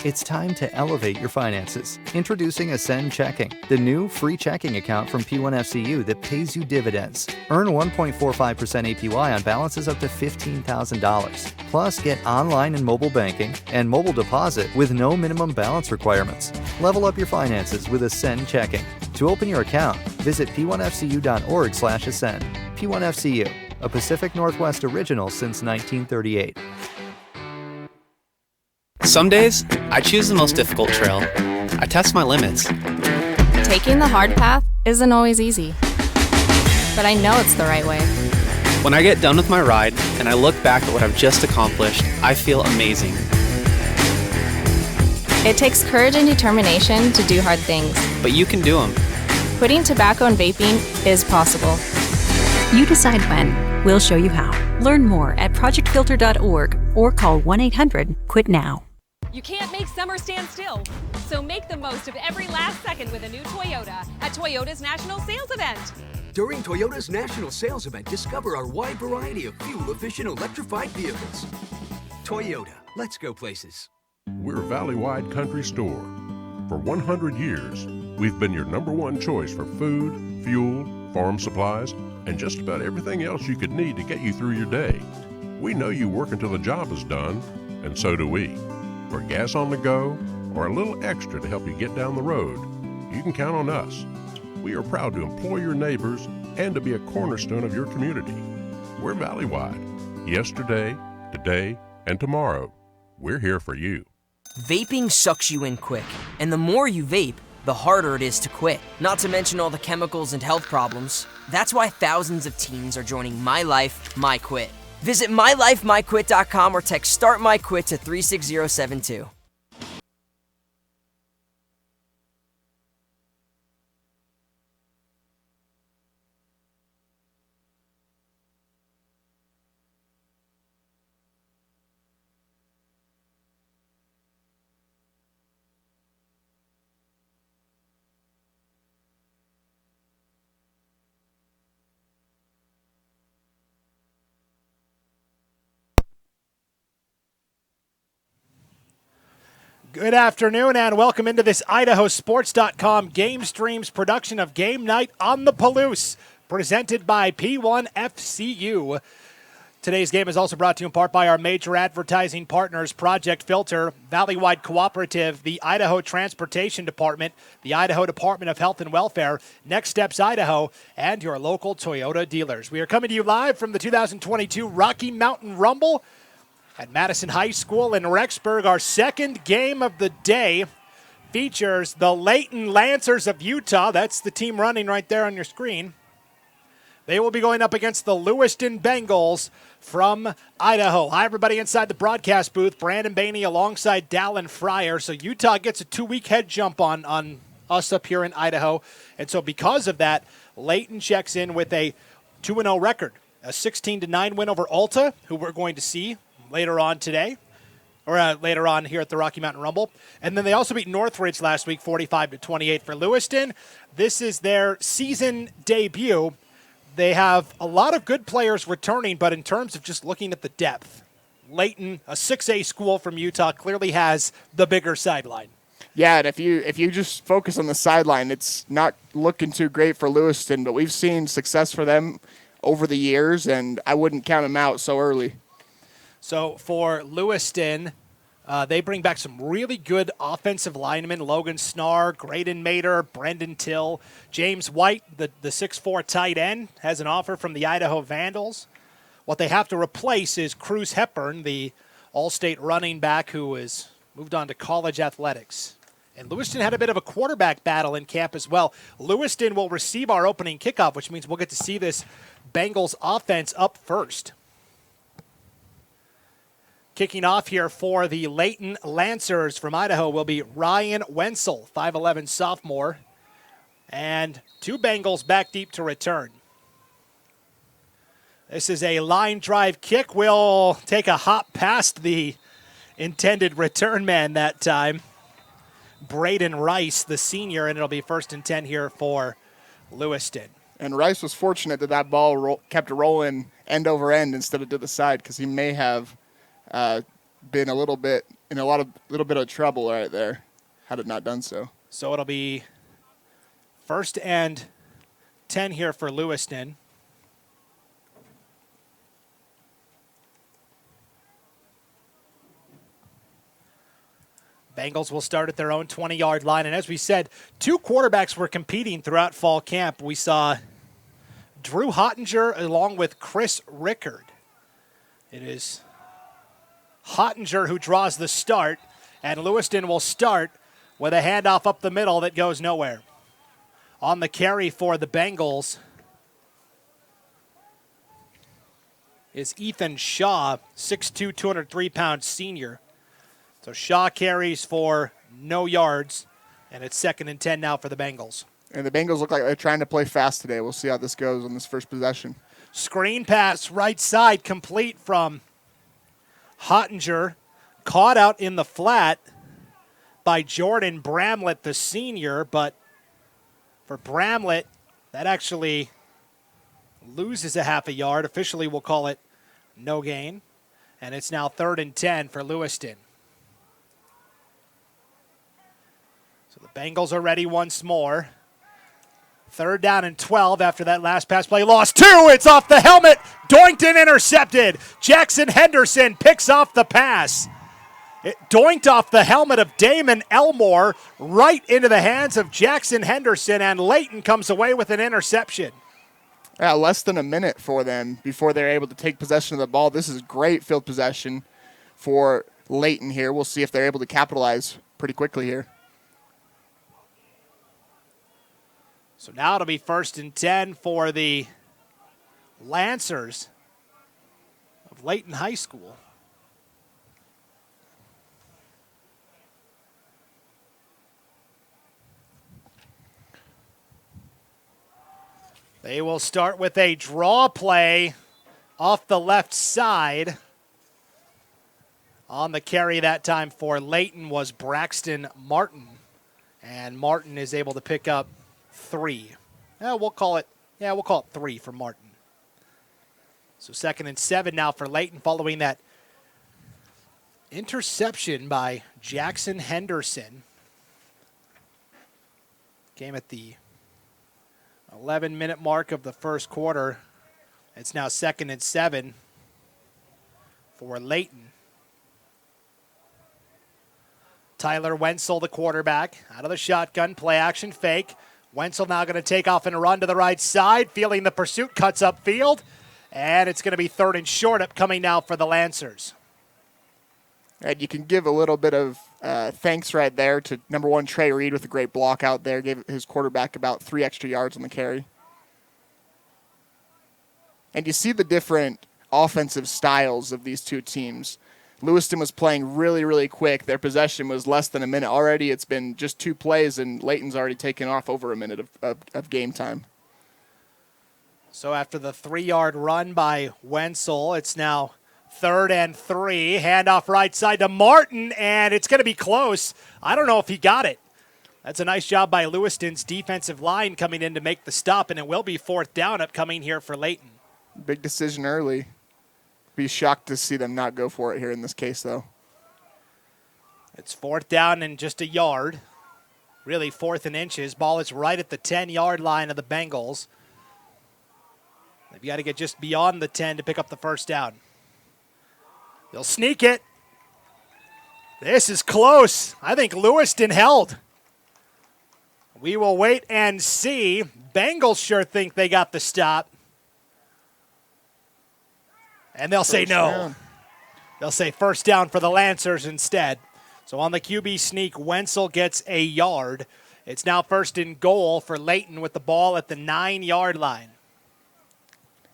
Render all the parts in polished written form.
It's time to elevate your finances. Introducing Ascend Checking, the new free checking account from P1FCU that pays you dividends. Earn 1.45% APY on balances up to $15,000. Plus, get online and mobile banking and mobile deposit with no minimum balance requirements. Level up your finances with Ascend Checking. To open your account, visit p1fcu.org/ascend. P1FCU, a Pacific Northwest original since 1938. Some days, I choose the most difficult trail. I test my limits. Taking the hard path isn't always easy, but I know it's the right way. When I get done with my ride and I look back at what I've just accomplished, I feel amazing. It takes courage and determination to do hard things. But you can do them. Quitting tobacco and vaping is possible. You decide when. We'll show you how. Learn more at projectfilter.org or call 1-800-QUIT-NOW. You can't make summer stand still, so make the most of every last second with a new Toyota at Toyota's National Sales Event. During Toyota's National Sales Event, discover our wide variety of fuel-efficient electrified vehicles. Toyota, let's go places. We're a valley-wide country store. For 100 years, we've been your #1 choice for food, fuel, farm supplies, and just about everything else you could need to get you through your day. We know you work until the job is done, and so do we. For gas on the go, or a little extra to help you get down the road, you can count on us. We are proud to employ your neighbors and to be a cornerstone of your community. We're valley-wide. Yesterday, today, and tomorrow. We're here for you. Vaping sucks you in quick, and the more you vape, the harder it is to quit, not to mention all the chemicals and health problems. That's why thousands of teens are joining My Life, My Quit. Visit mylifemyquit.com or text Start My Quit to 36072. Good afternoon and welcome into this IdahoSports.com GameStreams production of Game Night on the Palouse, presented by P1FCU. Today's game is also brought to you in part by our major advertising partners, Project Filter, Valleywide Cooperative, the Idaho Transportation Department, the Idaho Department of Health and Welfare, Next Steps Idaho, and your local Toyota dealers. We are coming to you live from the 2022 Rocky Mountain Rumble at Madison High School in Rexburg. Our second game of the day features the Layton Lancers of Utah. That's the team running right there on your screen. They will be going up against the Lewiston Bengals from Idaho. Hi, everybody inside the broadcast booth. Brandon Bainey alongside Dallin Fryer. So Utah gets a 2-week head jump on us up here in Idaho. And so because of that, Layton checks in with a 2-0 record. A 16-9 win over Alta, who we're going to see later on today, or later on here at the Rocky Mountain Rumble. And then they also beat Northridge last week, 45-28 for Lewiston. This is their season debut. They have a lot of good players returning, but in terms of just looking at the depth, Layton, a 6A school from Utah, clearly has the bigger sideline. Yeah, and if you just focus on the sideline, it's not looking too great for Lewiston, but we've seen success for them over the years, and I wouldn't count them out so early. So for Lewiston, they bring back some really good offensive linemen. Logan Snar, Graydon Mater, Brendan Till. James White, the 6'4 tight end, has an offer from the Idaho Vandals. What they have to replace is Cruz Hepburn, the all-state running back who has moved on to college athletics. And Lewiston had a bit of a quarterback battle in camp as well. Lewiston will receive our opening kickoff, which means we'll get to see this Bengals offense up first. Kicking off here for the Layton Lancers from Idaho will be Ryan Wenzel, 5'11 sophomore, and 2 Bengals back deep to return. This is a line drive kick. Will take a hop past the intended return man that time. Braden Rice, the senior, and it'll be 1st and 10 here for Lewiston. And Rice was fortunate that ball kept rolling end over end instead of to the side, because he may have been a little bit in a little bit of trouble right there had it not done so. So it'll be 1st and 10 here for Lewiston. Bengals will start at their own 20-yard line. And as we said, 2 quarterbacks were competing throughout fall camp. We saw Drew Hottinger along with Chris Rickard. It is Hottinger who draws the start, and Lewiston will start with a handoff up the middle that goes nowhere. On the carry for the Bengals is Ethan Shaw, 6'2", 203-pound senior. So Shaw carries for no yards, and it's 2nd and 10 now for the Bengals. And the Bengals look like they're trying to play fast today. We'll see how this goes on this first possession. Screen pass right side complete from Hottinger. Caught out in the flat by Jordan Bramlett, the senior. But for Bramlett, that actually loses a half a yard. Officially, we'll call it no gain. And it's now 3rd and 10 for Lewiston. So the Bengals are ready once more. 3rd down and 12 after that last pass play. Lost 2. It's off the helmet. Doinked and intercepted. Jackson Henderson picks off the pass. It doinked off the helmet of Damon Elmore right into the hands of Jackson Henderson, and Layton comes away with an interception. Yeah, less than a minute for them before they're able to take possession of the ball. This is great field possession for Layton here. We'll see if they're able to capitalize pretty quickly here. So now it'll be 1st and 10 for the Lancers of Layton High School. They will start with a draw play off the left side. On the carry that time for Layton was Braxton Martin. And Martin is able to pick up 3. We'll call it 3 for Martin. So 2nd and 7 now for Layton following that interception by Jackson Henderson. Came at the 11-minute mark of the first quarter. It's now 2nd and 7 for Layton. Tyler Wenzel, the quarterback, out of the shotgun, play action fake. Wenzel now going to take off and run to the right side, feeling the pursuit, cuts upfield, and it's going to be 3rd and short upcoming now for the Lancers. And you can give a little bit of thanks right there to number 1 Trey Reed with a great block out there. Gave his quarterback about 3 extra yards on the carry. And you see the different offensive styles of these two teams. Lewiston was playing really, really quick. Their possession was less than a minute already. It's been just 2 plays, and Layton's already taken off over a minute of game time. So after the 3-yard run by Wenzel, it's now 3rd and 3. Handoff right side to Martin, and it's going to be close. I don't know if he got it. That's a nice job by Lewiston's defensive line coming in to make the stop, and it will be 4th down upcoming here for Layton. Big decision early. Be shocked to see them not go for it here in this case, though. It's 4th down and just a yard. Really 4th and inches. Ball is right at the 10-yard line of the Bengals. They've got to get just beyond the 10 to pick up the 1st down. They'll sneak it. This is close. I think Lewiston held. We will wait and see. Bengals sure think they got the stop. And they'll say no. Down. They'll say 1st down for the Lancers instead. So on the QB sneak, Wenzel gets a yard. It's now 1st and goal for Layton with the ball at the 9-yard line.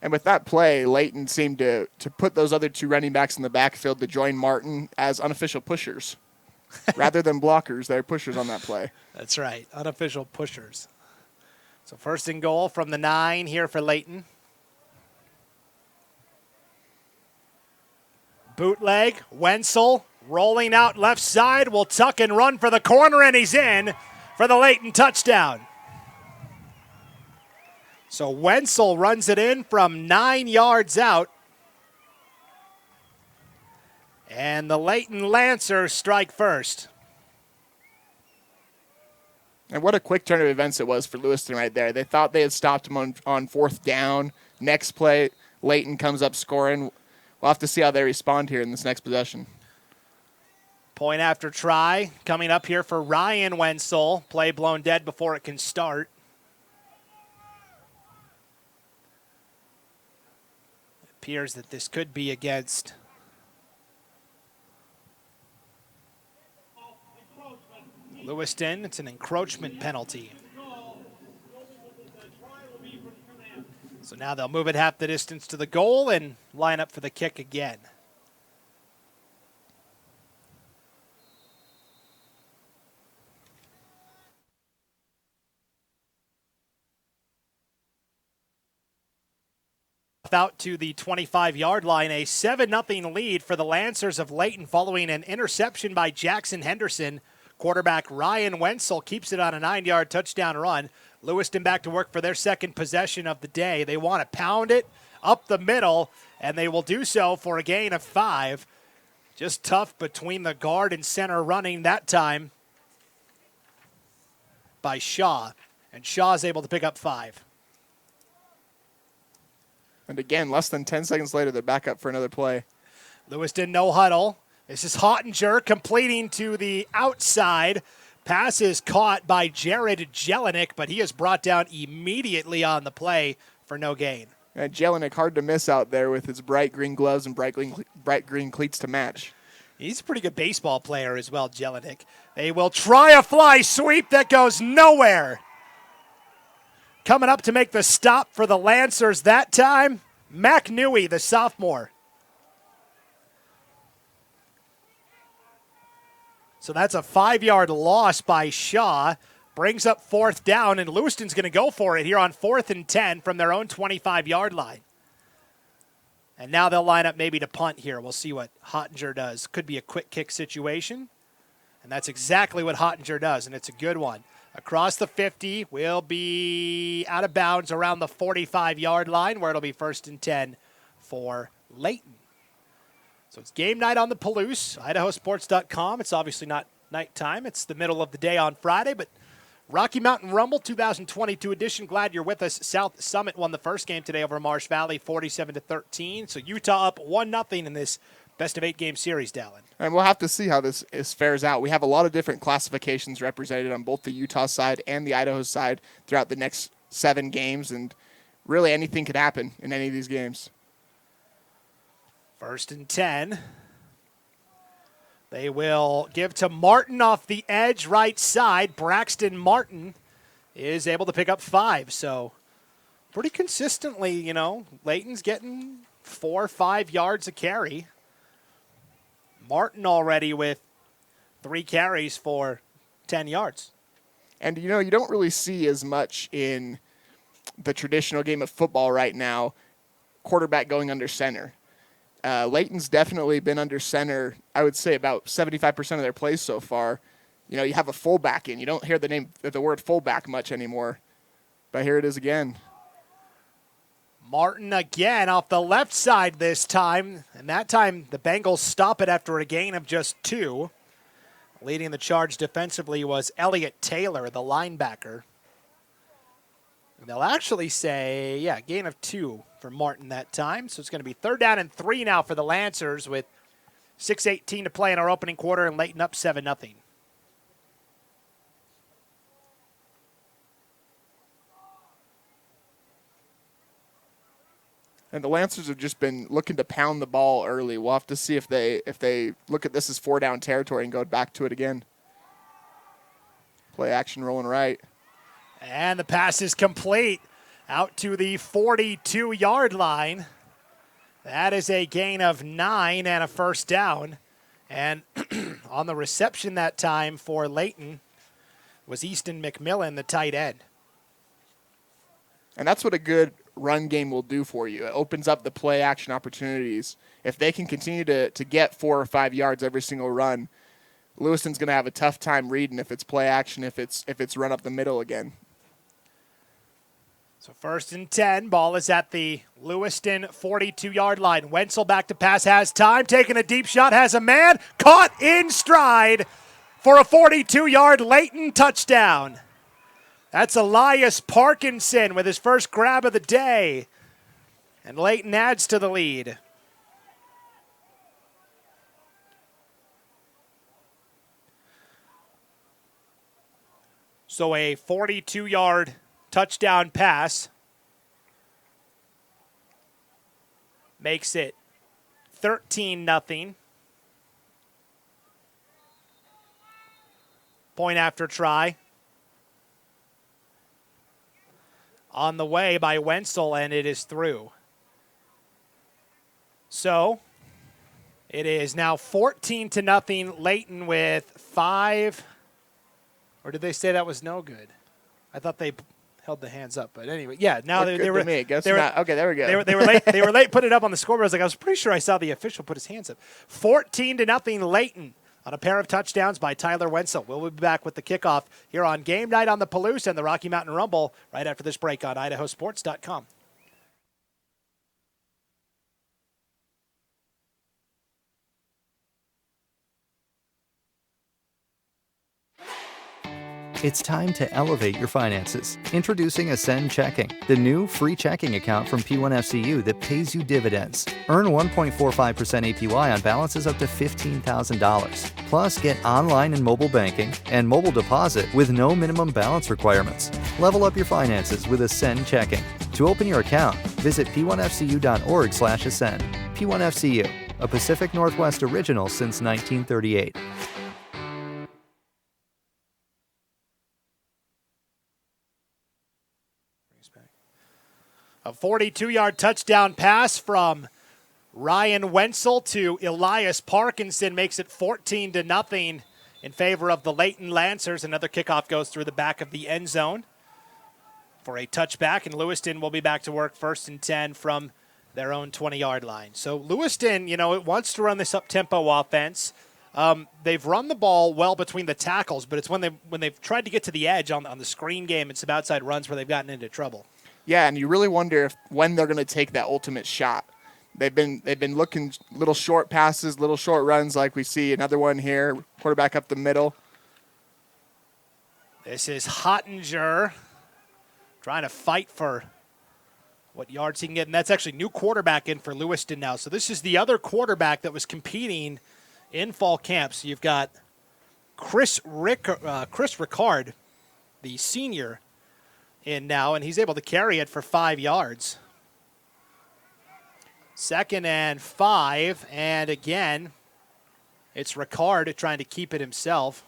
And with that play, Layton seemed to put those other 2 running backs in the backfield to join Martin as unofficial pushers. Rather than blockers, they're pushers on that play. That's right, unofficial pushers. So 1st and goal from the 9 here for Layton. Bootleg, Wenzel rolling out left side, will tuck and run for the corner, and he's in for the Layton touchdown. So Wenzel runs it in from 9 yards out. And the Layton Lancers strike first. And what a quick turn of events it was for Lewiston right there. They thought they had stopped him on fourth down. Next play, Layton comes up scoring. We'll have to see how they respond here in this next possession. Point after try coming up here for Ryan Wenzel. Play blown dead before it can start. It appears that this could be against Lewiston. It's an encroachment penalty. So now they'll move it half the distance to the goal and line up for the kick again. Out to the 25-yard line, a 7-0 lead for the Lancers of Layton following an interception by Jackson Henderson. Quarterback Ryan Wenzel keeps it on a 9-yard touchdown run. Lewiston back to work for their second possession of the day. They want to pound it up the middle, and they will do so for a gain of 5. Just tough between the guard and center running that time by Shaw, and Shaw's able to pick up 5. And again, less than 10 seconds later, they're back up for another play. Lewiston no huddle. This is Hottinger completing to the outside. Pass is caught by Jared Jelinek, but he is brought down immediately on the play for no gain. And Jelinek hard to miss out there with his bright green gloves and bright green cleats to match. He's a pretty good baseball player as well, Jelinek. They will try a fly sweep that goes nowhere. Coming up to make the stop for the Lancers that time, McNewy, the sophomore. So that's a 5-yard loss by Shaw. Brings up fourth down, and Lewiston's going to go for it here on 4th and 10 from their own 25-yard line. And now they'll line up maybe to punt here. We'll see what Hottinger does. Could be a quick kick situation, and that's exactly what Hottinger does, and it's a good one. Across the 50, will be out of bounds around the 45-yard line, where it'll be 1st and 10 for Layton. So it's game night on the Palouse, IdahoSports.com. It's obviously not nighttime. It's the middle of the day on Friday, but Rocky Mountain Rumble 2022 edition. Glad you're with us. South Summit won the first game today over Marsh Valley, 47-13. So Utah up 1-0 in this best-of-8 game series, Dallin. And we'll have to see how this fares out. We have a lot of different classifications represented on both the Utah side and the Idaho side throughout the next 7 games, and really anything could happen in any of these games. 1st and 10. They will give to Martin off the edge right side. Braxton Martin is able to pick up 5. So pretty consistently, Layton's getting 4 or 5 yards a carry. Martin already with 3 carries for 10 yards. And, you don't really see as much in the traditional game of football right now, quarterback going under center. Layton's definitely been under center, I would say, about 75% of their plays so far. You have a fullback in. You don't hear the word fullback much anymore. But here it is again. Martin again off the left side this time. And that time the Bengals stop it after a gain of just 2. Leading the charge defensively was Elliott Taylor, the linebacker. And they'll actually say, gain of 2 for Martin that time. So it's going to be 3rd down and 3 now for the Lancers with 6:18 to play in our opening quarter and Layton up 7-0. And the Lancers have just been looking to pound the ball early. We'll have to see if they look at this as 4-down territory and go back to it again. Play action rolling right. And the pass is complete out to the 42-yard line. That is a gain of 9 and a 1st down. And on the reception that time for Layton was Easton McMillan, the tight end. And that's what a good run game will do for you. It opens up the play action opportunities. If they can continue to get 4 or 5 yards every single run, Lewiston's going to have a tough time reading if it's play action, if it's run up the middle again. So 1st and 10, ball is at the Lewiston 42-yard line. Wenzel back to pass, has time, taking a deep shot, has a man, caught in stride for a 42-yard Layton touchdown. That's Elias Parkinson with his first grab of the day. And Layton adds to the lead. So a 42-yard touchdown pass makes it 13-0. Point after try. On the way by Wenzel, and it is through. So it is now 14-0. Layton with 5. Or did they say that was no good? I thought they held the hands up, but anyway, yeah. Now they were. Okay, there we go. They were late. They were late putting it up on the scoreboard. I was pretty sure I saw the official put his hands up. 14-0 Layton on a pair of touchdowns by Tyler Wenzel. We'll be back with the kickoff here on Game Night on the Palouse and the Rocky Mountain Rumble right after this break on IdahoSports.com. It's time to elevate your finances. Introducing Ascend Checking, the new free checking account from P1FCU that pays you dividends. Earn 1.45% APY on balances up to $15,000. Plus, get online and mobile banking and mobile deposit with no minimum balance requirements. Level up your finances with Ascend Checking. To open your account, visit p1fcu.org/ascend. P1FCU, a Pacific Northwest original since 1938. A 42-yard touchdown pass from Ryan Wenzel to Elias Parkinson makes it 14-0 in favor of the Layton Lancers. Another kickoff goes through the back of the end zone for a touchback, and Lewiston will be back to work 1st and 10 from their own 20-yard line. So Lewiston, it wants to run this up-tempo offense. They've run the ball well between the tackles, but it's when they've tried to get to the edge on the screen game and some outside runs where they've gotten into trouble. Yeah, and you really wonder when they're going to take that ultimate shot. They've been looking little short passes, little short runs like we see. Another one here, quarterback up the middle. This is Hottinger trying to fight for what yards he can get, and that's actually new quarterback in for Lewiston now. So this is the other quarterback that was competing in fall camp. So you've got Chris Ricard, the senior, in now, and he's able to carry it for 5 yards. 2nd and 5, and again, it's Ricard trying to keep it himself.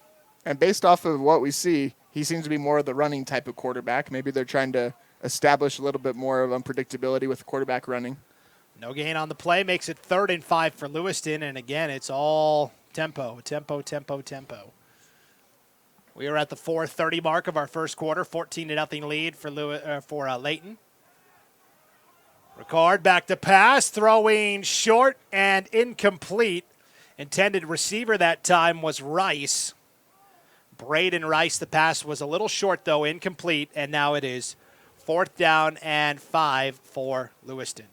And based off of what we see, he seems to be more of the running type of quarterback. Maybe they're trying to establish a little bit more of unpredictability with the quarterback running. No gain on the play, makes it 3rd and 5 for Lewiston, and again, it's all tempo. We are at the 4:30 mark of our first quarter, 14-0 lead for Layton. Ricard back to pass, throwing short and incomplete. Intended receiver that time was Rice. Braden Rice. The pass was a little short, though, incomplete, and now it is 4th down and 5 for Lewiston.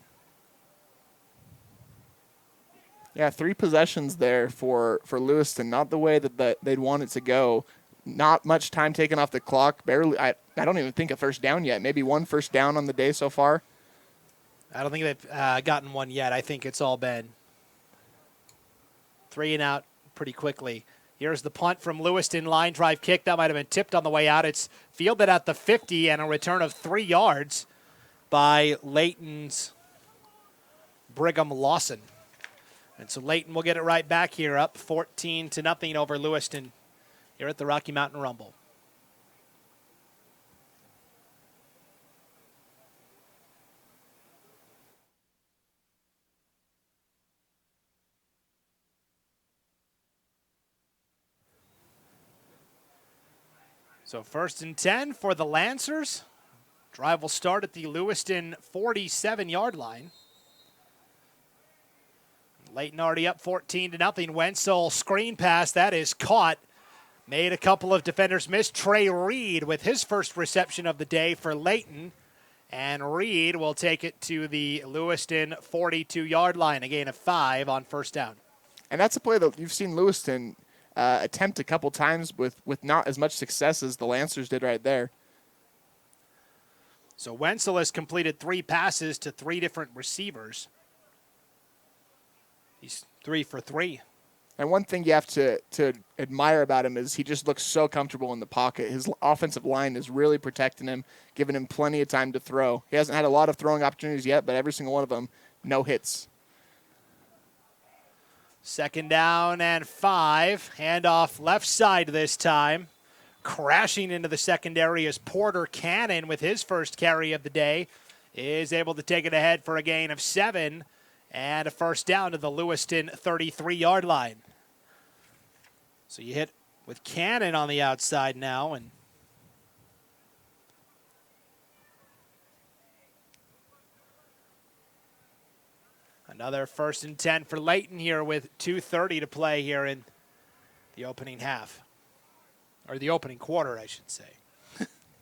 Yeah, 3 possessions there for Lewiston. Not the way that they'd want it to go. Not much time taken off the clock. Barely. I don't even think a first down yet. Maybe 1 first down on the day so far. I don't think they've gotten one yet. I think it's all been 3 and out pretty quickly. Here's the punt from Lewiston. Line drive kick. That might have been tipped on the way out. It's fielded at the 50 and a return of 3 yards by Layton's Brigham Lawson. And so Layton will get it right back here, up 14-0 over Lewiston here at the Rocky Mountain Rumble. So 1st and 10 for the Lancers. Drive will start at the Lewiston 47-yard line. Layton already up 14-0. Wenzel screen pass. That is caught. Made a couple of defenders miss. Trey Reed with his first reception of the day for Layton. And Reed will take it to the Lewiston 42-yard line, a gain of 5 on first down. And that's a play that you've seen Lewiston attempt a couple times with not as much success as the Lancers did right there. So Wenzel has completed 3 passes to 3 different receivers. He's 3 for 3. And one thing you have to admire about him is he just looks so comfortable in the pocket. His offensive line is really protecting him, giving him plenty of time to throw. He hasn't had a lot of throwing opportunities yet, but every single one of them, no hits. 2nd down and 5. Handoff left side this time. Crashing into the secondary is Porter Cannon with his first carry of the day. Is able to take it ahead for a gain of 7 and a first down to the Lewiston 33-yard line. So you hit with Cannon on the outside now, and another 1st and 10 for Layton here with 2:30 to play here in the opening half. Or the opening quarter, I should say.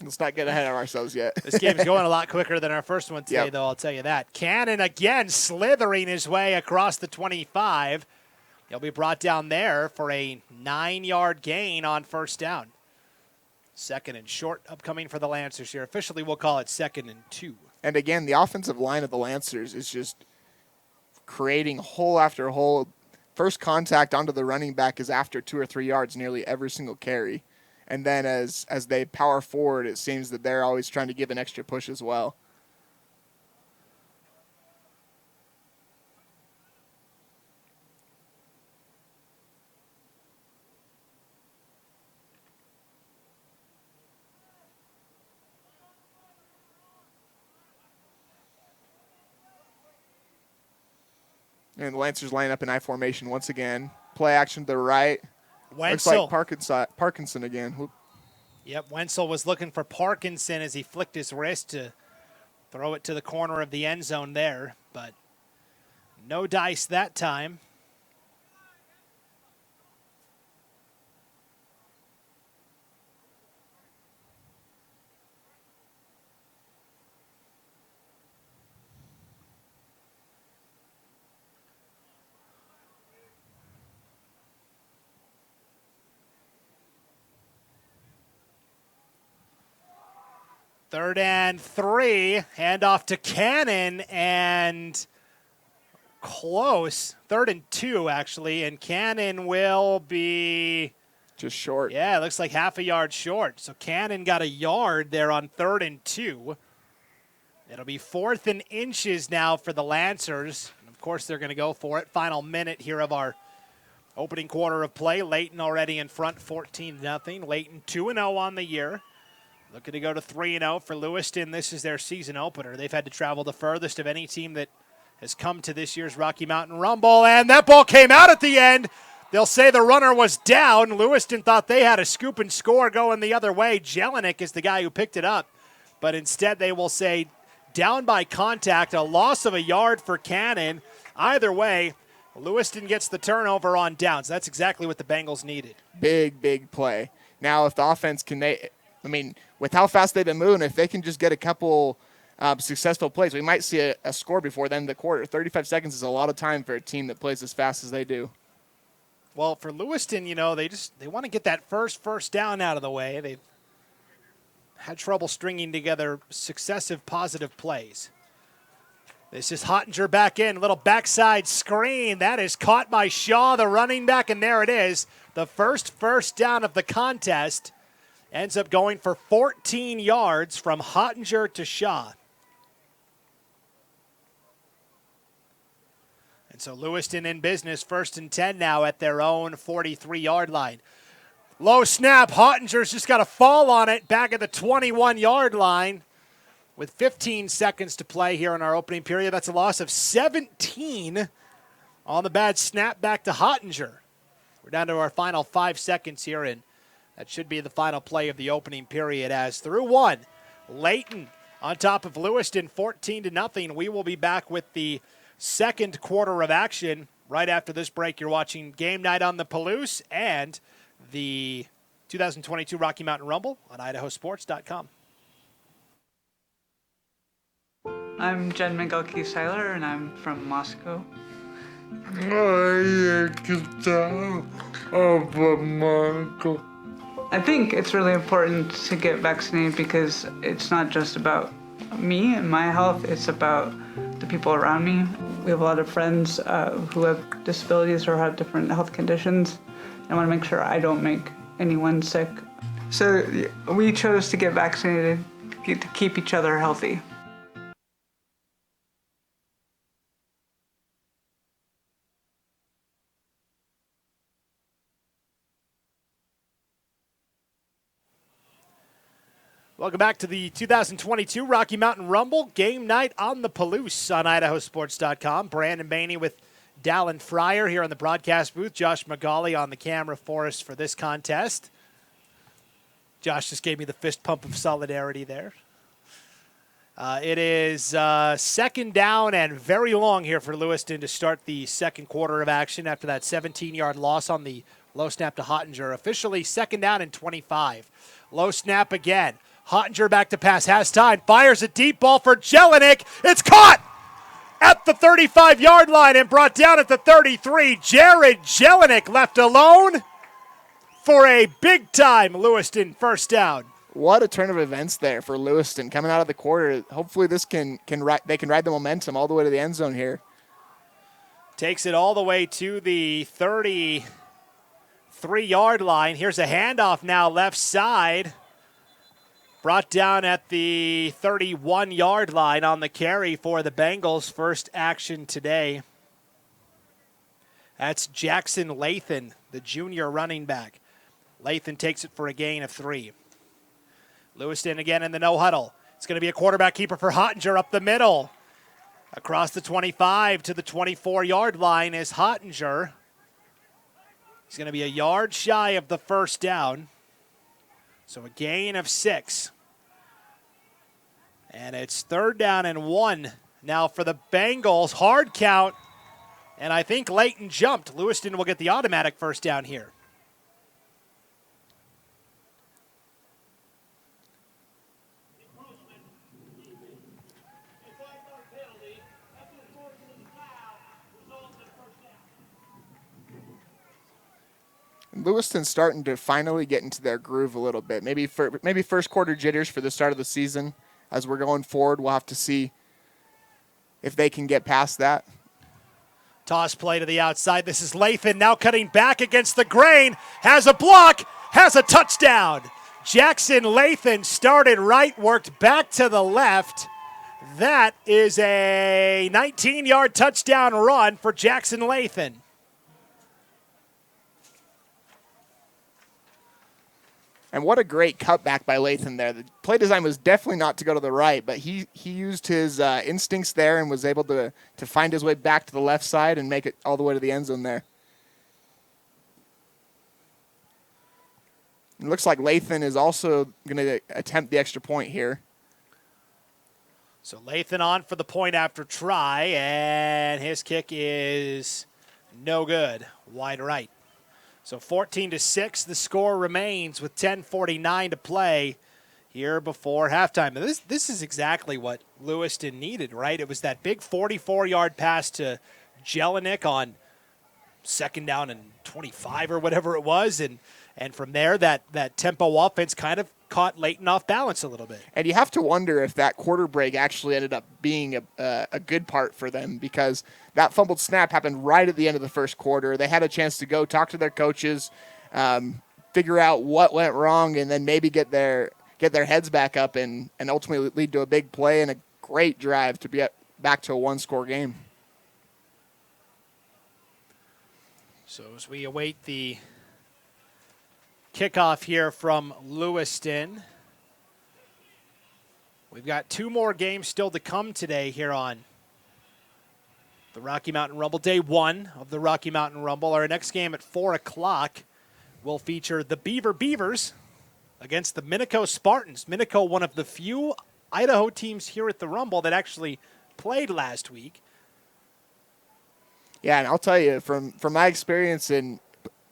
Let's not get ahead of ourselves yet. This game's going a lot quicker than our first one today, Yep. though, I'll tell you that. Cannon again slithering his way across the 25. He'll be brought down there for a 9-yard gain on first down. 2nd and short upcoming for the Lancers here. Officially, we'll call it 2nd and 2. And again, the offensive line of the Lancers is just creating hole after hole. First contact onto the running back is after 2 or 3 yards nearly every single carry. And then as they power forward, it seems that they're always trying to give an extra push as well. And the Lancers line up in I formation once again. Play action to the right. Wenzel. Looks like Parkinson again. Whoop. Yep, Wenzel was looking for Parkinson as he flicked his wrist to throw it to the corner of the end zone there, but no dice that time. Third and 3, handoff to Cannon, and close. 3rd and 2, actually, and Cannon will be just short. Yeah, it looks like half a yard short. So Cannon got a yard there on 3rd and 2. It'll be 4th and inches now for the Lancers. And of course, they're going to go for it. Final minute here of our opening quarter of play. Layton already in front, 14-0. Layton 2-0 on the year. Looking to go to 3-0 for Lewiston. This is their season opener. They've had to travel the furthest of any team that has come to this year's Rocky Mountain Rumble, and that ball came out at the end. They'll say the runner was down. Lewiston thought they had a scoop and score going the other way. Jelinek is the guy who picked it up, but instead they will say down by contact, a loss of a yard for Cannon. Either way, Lewiston gets the turnover on downs. That's exactly what the Bengals needed. Big play. Now, if the offense can, with how fast they've been moving, if they can just get a couple successful plays, we might see a score before the end of the quarter. 35 seconds is a lot of time for a team that plays as fast as they do. Well, for Lewiston, they want to get that first down out of the way. They've had trouble stringing together successive positive plays. This is Hottinger back in, little backside screen. That is caught by Shaw, the running back, and there it is. The first down of the contest. Ends up going for 14 yards from Hottinger to Shaw. And so Lewiston in business, 1st and 10 now at their own 43-yard line. Low snap, Hottinger's just got a fall on it back at the 21-yard line with 15 seconds to play here in our opening period. That's a loss of 17 on the bad snap back to Hottinger. We're down to our final 5 seconds here, and that should be the final play of the opening period as through 1. Layton on top of Lewiston, 14-0. We will be back with the second quarter of action right after this break. You're watching Game Night on the Palouse and the 2022 Rocky Mountain Rumble on IdahoSports.com. I'm Jen Miguel-Seiler, and I'm from Moscow. I think it's really important to get vaccinated because it's not just about me and my health, it's about the people around me. We have a lot of friends who have disabilities or have different health conditions. I want to make sure I don't make anyone sick. So we chose to get vaccinated to keep each other healthy. Welcome back to the 2022 Rocky Mountain Rumble game night on the Palouse on IdahoSports.com. Brandon Baney with Dallin Fryer here on the broadcast booth. Josh McGauley on the camera for us for this contest. Josh just gave me the fist pump of solidarity there. It is second down and very long here for Lewiston to start the second quarter of action after that 17-yard loss on the low snap to Hottinger. Officially second down and 25. Low snap again. Hottinger back to pass, has time, fires a deep ball for Jelinek. It's caught at the 35-yard line and brought down at the 33. Jared Jelinek left alone for a big-time Lewiston first down. What a turn of events there for Lewiston coming out of the quarter. Hopefully this they can ride the momentum all the way to the end zone here. Takes it all the way to the 33-yard line. Here's a handoff now left side. Brought down at the 31-yard line on the carry for the Bengals. First action today. That's Jackson Layton, the junior running back. Layton takes it for a gain of 3. Lewiston again in the no huddle. It's going to be a quarterback keeper for Hottinger up the middle. Across the 25 to the 24-yard line is Hottinger. He's going to be a yard shy of the first down. So a gain of 6. And it's third down and 1 now for the Bengals. Hard count. And I think Layton jumped. Lewiston will get the automatic first down here. Lewiston's starting to finally get into their groove a little bit. Maybe first quarter jitters for the start of the season. As we're going forward, we'll have to see if they can get past that. Toss play to the outside. This is Layton now cutting back against the grain. Has a block, has a touchdown. Jackson Layton started right, worked back to the left. That is a 19-yard touchdown run for Jackson Layton. And what a great cutback by Layton there. The play design was definitely not to go to the right, but he used his instincts there and was able to find his way back to the left side and make it all the way to the end zone there. It looks like Layton is also going to attempt the extra point here. So Layton on for the point after try, and his kick is no good, wide right. So 14-6, the score remains with 10:49 to play here before halftime. And this is exactly what Lewiston needed, right? It was that big 44-yard pass to Jelinek on second down and 25 or whatever it was, and from there that tempo offense kind of caught Layton off balance a little bit. And you have to wonder if that quarter break actually ended up being a good part for them, because that fumbled snap happened right at the end of the first quarter. They had a chance to go talk to their coaches, figure out what went wrong, and then maybe get their heads back up and ultimately lead to a big play and a great drive to be back to a one-score game. So as we await the kickoff here from Lewiston, we've got 2 more games still to come today here on the Rocky Mountain Rumble, day 1 of the Rocky Mountain Rumble. Our next game at 4 o'clock will feature the Beavers against the Minico Spartans. Minico, one of the few Idaho teams here at the Rumble that actually played last week. Yeah, and I'll tell you, from my experience in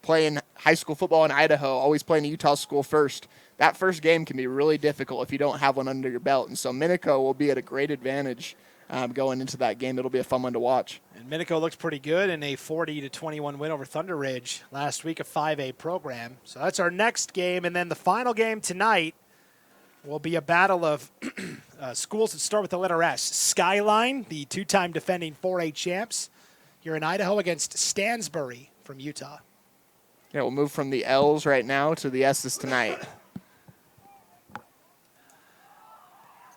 playing high school football in Idaho, always playing a Utah school first, that first game can be really difficult if you don't have one under your belt. And so Minico will be at a great advantage going into that game. It'll be a fun one to watch. And Minico looked pretty good in a 40-21 win over Thunder Ridge last week, a 5A program. So that's our next game. And then the final game tonight will be a battle of schools that start with the letter S. Skyline, the two-time defending 4A champs, here in Idaho against Stansbury from Utah. Yeah, we'll move from the L's right now to the S's tonight.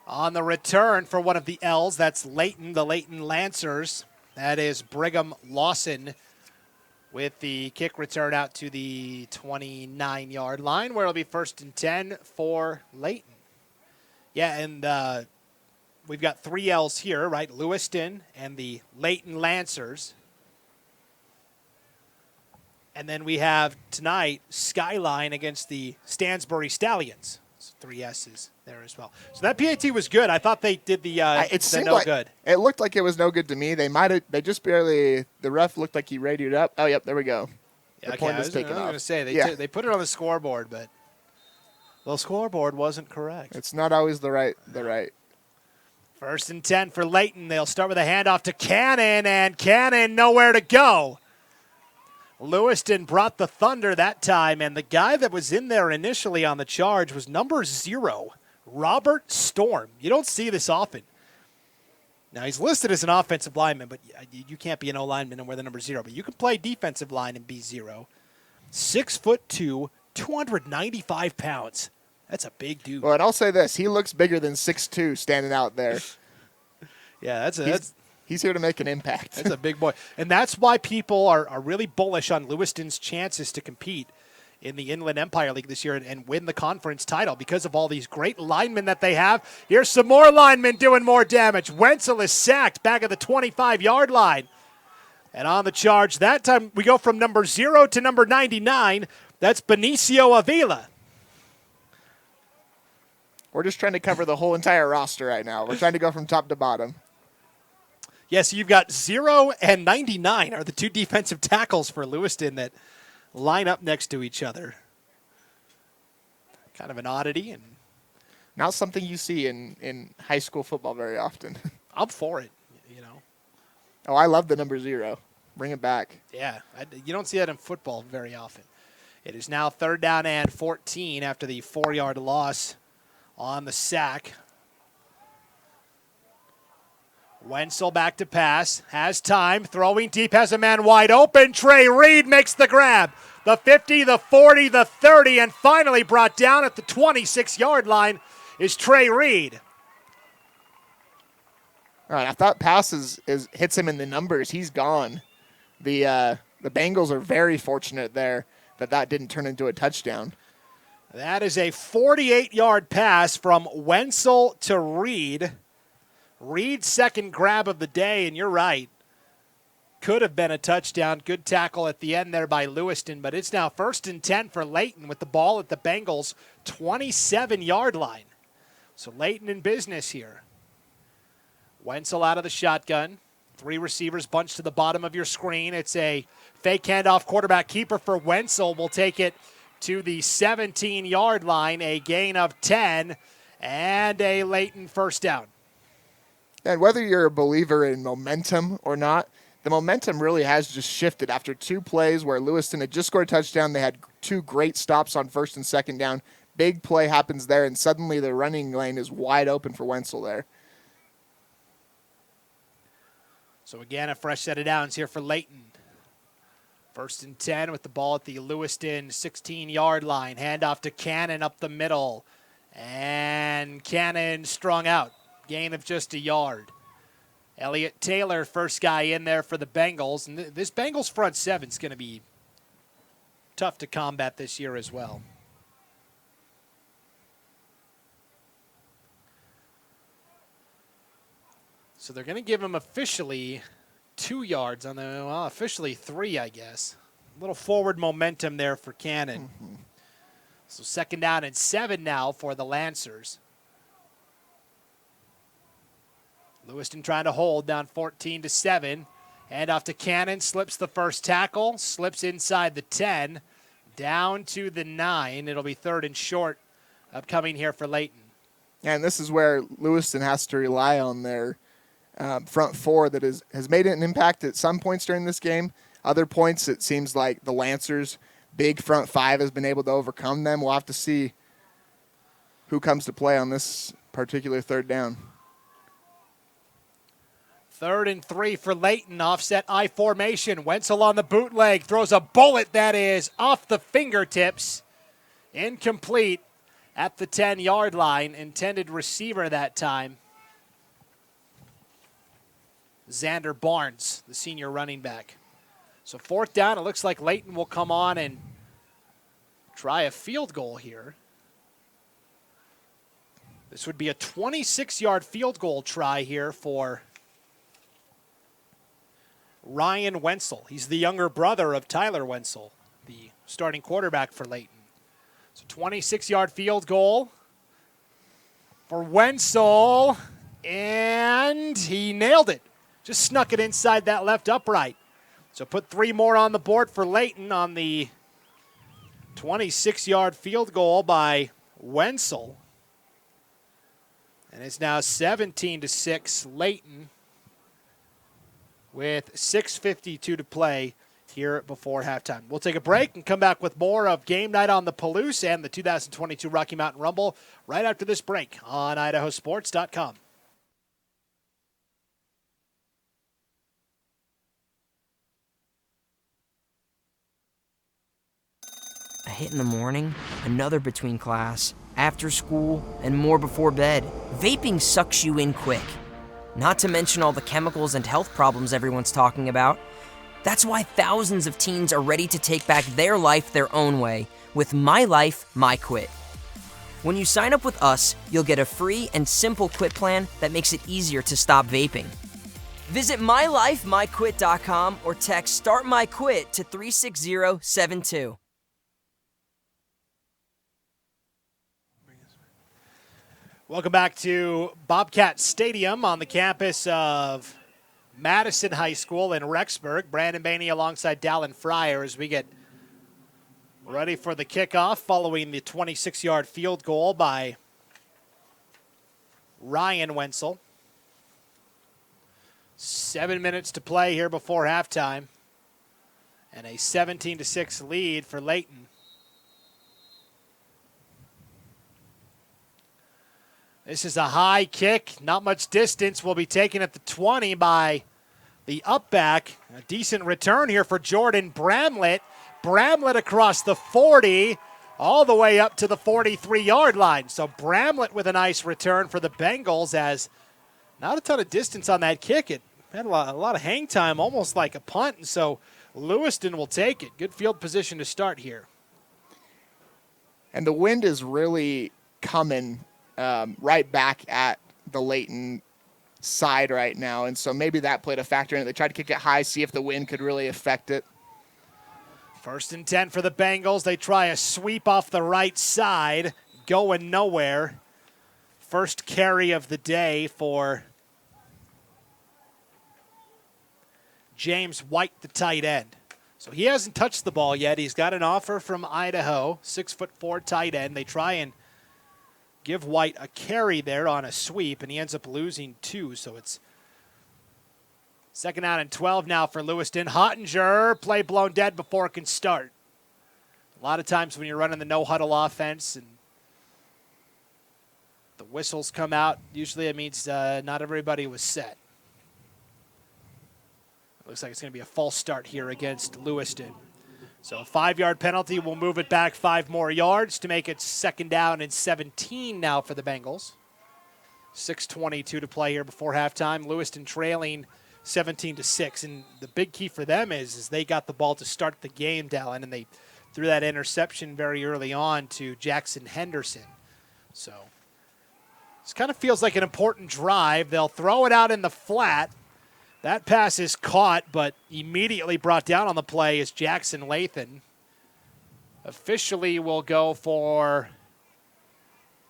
On the return for one of the L's, that's Layton, the Layton Lancers. That is Brigham Lawson with the kick return out to the 29-yard line, where it'll be 1st and 10 for Layton. Yeah, and we've got 3 L's here, right? Lewiston and the Layton Lancers. And then we have tonight Skyline against the Stansbury Stallions. So 3 S's there as well. So that PAT was good. I thought they did the no good. It looked like it was no good to me. They just barely, the ref looked like he radioed up. Oh, yep, there we go. Yeah, the point is taken off. I was going to say, they put it on the scoreboard, but the scoreboard wasn't correct. It's not always the right. 1st and 10 for Layton. They'll start with a handoff to Cannon, and Cannon nowhere to go. Lewiston brought the Thunder that time, and the guy that was in there initially on the charge was number 0, Robert Storm. You don't see this often. Now, he's listed as an offensive lineman, but you can't be an O-lineman and wear the number 0. But you can play defensive line and be 0. 6'2", 295 pounds. That's a big dude. Well, and I'll say this. He looks bigger than 6'2", standing out there. Yeah, he's here to make an impact. That's a big boy. And that's why people are really bullish on Lewiston's chances to compete in the Inland Empire League this year and win the conference title because of all these great linemen that they have. Here's some more linemen doing more damage. Wenzel is sacked back at the 25-yard line. And on the charge, that time we go from number 0 to number 99. That's Benicio Avila. We're just trying to cover the whole entire roster right now. We're trying to go from top to bottom. Yes, you've got 0 and 99 are the 2 defensive tackles for Lewiston that line up next to each other. Kind of an oddity. And not something you see in high school football very often. I'm for it, Oh, I love the number 0. Bring it back. Yeah, you don't see that in football very often. It is now 3rd down and 14 after the 4-yard loss on the sack. Wenzel back to pass, has time, throwing deep, has a man wide open. Trey Reed makes the grab. The 50, the 40, the 30, and finally brought down at the 26-yard line is Trey Reed. All right, I thought pass hits him in the numbers. He's gone. The Bengals are very fortunate there that didn't turn into a touchdown. That is a 48-yard pass from Wenzel to Reed. Reed's second grab of the day, and you're right. Could have been a touchdown. Good tackle at the end there by Lewiston, but it's now 1st and 10 for Layton with the ball at the Bengals' 27-yard line. So Layton in business here. Wenzel out of the shotgun. 3 receivers bunched to the bottom of your screen. It's a fake handoff quarterback keeper for Wenzel. Will take it to the 17-yard line, a gain of 10, and a Layton first down. And whether you're a believer in momentum or not, the momentum really has just shifted after 2 plays where Lewiston had just scored a touchdown. They had 2 great stops on 1st and 2nd down. Big play happens there, and suddenly the running lane is wide open for Wenzel there. So again, a fresh set of downs here for Layton. 1st and 10 with the ball at the Lewiston 16-yard line. Handoff to Cannon up the middle. And Cannon strung out. Gain of just a yard. Elliott Taylor, first guy in there for the Bengals. And this Bengals front 7 is going to be tough to combat this year as well. So they're going to give him officially 2 yards on the, officially 3, I guess. A little forward momentum there for Cannon. Mm-hmm. So 2nd down and 7 now for the Lancers. Lewiston trying to hold down 14-7. Hand off to Cannon, slips the first tackle, slips inside the 10, down to the 9. It'll be 3rd and short upcoming here for Layton. And this is where Lewiston has to rely on their front four that has made an impact at some points during this game. Other points, it seems like the Lancers' big front five has been able to overcome them. We'll have to see who comes to play on this particular 3rd down. 3rd and 3 for Layton, offset I formation. Wenzel on the bootleg, throws a bullet that is off the fingertips. Incomplete at the 10-yard line. Intended receiver that time. Xander Barnes, the senior running back. So 4th down, it looks like Layton will come on and try a field goal here. This would be a 26-yard field goal try here for Ryan Wenzel. He's the younger brother of Tyler Wenzel, the starting quarterback for Layton. So 26-yard field goal for Wenzel, and he nailed it. Just snuck it inside that left upright. So put 3 more on the board for Layton on the 26-yard field goal by Wenzel. And it's now 17-6 Layton with 6:52 to play here before halftime. We'll take a break and come back with more of Game Night on the Palouse and the 2022 Rocky Mountain Rumble right after this break on IdahoSports.com. A hit in the morning, another between class, after school, and more before bed. Vaping sucks you in quick. Not to mention all the chemicals and health problems everyone's talking about. That's why thousands of teens are ready to take back their life their own way with My Life, My Quit. When you sign up with us, you'll get a free and simple quit plan that makes it easier to stop vaping. Visit mylifemyquit.com or text Start My Quit to 36072. Welcome back to Bobcat Stadium on the campus of Madison High School in Rexburg. Brandon Bainey alongside Dallin Fryer as we get ready for the kickoff following the 26-yard field goal by Ryan Wenzel. 7 minutes to play here before halftime. And a 17-6 lead for Layton. This is a high kick, not much distance. Will be taken at the 20 by the upback. A decent return here for Jordan Bramlett. Bramlett across the 40, all the way up to the 43-yard line. So Bramlett with a nice return for the Bengals, as not a ton of distance on that kick. It had a lot of hang time, almost like a punt, and so Lewiston will take it. Good field position to start here. And the wind is really coming right back at the Layton side right now, and so maybe that played a factor in it. They tried to kick it high, see if the wind could really affect it. 1st and 10 for the Bengals. They try a sweep off the right side, going nowhere. First carry of the day for James White, the tight end. So he hasn't touched the ball yet. He's got an offer from Idaho, 6'4" tight end. They try and give White a carry there on a sweep, and he ends up losing 2, so it's 2nd down and 12 now for Lewiston. Hottinger, play blown dead before it can start. A lot of times when you're running the no-huddle offense and the whistles come out, usually it means not everybody was set. It looks like it's going to be a false start here against Lewiston. So a 5-yard penalty will move it back 5 more yards to make it 2nd down and 17 now for the Bengals. 6:22 to play here before halftime. Lewiston trailing 17-6, and the big key for them is they got the ball to start the game, Dallin, and they threw that interception very early on to Jackson Henderson. So this kind of feels like an important drive. They'll throw it out in the flat. That pass is caught, but immediately brought down on the play is Jackson Layton. Officially will go for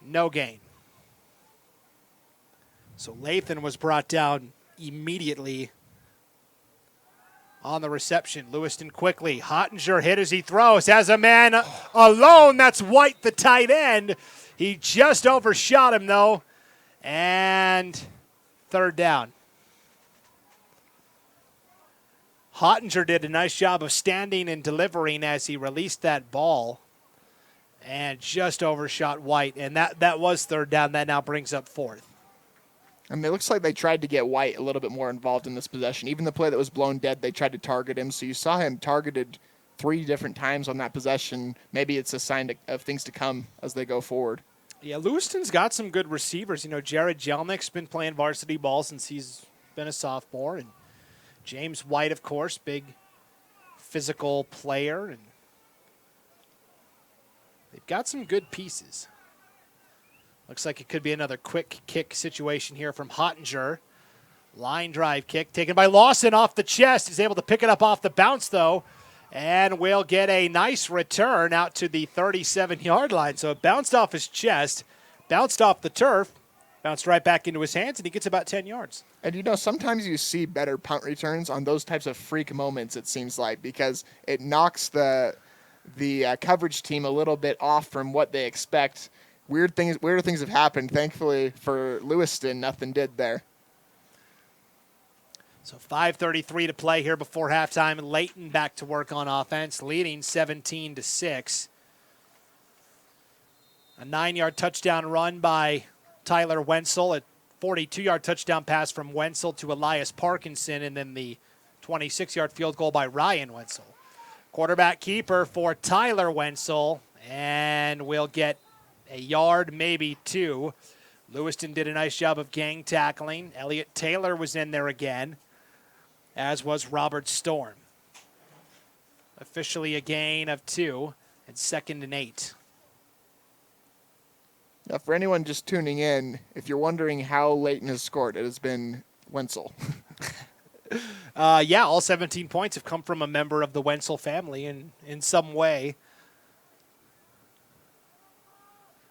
no gain. So Layton was brought down immediately on the reception. Lewiston quickly. Hottinger hit as he throws. Has a man alone. That's White, the tight end. He just overshot him, though. And third down. Hottinger did a nice job of standing and delivering as he released that ball and just overshot White. And that was third down. That now brings up fourth. I mean, it looks like they tried to get White a little bit more involved in this possession. Even the play that was blown dead, they tried to target him. So you saw him targeted 3 different times on that possession. Maybe it's a sign of things to come as they go forward. Yeah, Lewiston's got some good receivers. You know, Jared Jelnick's been playing varsity ball since he's been a sophomore. And James White, of course, big physical player. And they've got some good pieces. Looks like it could be another quick kick situation here from Hottinger. Line drive kick taken by Lawson off the chest. He's able to pick it up off the bounce, though, and will get a nice return out to the 37-yard line. So it bounced off his chest, bounced off the turf, bounced right back into his hands, and he gets about 10 yards. And, you know, sometimes you see better punt returns on those types of freak moments, it seems like, because it knocks the coverage team a little bit off from what they expect. Weirder things have happened. Thankfully for Lewiston, nothing did there. So 5:33 to play here before halftime. Layton back to work on offense, leading 17-6. A 9-yard touchdown run by Tyler Wenzel, a 42-yard touchdown pass from Wenzel to Elias Parkinson, and then the 26-yard field goal by Ryan Wenzel. Quarterback keeper for Tyler Wenzel, and we'll get a yard, maybe 2. Lewiston did a nice job of gang tackling. Elliott Taylor was in there again, as was Robert Storm. Officially a gain of 2 and 2nd and 8. Now, for anyone just tuning in, if you're wondering how Layton has scored, it has been Wenzel. Yeah, all 17 points have come from a member of the Wenzel family in some way.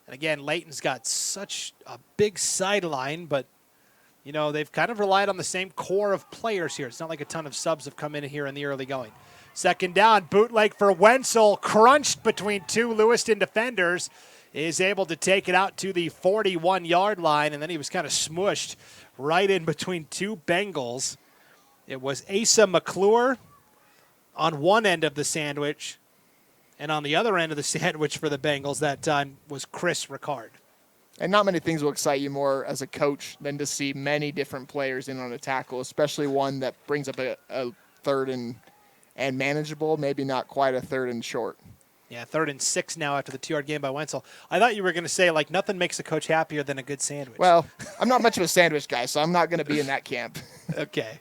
And again, Layton's got such a big sideline, but, you know, they've kind of relied on the same core of players here. It's not like a ton of subs have come in here in the early going. Second down, bootleg for Wenzel, crunched between 2 Lewiston defenders, is able to take it out to the 41-yard line, and then he was kind of smushed right in between 2 Bengals. It was Asa McClure on one end of the sandwich, and on the other end of the sandwich for the Bengals that time was Chris Ricard. And not many things will excite you more as a coach than to see many different players in on a tackle, especially one that brings up a third and manageable, maybe not quite a third and short. Yeah, 3rd and 6 now after the 2-yard gain by Wenzel. I thought you were going to say, like, nothing makes a coach happier than a good sandwich. Well, I'm not much of a sandwich guy, so I'm not going to be in that camp. Okay.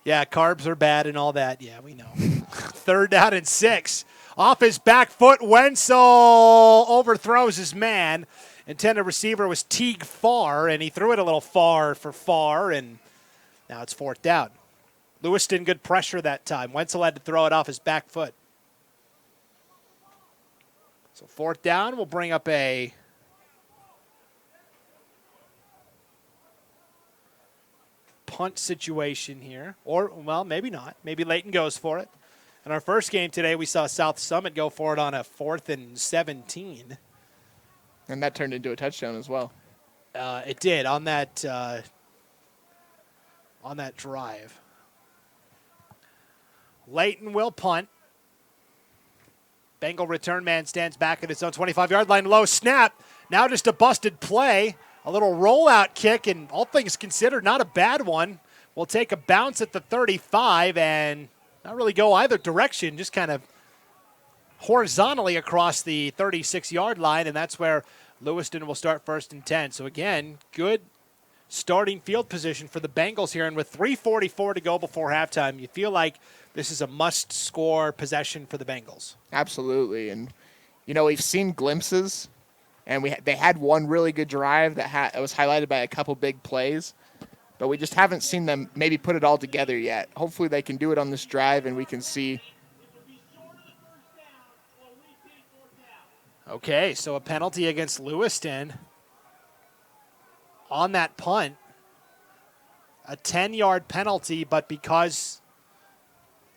Yeah, carbs are bad and all that. Yeah, we know. 3rd down and 6. Off his back foot, Wenzel overthrows his man. Intended receiver was Teague Farr, and he threw it a little far for Farr, and now it's 4th down. Lewiston good pressure that time. Wenzel had to throw it off his back foot. So 4th down, we'll bring up a punt situation here. Or, well, maybe not. Maybe Layton goes for it. In our first game today, we saw South Summit go for it on a 4th and 17. And that turned into a touchdown as well. It did on that drive. Layton will punt. Bengal return man stands back at his own 25-yard line. Low snap. Now just a busted play. A little rollout kick, and all things considered, not a bad one. We'll take a bounce at the 35 and not really go either direction, just kind of horizontally across the 36-yard line, and that's where Lewiston will start 1st and 10. So, again, good starting field position for the Bengals here, and with 3:44 to go before halftime, you feel like this is a must-score possession for the Bengals. Absolutely, and, you know, we've seen glimpses, and they had one really good drive that was highlighted by a couple big plays, but we just haven't seen them maybe put it all together yet. Hopefully they can do it on this drive, and we can see. Okay, so a penalty against Lewiston on that punt. A 10-yard penalty, but because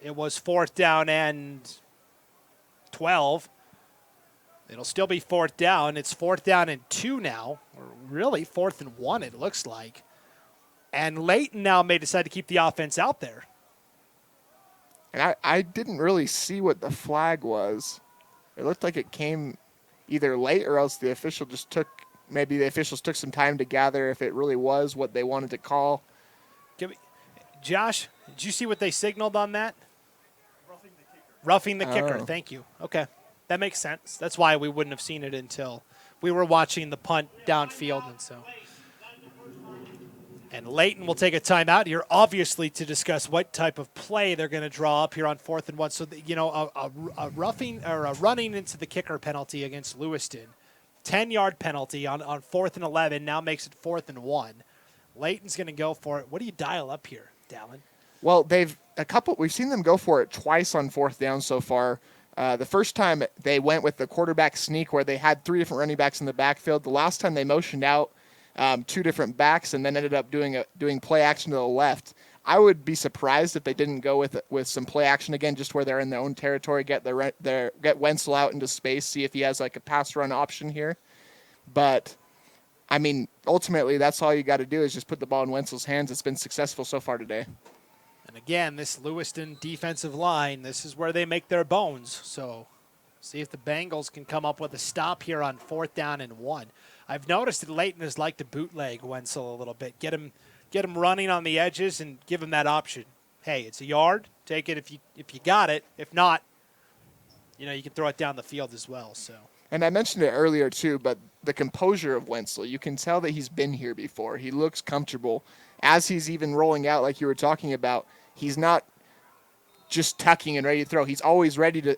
It was 4th down and 12. It'll still be 4th down. It's 4th down and 2 now, or really 4th and 1 it looks like. And Layton now may decide to keep the offense out there. And I didn't really see what the flag was. It looked like it came either late or else the official just maybe the officials took some time to gather if it really was what they wanted to call. Josh, did you see what they signaled on that? Roughing the kicker. Oh. Thank you. Okay. That makes sense. That's why we wouldn't have seen it until we were watching the punt downfield. And Layton will take a timeout here, obviously, to discuss what type of play they're going to draw up here on 4th and 1. So, a roughing or a running into the kicker penalty against Lewiston, 10-yard penalty on 4th and 11 now makes it 4th and 1. Layton's going to go for it. What do you dial up here, Dallin? Well, we've seen them go for it twice on 4th down so far. The first time they went with the quarterback sneak where they had 3 different running backs in the backfield. The last time they motioned out 2 different backs and then ended up doing play action to the left. I would be surprised if they didn't go with some play action again, just where they're in their own territory, get Wenzel out into space, see if he has like a pass run option here. But I mean, ultimately, that's all you got to do is just put the ball in Wenzel's hands. It's been successful so far today. And again, this Lewiston defensive line, this is where they make their bones. So see if the Bengals can come up with a stop here on 4th down and 1. I've noticed that Layton has liked to bootleg Wenzel a little bit, get him running on the edges and give him that option. Hey, it's a yard. Take it if you got it. If not, you can throw it down the field as well. So. And I mentioned it earlier too, but the composure of Wenzel, you can tell that he's been here before. He looks comfortable. As he's even rolling out like you were talking about, he's not just tucking and ready to throw. He's always ready to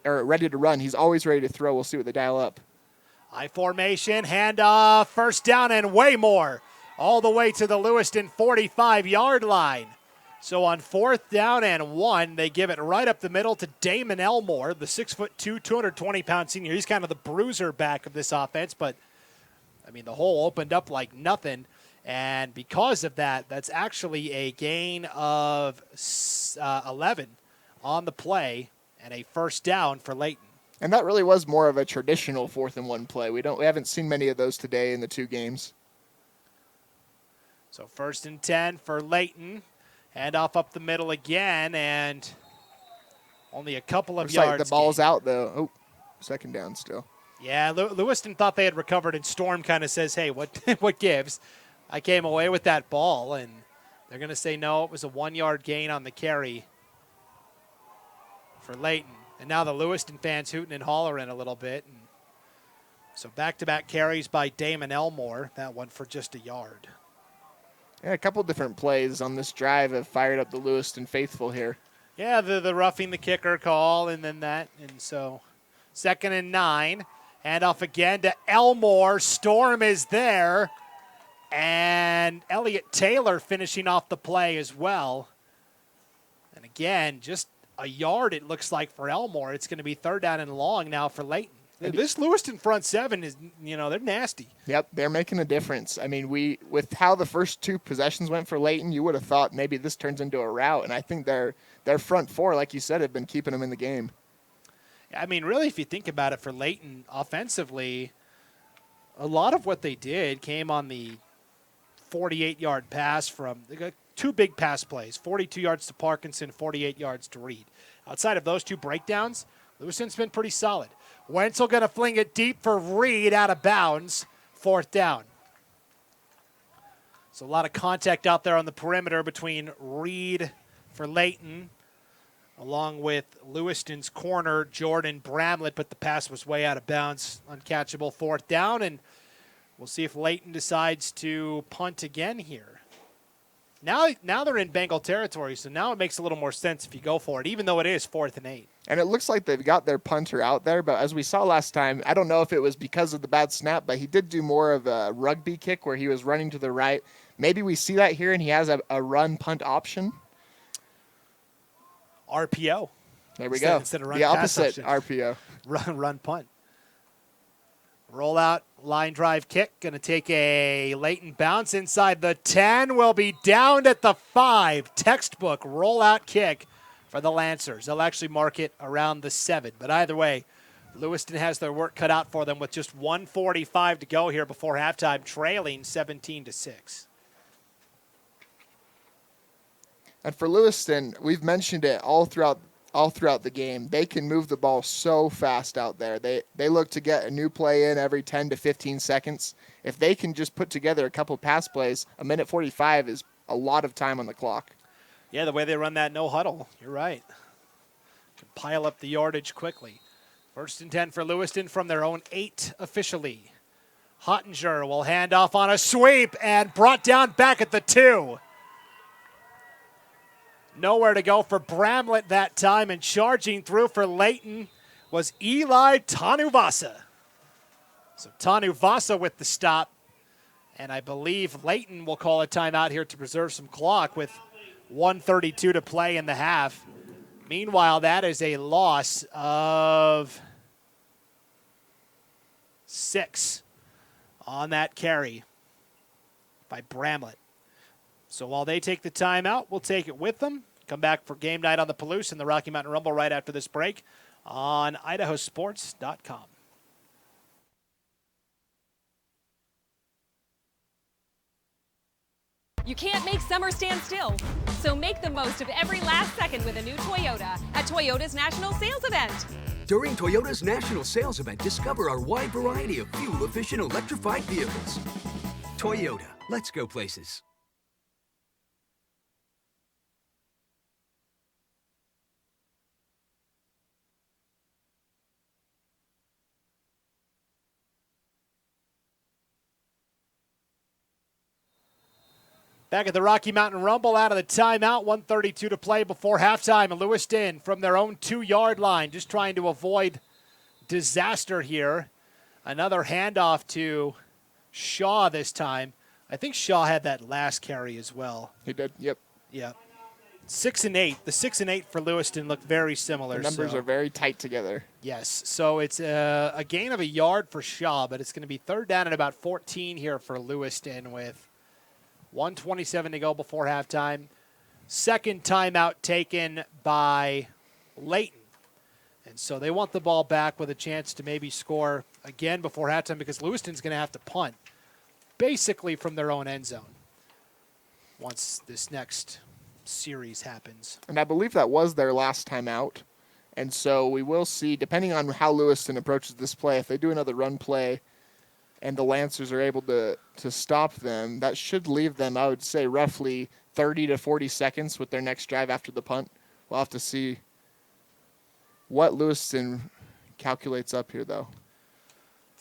run. He's always ready to throw. We'll see what they dial up. I formation, handoff, 1st down and way more. All the way to the Lewiston 45-yard line. So on 4th down and 1, they give it right up the middle to Damon Elmore, the 6'2", 220-pound senior. He's kind of the bruiser back of this offense, but, I mean, the hole opened up like nothing. And because of that, that's actually a gain of 11 on the play and a 1st down for Layton. And that really was more of a traditional 4th and 1 play. We haven't seen many of those today in the 2 games. So 1st and 10 for Layton. Handoff up the middle again, and only a couple of Looks yards. like the ball's out, though. Oh, 2nd down still. Yeah, Lewiston thought they had recovered, and Storm kind of says, hey, what gives? I came away with that ball, and they're going to say no, it was a 1-yard gain on the carry for Layton. And now the Lewiston fans hooting and hollering a little bit. And so back-to-back carries by Damon Elmore, that one for just a yard. Yeah, a couple different plays on this drive have fired up the Lewiston faithful here. Yeah, the roughing the kicker call and then that. And so 2nd and 9. Handoff again to Elmore. Storm is there. And Elliott Taylor finishing off the play as well. And again, just a yard it looks like for Elmore. It's going to be 3rd down and long now for Layton. This Lewiston front 7 is, they're nasty. Yep, they're making a difference. I mean, with how the first 2 possessions went for Layton, you would have thought maybe this turns into a rout. And I think their front 4, like you said, have been keeping them in the game. I mean, really, if you think about it, for Layton offensively, a lot of what they did came on the 48-yard pass they got 2 big pass plays, 42 yards to Parkinson, 48 yards to Reed. Outside of those 2 breakdowns, Lewiston's been pretty solid. Wenzel going to fling it deep for Reed out of bounds, 4th down. So a lot of contact out there on the perimeter between Reed for Layton, along with Lewiston's corner, Jordan Bramlett, but the pass was way out of bounds, uncatchable, 4th down, and we'll see if Layton decides to punt again here. Now they're in Bengal territory, so now it makes a little more sense if you go for it, even though it is 4th and 8. And it looks like they've got their punter out there, but as we saw last time, I don't know if it was because of the bad snap, but he did do more of a rugby kick where he was running to the right. Maybe we see that here and he has a run-punt option. RPO. There we go. Instead of run the pass opposite option. RPO. Run punt. Rollout, line drive kick. Going to take a Layton bounce inside the 10. Will be downed at the 5. Textbook rollout kick for the Lancers. They'll actually mark it around the 7. But either way, Lewiston has their work cut out for them with just 1:45 to go here before halftime, trailing 17-6. And for Lewiston, we've mentioned it all throughout the game. They can move the ball so fast out there. They look to get a new play in every 10 to 15 seconds. If they can just put together a couple pass plays, a minute 45 is a lot of time on the clock. Yeah, the way they run that no huddle, you're right. Can pile up the yardage quickly. 1st and 10 for Lewiston from their own 8 officially. Hottinger will hand off on a sweep and brought down back at the 2. Nowhere to go for Bramlett that time, and charging through for Layton was Eli Tanuvasa. So Tanuvasa with the stop, and I believe Layton will call a timeout here to preserve some clock with 1:32 to play in the half. Meanwhile, that is a loss of 6 on that carry by Bramlett. So while they take the timeout, we'll take it with them. Come back for game night on the Palouse and the Rocky Mountain Rumble right after this break on IdahoSports.com. You can't make summer stand still, so make the most of every last second with a new Toyota at Toyota's National Sales Event. During Toyota's National Sales Event, discover our wide variety of fuel-efficient electrified vehicles. Toyota, let's go places. Back at the Rocky Mountain Rumble, out of the timeout, 1:32 to play before halftime. Lewiston from their own 2-yard line, just trying to avoid disaster here. Another handoff to Shaw this time. I think Shaw had that last carry as well. He did, yep. Yeah. 6 and 8. The 6 and 8 for Lewiston look very similar. The numbers are very tight together. Yes, so it's a gain of a yard for Shaw, but it's going to be 3rd down and about 14 here for Lewiston with 1:27 to go before halftime. Second timeout taken by Layton. And so they want the ball back with a chance to maybe score again before halftime because Lewiston's going to have to punt basically from their own end zone once this next series happens. And I believe that was their last timeout. And so we will see, depending on how Lewiston approaches this play, if they do another run play and the Lancers are able to stop them, that should leave them, I would say, roughly 30 to 40 seconds with their next drive after the punt. We'll have to see what Lewiston calculates up here, though.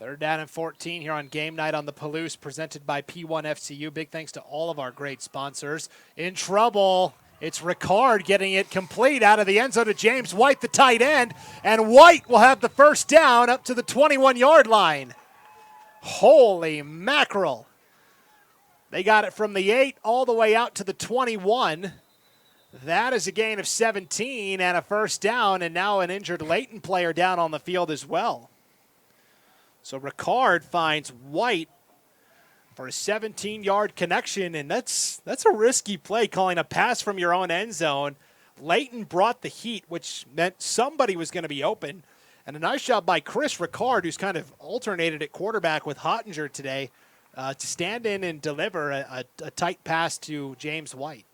3rd down and 14 here on game night on the Palouse, presented by P1 FCU. Big thanks to all of our great sponsors. In trouble, it's Ricard getting it complete out of the end zone to James White, the tight end, and White will have the first down up to the 21-yard line. Holy mackerel. They got it from the 8 all the way out to the 21. That is a gain of 17 and a first down, and now an injured Layton player down on the field as well. So Ricard finds White for a 17-yard connection, and that's a risky play, calling a pass from your own end zone. Layton brought the heat, which meant somebody was going to be open. And a nice job by Chris Ricard, who's kind of alternated at quarterback with Hottinger today, to stand in and deliver a tight pass to James White.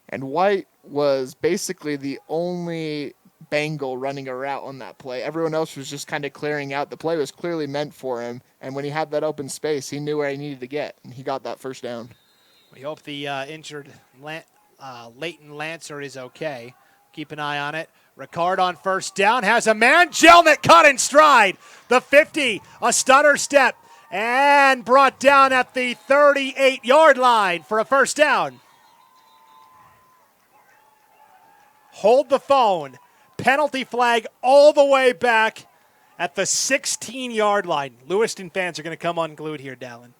And White was basically the only Bengal running a route on that play. Everyone else was just kind of clearing out. The play was clearly meant for him, and when he had that open space, he knew where he needed to get, and he got that first down. We hope the injured Layton Lancer is okay. Keep an eye on it. Ricard on first down has a man. Jelnick caught in stride. The 50, a stutter step, and brought down at the 38-yard line for a first down. Hold the phone. Penalty flag all the way back at the 16-yard line. Lewiston fans are going to come unglued here, Dallin.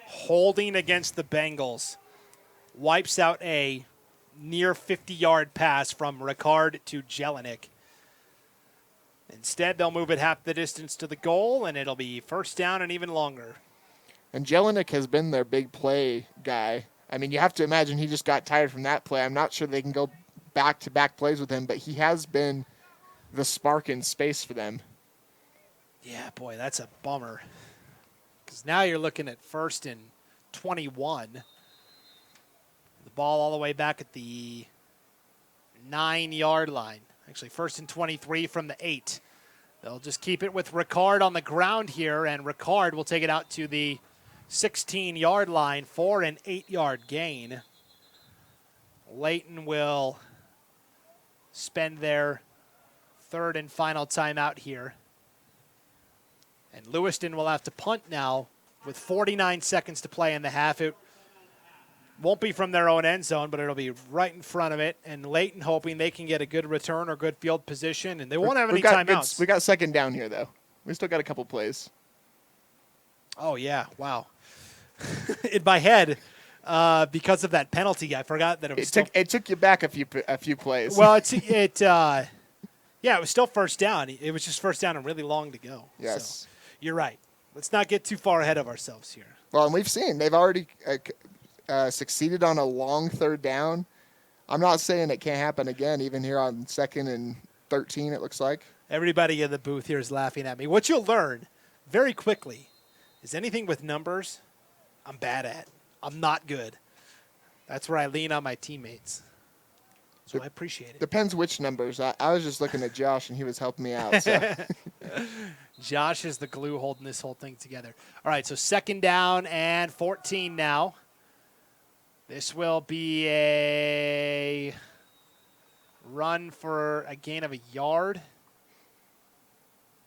Holding against the Bengals. Wipes out a near 50-yard pass from Ricard to Jelenic. Instead, they'll move it half the distance to the goal, and it'll be first down and even longer. And Jelinek has been their big play guy. I mean, you have to imagine he just got tired from that play. I'm not sure they can go back-to-back plays with him, but he has been the spark in space for them. Yeah, boy, that's a bummer. Because now you're looking at 1st and 21. The ball all the way back at the 9-yard line. Actually, 1st and 23 from the 8. They'll just keep it with Ricard on the ground here, and Ricard will take it out to the 16-yard line for an 8-yard gain. Layton will spend their 3rd and final timeout here. And Lewiston will have to punt now with 49 seconds to play in the half. It won't be from their own end zone, but it'll be right in front of it. And Layton hoping they can get a good return or good field position, and they won't have any timeouts. We got 2nd down here, though. We still got a couple plays. Oh, yeah. Wow. In my head, because of that penalty, I forgot that it was it took you back a few plays. Well, yeah, it was still first down. It was just first down and really long to go. Yes. So, you're right. Let's not get too far ahead of ourselves here. Well, and we've seen they've already succeeded on a long 3rd down. I'm not saying it can't happen again, even here on 2nd and 13, it looks like. Everybody in the booth here is laughing at me. What you'll learn very quickly is anything with numbers, I'm bad at. I'm not good. That's where I lean on my teammates. So I appreciate it. Depends which numbers. I was just looking at Josh, and he was helping me out. So. Josh is the glue holding this whole thing together. All right, so 2nd down and 14 now. This will be a run for a gain of a yard,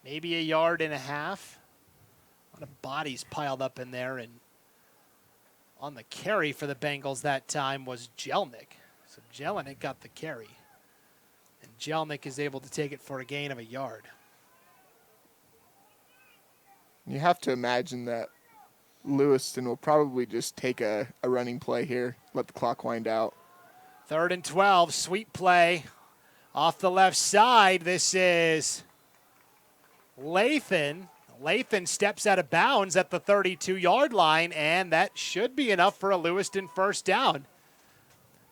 maybe a yard and a half. A lot of bodies piled up in there, and on the carry for the Bengals that time was Jelinek. So Jelinek got the carry, and Jelinek is able to take it for a gain of a yard. You have to imagine that Lewiston will probably just take a running play here, let the clock wind out. 3rd and 12, sweep play off the left side. This is Layton. Layton steps out of bounds at the 32-yard line, and that should be enough for a Lewiston first down.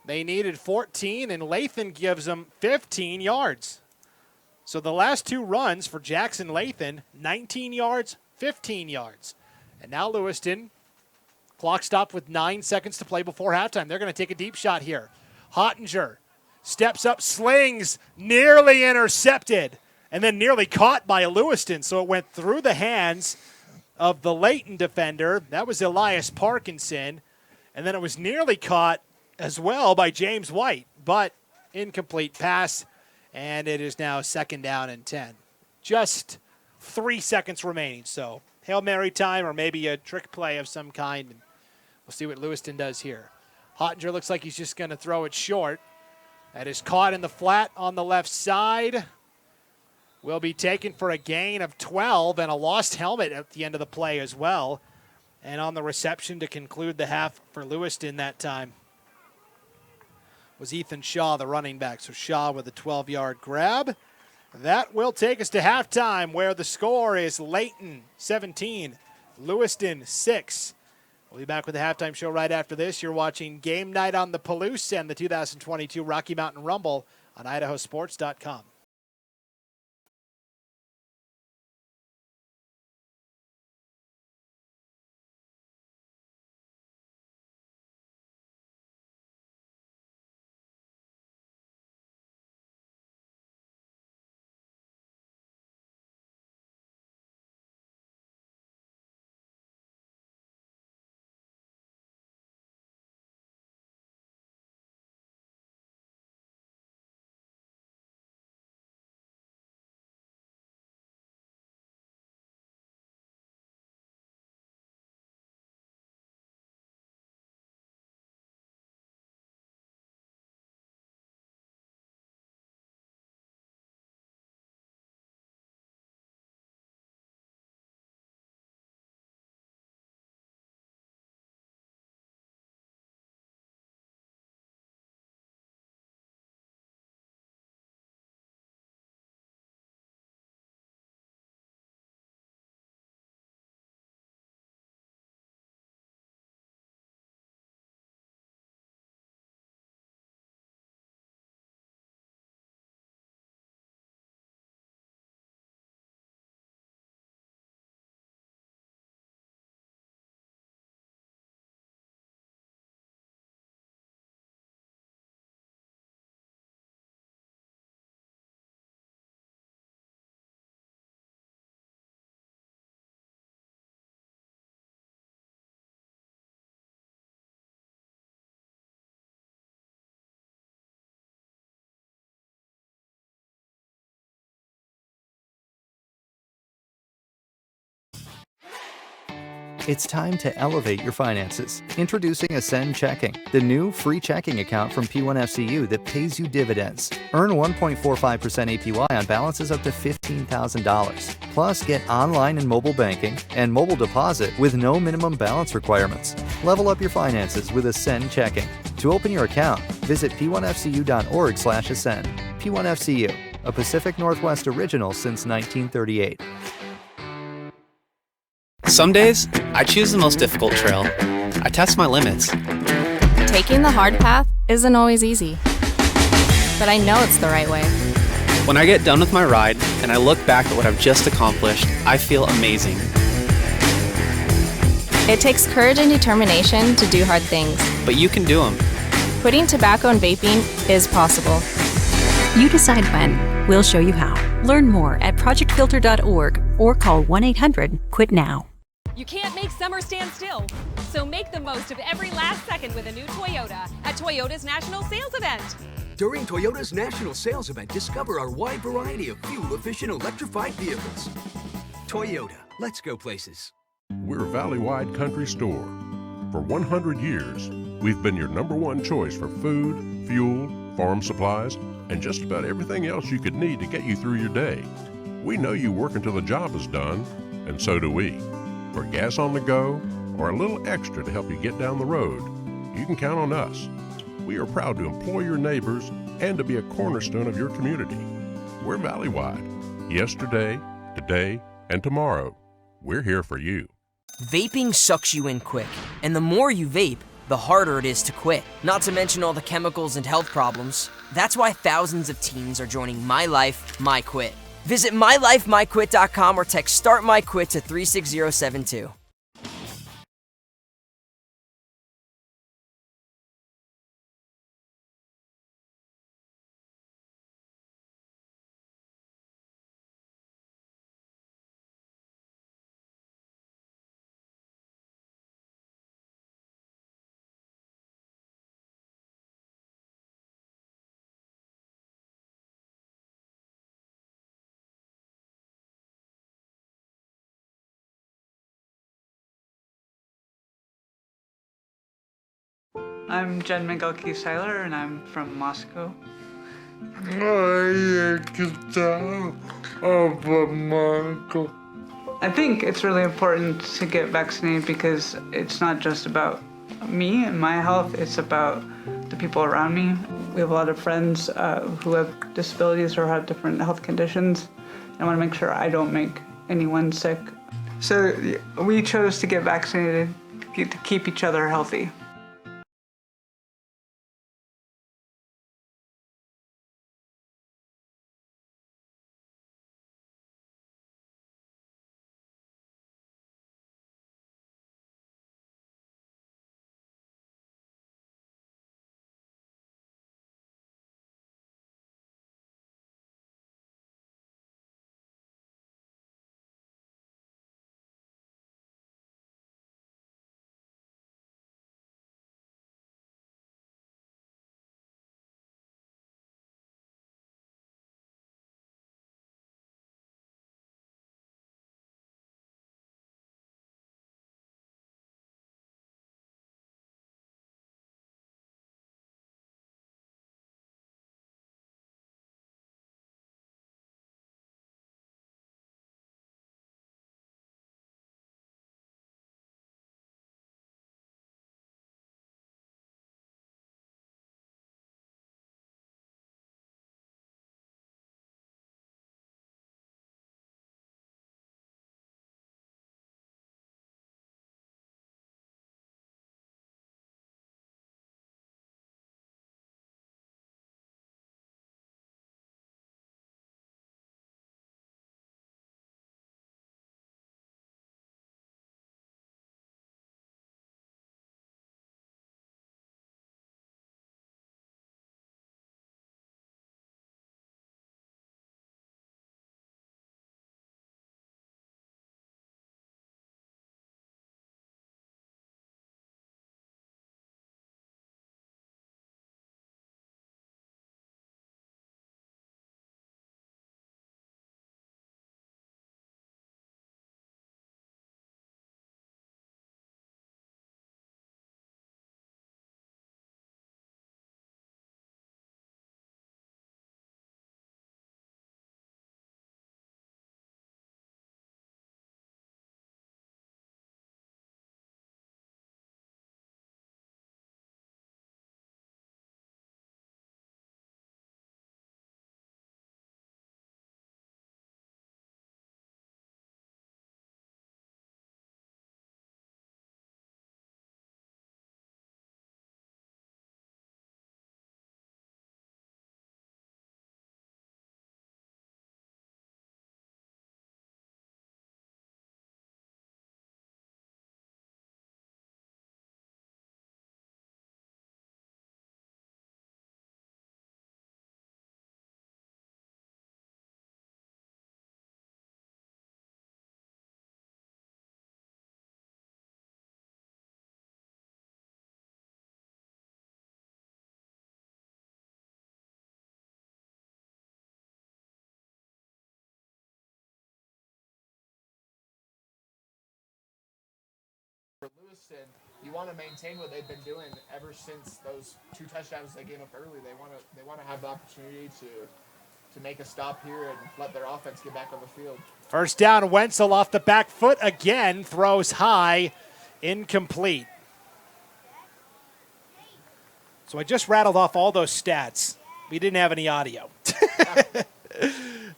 They needed 14, and Layton gives them 15 yards. So the last 2 runs for Jackson Layton, 19 yards, 15 yards. And now Lewiston, clock stopped with 9 seconds to play before halftime. They're going to take a deep shot here. Hottinger steps up, slings, nearly intercepted, and then nearly caught by Lewiston. So it went through the hands of the Layton defender. That was Elias Parkinson. And then it was nearly caught as well by James White, but incomplete pass, and it is now 2nd down and 10. Just 3 seconds remaining, so Hail Mary time or maybe a trick play of some kind, and we'll see what Lewiston does here. Hottinger looks like he's just going to throw it short. That is caught in the flat on the left side. Will be taken for a gain of 12 and a lost helmet at the end of the play as well. And on the reception to conclude the half for Lewiston that time was Ethan Shaw, the running back. So Shaw with a 12-yard grab. That will take us to halftime, where the score is Layton 17, Lewiston 6. We'll be back with the halftime show right after this. You're watching Game Night on the Palouse and the 2022 Rocky Mountain Rumble on IdahoSports.com. It's time to elevate your finances. Introducing Ascend Checking, the new free checking account from P1FCU that pays you dividends. Earn 1.45% APY on balances up to $15,000. Plus, get online and mobile banking and mobile deposit with no minimum balance requirements. Level up your finances with Ascend Checking. To open your account, visit p1fcu.org/ascend. P1FCU, a Pacific Northwest original since 1938. Some days, I choose the most difficult trail. I test my limits. Taking the hard path isn't always easy, but I know it's the right way. When I get done with my ride and I look back at what I've just accomplished, I feel amazing. It takes courage and determination to do hard things. But you can do them. Quitting tobacco and vaping is possible. You decide when. We'll show you how. Learn more at projectfilter.org or call 1-800-QUIT-NOW. You can't make summer stand still. So make the most of every last second with a new Toyota at Toyota's National Sales Event. During Toyota's National Sales Event, discover our wide variety of fuel-efficient electrified vehicles. Toyota, let's go places. We're a valley-wide country store. For 100 years, we've been your #1 choice for food, fuel, farm supplies, and just about everything else you could need to get you through your day. We know you work until the job is done, and so do we. For gas on the go, or a little extra to help you get down the road, you can count on us. We are proud to employ your neighbors and to be a cornerstone of your community. We're valley-wide. Yesterday, today, and tomorrow. We're here for you. Vaping sucks you in quick, and the more you vape, the harder it is to quit. Not to mention all the chemicals and health problems. That's why thousands of teens are joining My Life, My Quit. Visit mylifemyquit.com or text Start My Quit to 36072. I'm Jen Miguel-Seiler, and I'm from Moscow. I think it's really important to get vaccinated because it's not just about me and my health, it's about the people around me. We have a lot of friends who have disabilities or have different health conditions. I want to make sure I don't make anyone sick. So we chose to get vaccinated to keep each other healthy. for Lewiston, you want to maintain what they've been doing ever since those 2 touchdowns they gave up early. They want to have the opportunity to make a stop here and let their offense get back on the field. First down, Wenzel off the back foot again, throws high, incomplete. So I just rattled off all those stats. We didn't have any audio.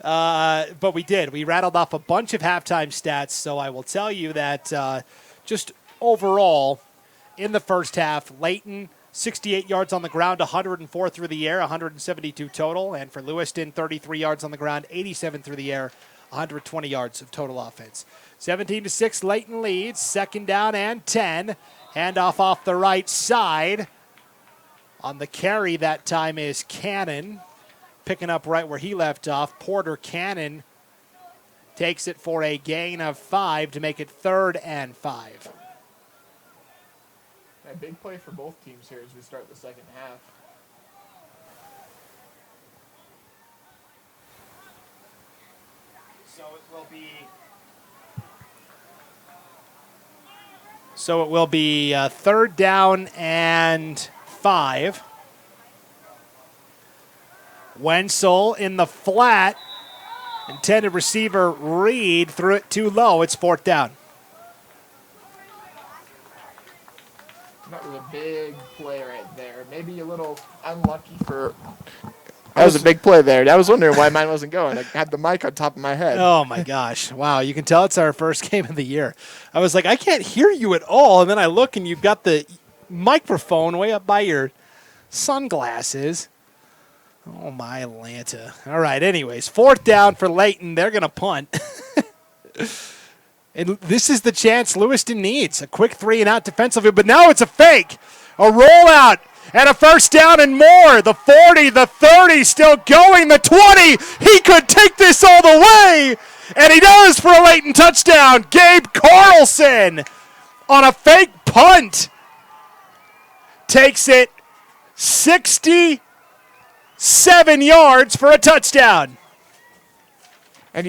But we did. We rattled off a bunch of halftime stats, so I will tell you that just overall in the first half, Layton, 68 yards on the ground, 104 through the air, 172 total. And for Lewiston, 33 yards on the ground, 87 through the air, 120 yards of total offense. 17-6, Layton leads. Second down and 10. Handoff off the right side. On the carry that time is Cannon. Picking up right where he left off. Porter Cannon takes it for a gain of 5 to make it 3rd and 5. A big play for both teams here as we start the second half. So it will be 3rd down and 5. Wenzel in the flat. Intended receiver Reed threw it too low. It's 4th down. That was a big play right there. Maybe a little unlucky for... That was a big play there. I was wondering why mine wasn't going. I had the mic on top of my head. Oh, my gosh. Wow, you can tell it's our first game of the year. I was like, I can't hear you at all. And then I look, and you've got the microphone way up by your sunglasses. Oh, my Atlanta. All right, anyways, 4th down for Layton. They're going to punt. And this is the chance Lewiston needs. A quick 3-and-out defensively, but now it's a fake. A rollout and a first down and more. The 40, the 30 still going. The 20, he could take this all the way. And he does for a Layton touchdown. Gabe Carlson on a fake punt takes it 67 yards for a touchdown. And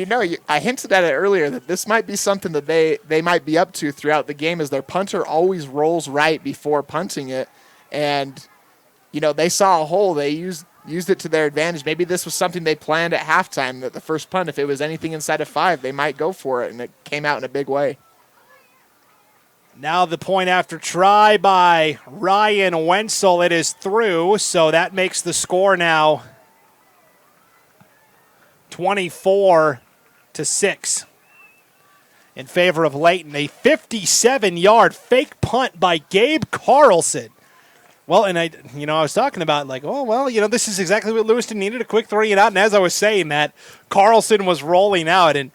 I hinted at it earlier that this might be something that they might be up to throughout the game, as their punter always rolls right before punting it. And, they saw a hole. They used it to their advantage. Maybe this was something they planned at halftime, that the first punt, if it was anything inside of 5, they might go for it, and it came out in a big way. Now the point after try by Ryan Wenzel. It is through, so that makes the score now 24-6 in favor of Layton. A 57-yard fake punt by Gabe Carlson. Well, and I was talking about this is exactly what Lewiston needed, a quick 3-and-out. And as I was saying that, Carlson was rolling out, and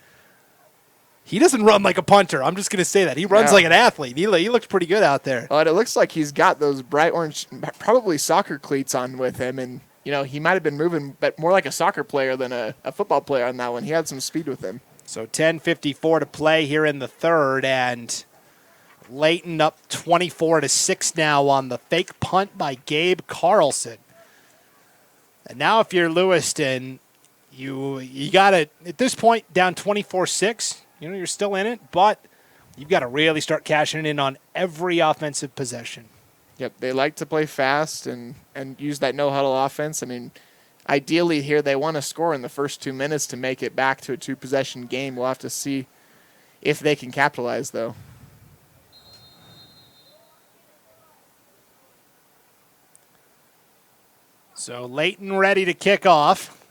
he doesn't run like a punter. I'm just going to say that. He runs like an athlete. He looks pretty good out there. Well, and it looks like he's got those bright orange, probably soccer cleats on with him, and he might have been moving, but more like a soccer player than a football player on that one. He had some speed with him. So 10:54 to play here in the 3rd, and Layton up 24-6 now on the fake punt by Gabe Carlson. And now if you're Lewiston, you got to, at this point, down 24-6, you're still in it, but you've got to really start cashing in on every offensive possession. Yep, they like to play fast and use that no-huddle offense. I mean, ideally here they want to score in the first 2 minutes to make it back to a 2-possession game. We'll have to see if they can capitalize, though. So Layton ready to kick off.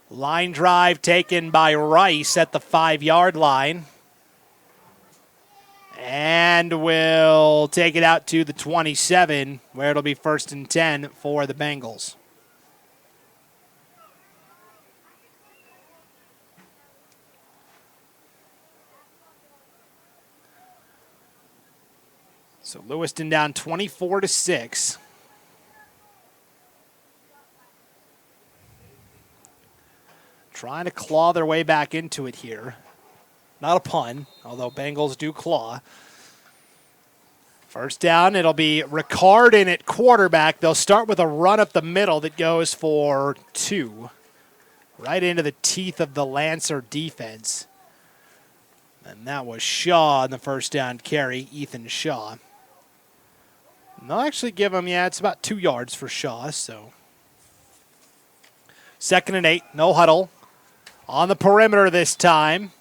Line drive taken by Rice at the 5-yard line. And we'll take it out to the 27, where it'll be 1st and 10 for the Bengals. So Lewiston down 24-6. Trying to claw their way back into it here. Not a pun, although Bengals do claw. First down, it'll be Ricard in at quarterback. They'll start with a run up the middle that goes for 2. Right into the teeth of the Lancer defense. And that was Shaw on the first down carry, Ethan Shaw. And they'll actually give him, it's about 2 yards for Shaw, so. 2nd and 8, no huddle. On the perimeter this time.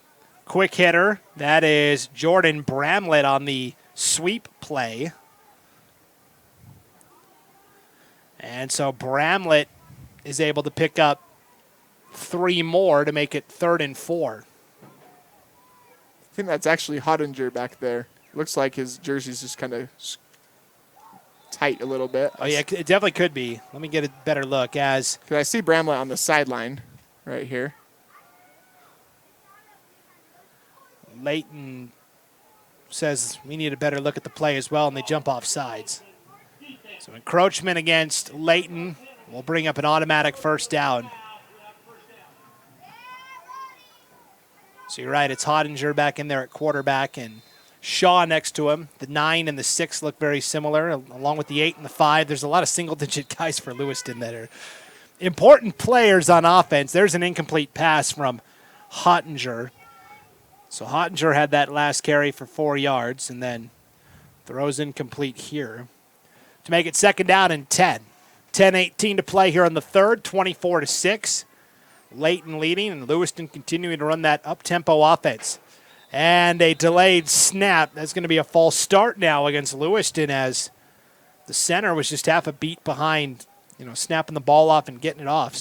Quick hitter, that is Jordan Bramlett on the sweep play. And so Bramlett is able to pick up 3 more to make it 3rd and 4. I think that's actually Hottinger back there. Looks like his jersey's just kind of tight a little bit. Oh, yeah, it definitely could be. Let me get a better look. Because I see Bramlett on the sideline right here. Layton says we need a better look at the play as well, and they jump off sides. So encroachment against Layton will bring up an automatic first down. So you're right, it's Hottinger back in there at quarterback, and Shaw next to him. The 9 and the 6 look very similar, along with the 8 and the 5. There's a lot of single-digit guys for Lewiston that are important players on offense. There's an incomplete pass from Hottinger. So Hottinger had that last carry for 4 yards, and then throws incomplete here to make it 2nd down and 10. 10:18 to play here on the 3rd, 24-6. Layton leading, and Lewiston continuing to run that up-tempo offense. And a delayed snap. That's going to be a false start now against Lewiston, as the center was just half a beat behind, snapping the ball off and getting it off.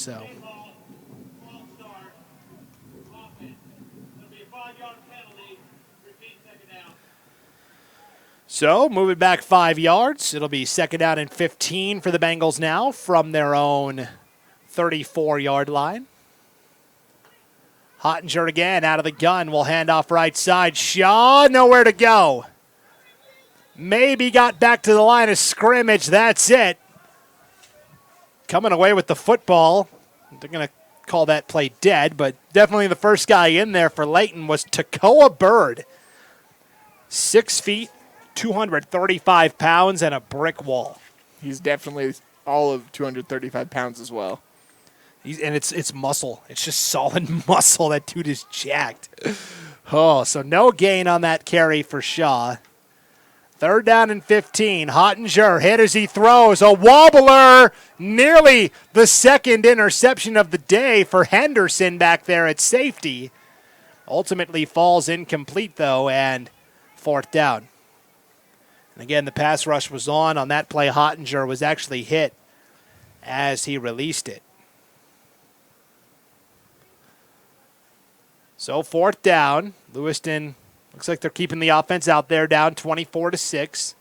So moving back 5 yards. It'll be 2nd down and 15 for the Bengals now from their own 34-yard line. Hottinger again out of the gun. Will hand off right side. Shaw, nowhere to go. Maybe got back to the line of scrimmage. That's it. Coming away with the football. They're going to call that play dead, but definitely the first guy in there for Layton was Takoa Bird. 6 feet, 235 pounds, and a brick wall. He's definitely all of 235 pounds as well. And it's muscle. It's just solid muscle. That dude is jacked. Oh, so no gain on that carry for Shaw. 3rd down and 15. Hottinger hit as he throws. A wobbler. Nearly the 2nd interception of the day for Henderson back there at safety. Ultimately falls incomplete, though, and 4th down. And again, the pass rush was on that play. Hottinger was actually hit as he released it. So 4th down. Lewiston looks like they're keeping the offense out there, down 24-6.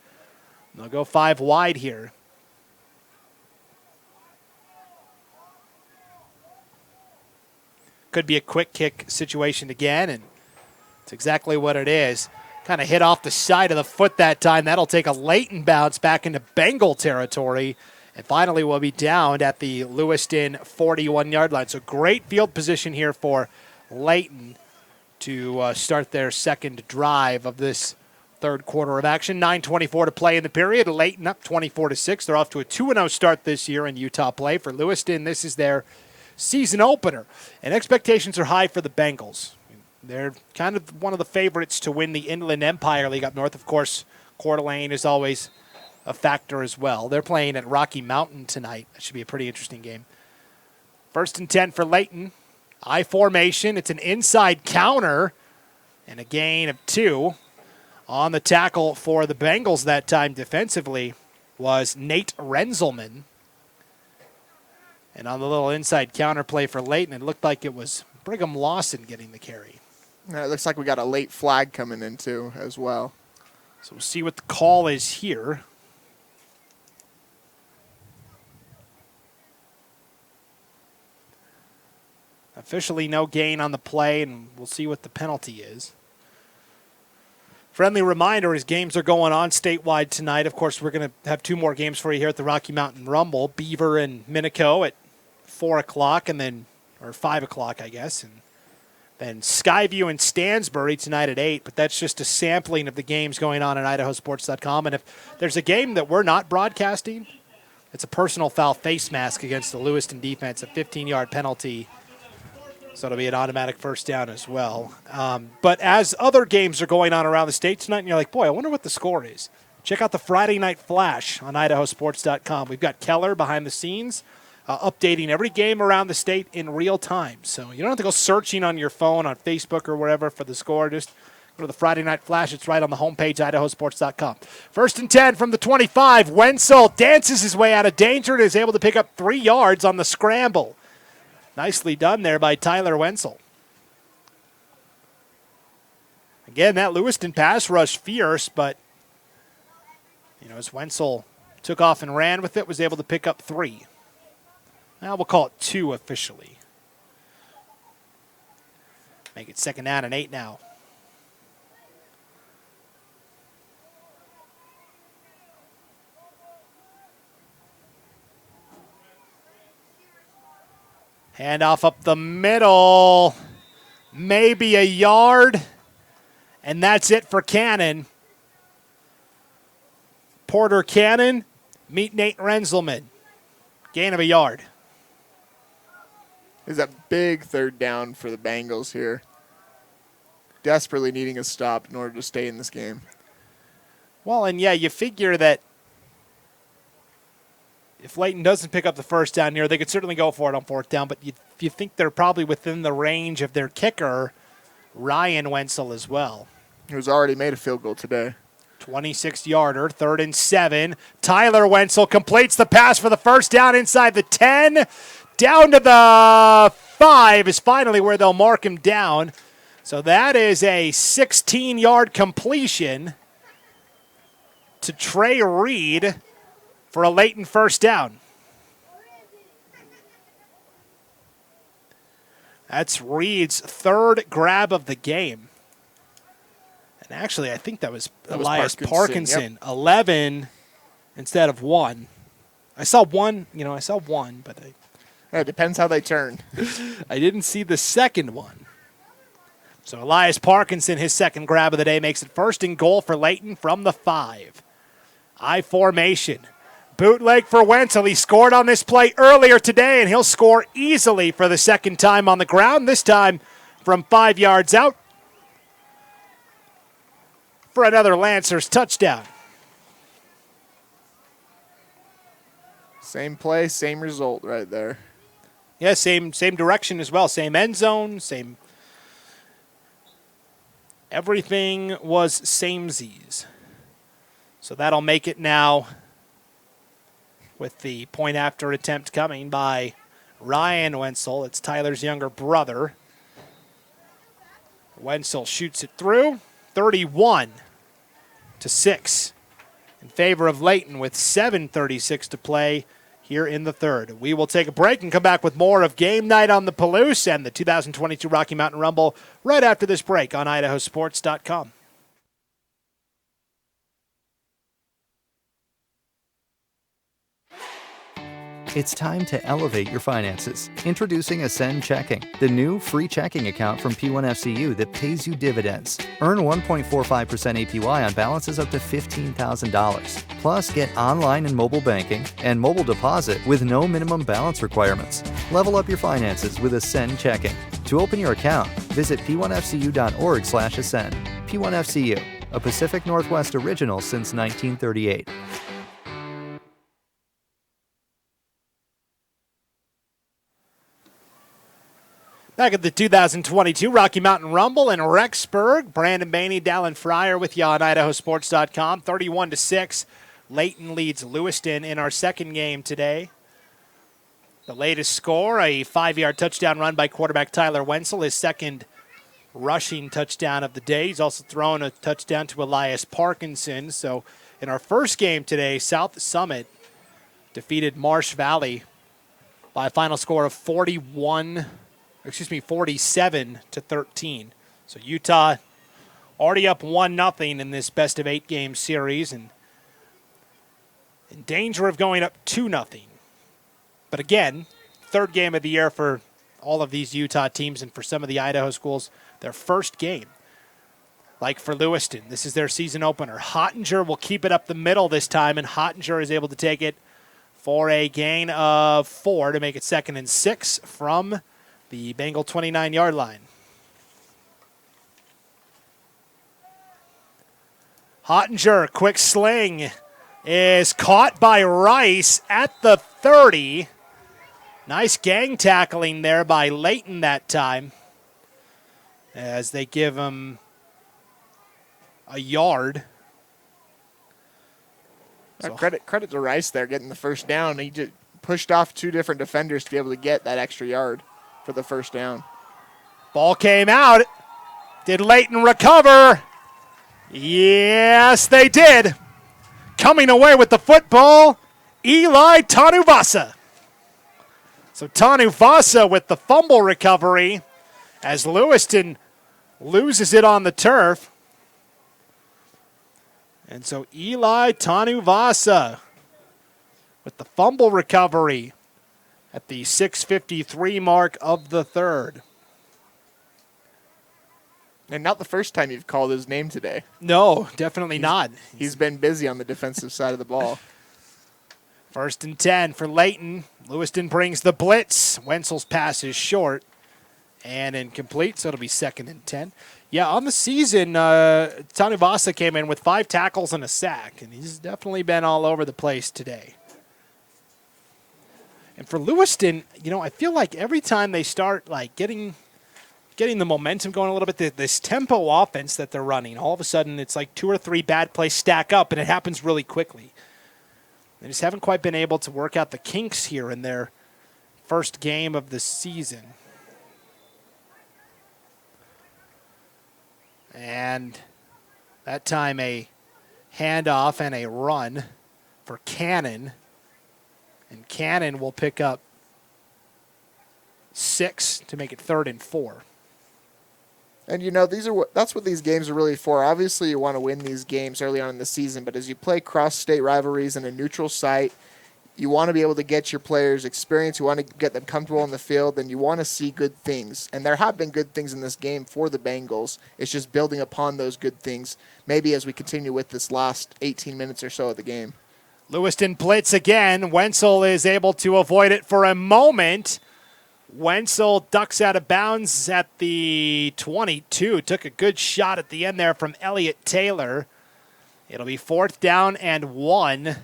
They'll go 5 wide here. Could be a quick kick situation again, and it's exactly what it is. Kind of hit off the side of the foot that time. That'll take a Layton bounce back into Bengal territory, and finally will be downed at the Lewiston 41-yard line. So great field position here for Layton to start their 2nd drive of this 3rd quarter of action. 9:24 to play in the period. Layton up 24-6. They're off to a 2-0 start this year in Utah play. For Lewiston, this is their season opener, and expectations are high for the Bengals. They're kind of one of the favorites to win the Inland Empire League up north. Of course, Coeur d'Alene is always a factor as well. They're playing at Rocky Mountain tonight. That should be a pretty interesting game. 1st and 10 for Layton. I formation. It's an inside counter and a gain of 2. On the tackle for the Bengals that time defensively was Nate Renzelman. And on the little inside counter play for Layton, it looked like it was Brigham Lawson getting the carry. Yeah, it looks like we got a late flag coming in too as well. So we'll see what the call is here. Officially no gain on the play, and we'll see what the penalty is. Friendly reminder, as games are going on statewide tonight, of course, we're going to have 2 more games for you here at the Rocky Mountain Rumble. Beaver and Minico at 4 o'clock, and then, or 5 o'clock, I guess. And then Skyview and Stansbury tonight at 8, but that's just a sampling of the games going on at IdahoSports.com. And if there's a game that we're not broadcasting, it's a personal foul face mask against the Lewiston defense, a 15-yard penalty. So it'll be an automatic first down as well. But as other games are going on around the state tonight, and you're like, boy, I wonder what the score is. Check out the Friday Night Flash on IdahoSports.com. We've got Keller behind the scenes updating every game around the state in real time. So you don't have to go searching on your phone, on Facebook or wherever for the score. Just go to the Friday Night Flash. It's right on the homepage, IdahoSports.com. 1st and 10 from the 25. Wenzel dances his way out of danger and is able to pick up 3 yards on the scramble. Nicely done there by Tyler Wenzel. Again, that Lewiston pass rush fierce, but as Wenzel took off and ran with it, was able to pick up 3. Now we'll call it 2 officially. Make it 2nd down and 8 now. Handoff up the middle. Maybe a yard. And that's it for Cannon. Porter Cannon, meet Nate Renzelman. Gain of a yard. Is a big 3rd down for the Bengals here. Desperately needing a stop in order to stay in this game. Well, and yeah, you figure that if Layton doesn't pick up the first down here, they could certainly go for it on 4th down, but you think they're probably within the range of their kicker, Ryan Wenzel, as well. Who's already made a field goal today. 26-yarder, 3rd and 7. Tyler Wenzel completes the pass for the first down inside the 10. Down to the 5 is finally where they'll mark him down. So that is a 16-yard completion to Trey Reed for a Layton first down. That's Reed's 3rd grab of the game. And actually, I think that was Elias Parkinson. Yep. 11 instead of 1. I saw one, but it depends how they turn. I didn't see the second one. So Elias Parkinson, his 2nd grab of the day, makes it 1st and goal for Layton from the 5. I formation. Bootleg for Wenzel. He scored on this play earlier today, and he'll score easily for the 2nd time on the ground, this time from 5 yards out for another Lancers touchdown. Same play, same result right there. Yeah, same direction as well. Same end zone, same. Everything was samesies. So that'll make it now with the point after attempt coming by Ryan Wenzel. It's Tyler's younger brother. Wenzel shoots it through. 31-6 in favor of Layton with 7:36 to play here in the 3rd. We will take a break and come back with more of Game Night on the Palouse and the 2022 Rocky Mountain Rumble right after this break on IdahoSports.com. It's time to elevate your finances. Introducing Ascend Checking, the new free checking account from P1FCU that pays you dividends. Earn 1.45% APY on balances up to $15,000. Plus, get online and mobile banking and mobile deposit with no minimum balance requirements. Level up your finances with Ascend Checking. To open your account, visit p1fcu.org/ascend. P1FCU, a Pacific Northwest original since 1938. Back at the 2022 Rocky Mountain Rumble in Rexburg, Brandon Baney, Dallin Fryer with you on IdahoSports.com. 31-6, Layton leads Lewiston in our 2nd game today. The latest score, a 5-yard touchdown run by quarterback Tyler Wenzel, his 2nd rushing touchdown of the day. He's also thrown a touchdown to Elias Parkinson. So in our first game today, South Summit defeated Marsh Valley by a final score of 47-13. So Utah already up 1-0 in this best of 8 game series and in danger of going up 2-0. But again, 3rd game of the year for all of these Utah teams and for some of the Idaho schools, their first game. Like for Lewiston, this is their season opener. Hottinger will keep it up the middle this time, and Hottinger is able to take it for a gain of 4 to make it 2nd and 6 from the Bengal 29-yard line. Hottinger, quick sling, is caught by Rice at the 30. Nice gang tackling there by Layton that time, as they give him a yard. So credit to Rice there getting the first down. He just pushed off 2 different defenders to be able to get that extra yard for the first down. Ball came out. Did Layton recover? Yes, they did. Coming away with the football, Eli Tanuvasa. So Tanuvasa with the fumble recovery as Lewiston loses it on the turf. And so Eli Tanuvasa with the fumble recovery at the 6:53 mark of the third. And not the first time you've called his name today. No, definitely not. He's been busy on the defensive side of the ball. 1st and 10 for Layton. Lewiston brings the blitz. Wenzel's pass is short and incomplete, so it'll be 2nd and 10. Yeah, on the season, Tanuvasa came in with 5 tackles and a sack, and he's definitely been all over the place today. And for Lewiston, I feel like every time they start getting the momentum going a little bit, this tempo offense that they're running, all of a sudden it's like 2 or 3 bad plays stack up, and it happens really quickly. They just haven't quite been able to work out the kinks here in their first game of the season. And that time a handoff and a run for Cannon. And Cannon will pick up 6 to make it 3rd and 4. And that's what these games are really for. Obviously, you want to win these games early on in the season, but as you play cross-state rivalries in a neutral site, you want to be able to get your players experience. You want to get them comfortable on the field, and you want to see good things. And there have been good things in this game for the Bengals. It's just building upon those good things, maybe as we continue with this last 18 minutes or so of the game. Lewiston blitz again. Wenzel is able to avoid it for a moment. Wenzel ducks out of bounds at the 22. Took a good shot at the end there from Elliott Taylor. It'll be 4th down and 1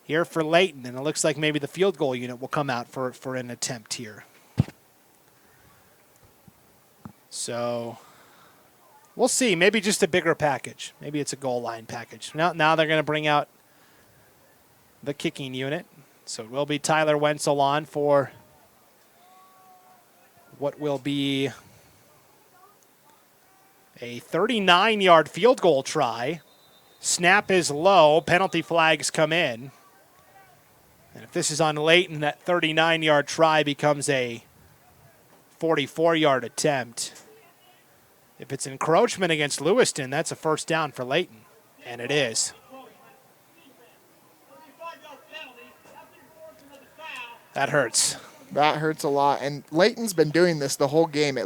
here for Layton. And it looks like maybe the field goal unit will come out for an attempt here. So we'll see. Maybe just a bigger package. Maybe it's a goal line package. Now they're going to bring out the kicking unit. So it will be Tyler Wenzel on for what will be a 39-yard field goal try. Snap is low. Penalty flags come in. And if this is on Layton, that 39-yard try becomes a 44-yard attempt. If it's encroachment against Lewiston, that's a 1st down for Layton. And it is. That hurts. That hurts a lot. And Layton's been doing this the whole game.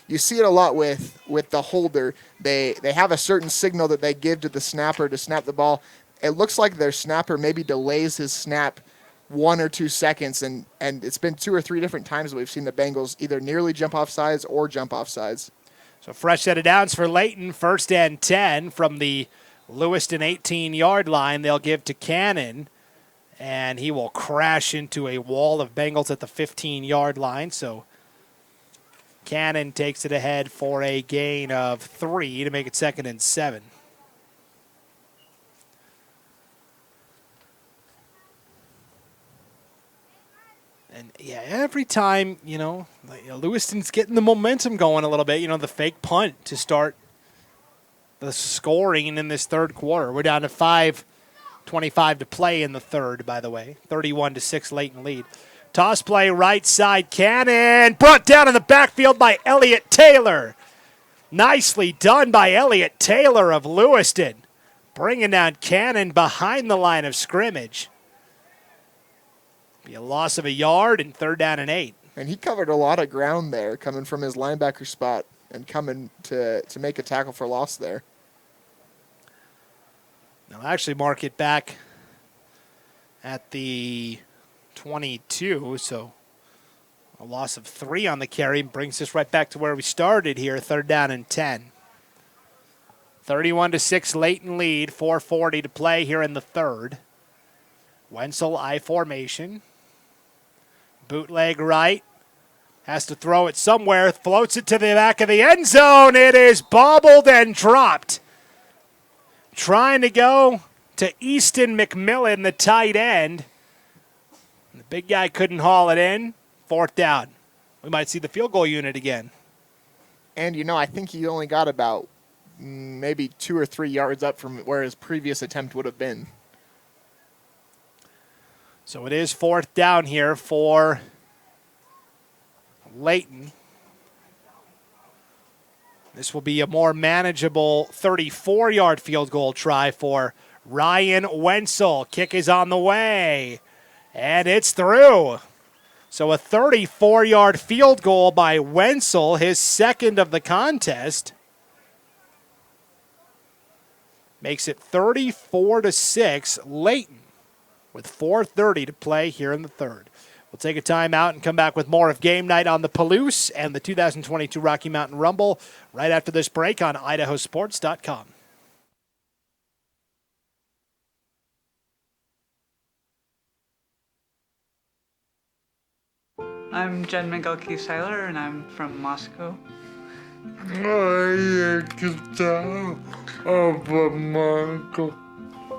You see it a lot with the holder. They have a certain signal that they give to the snapper to snap the ball. It looks like their snapper maybe delays his snap 1 or 2 seconds, and it's been 2 or 3 different times that we've seen the Bengals either nearly jump off sides or jump off sides. So fresh set of downs for Layton. 1st and 10 from the Lewiston 18-yard line. They'll give to Cannon. And he will crash into a wall of Bengals at the 15-yard line. So Cannon takes it ahead for a gain of 3 to make it 2nd and 7. And, yeah, every time, Lewiston's getting the momentum going a little bit. The fake punt to start the scoring in this 3rd quarter. We're down to 5:25 to play in the 3rd, by the way. 31-6 Layton lead. Toss play right side. Cannon brought down in the backfield by Elliott Taylor. Nicely done by Elliott Taylor of Lewiston. Bringing down Cannon behind the line of scrimmage. Be a loss of a yard and 3rd down and 8. And he covered a lot of ground there coming from his linebacker spot and coming to make a tackle for loss there. Now actually mark it back at the 22, so A loss of 3 on the carry brings us right back to where we started here, 3rd down and 10. 31-6 Layton lead, 4:40 to play here in the 3rd. Wenzel I formation. Bootleg right. Has to throw it somewhere. Floats it to the back of the end zone. It is bobbled and dropped. Trying to go to Easton McMillan, the tight end. The big guy couldn't haul it in. 4th down. We might see the field goal unit again. And, I think he only got about maybe 2 or 3 yards up from where his previous attempt would have been. So it is 4th down here for Layton. This will be a more manageable 34-yard field goal try for Ryan Wenzel. Kick is on the way, and it's through. So a 34-yard field goal by Wenzel, his 2nd of the contest. Makes it 34-6 Layton with 4:30 to play here in the 3rd. We'll take a timeout and come back with more of Game Night on the Palouse and the 2022 Rocky Mountain Rumble right after this break on IdahoSports.com. I'm Jen Migalki-Seiler, and I'm from Moscow.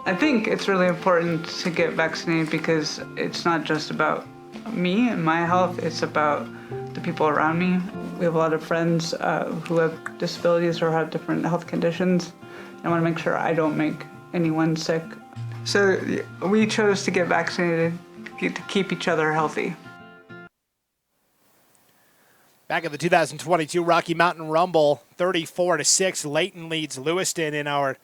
I think it's really important to get vaccinated because it's not just about me and my health, it's about the people around me. We have a lot of friends who have disabilities or have different health conditions. I want to make sure I don't make anyone sick. So we chose to get vaccinated to keep each other healthy. Back at the 2022 Rocky Mountain Rumble, 34-6, Layton leads Lewiston in our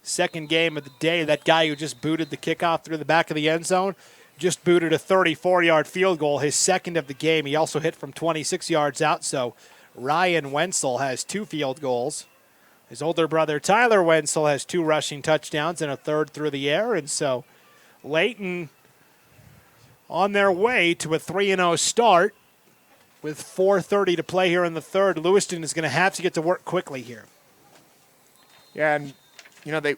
2nd game of the day. That guy who just booted the kickoff through the back of the end zone just booted a 34-yard field goal, his 2nd of the game. He also hit from 26 yards out, so Ryan Wenzel has 2 field goals. His older brother Tyler Wenzel has 2 rushing touchdowns and a 3rd through the air, and so Layton on their way to a 3-0 start. With 4:30 to play here in the 3rd, Lewiston is going to have to get to work quickly here. Yeah, and, they,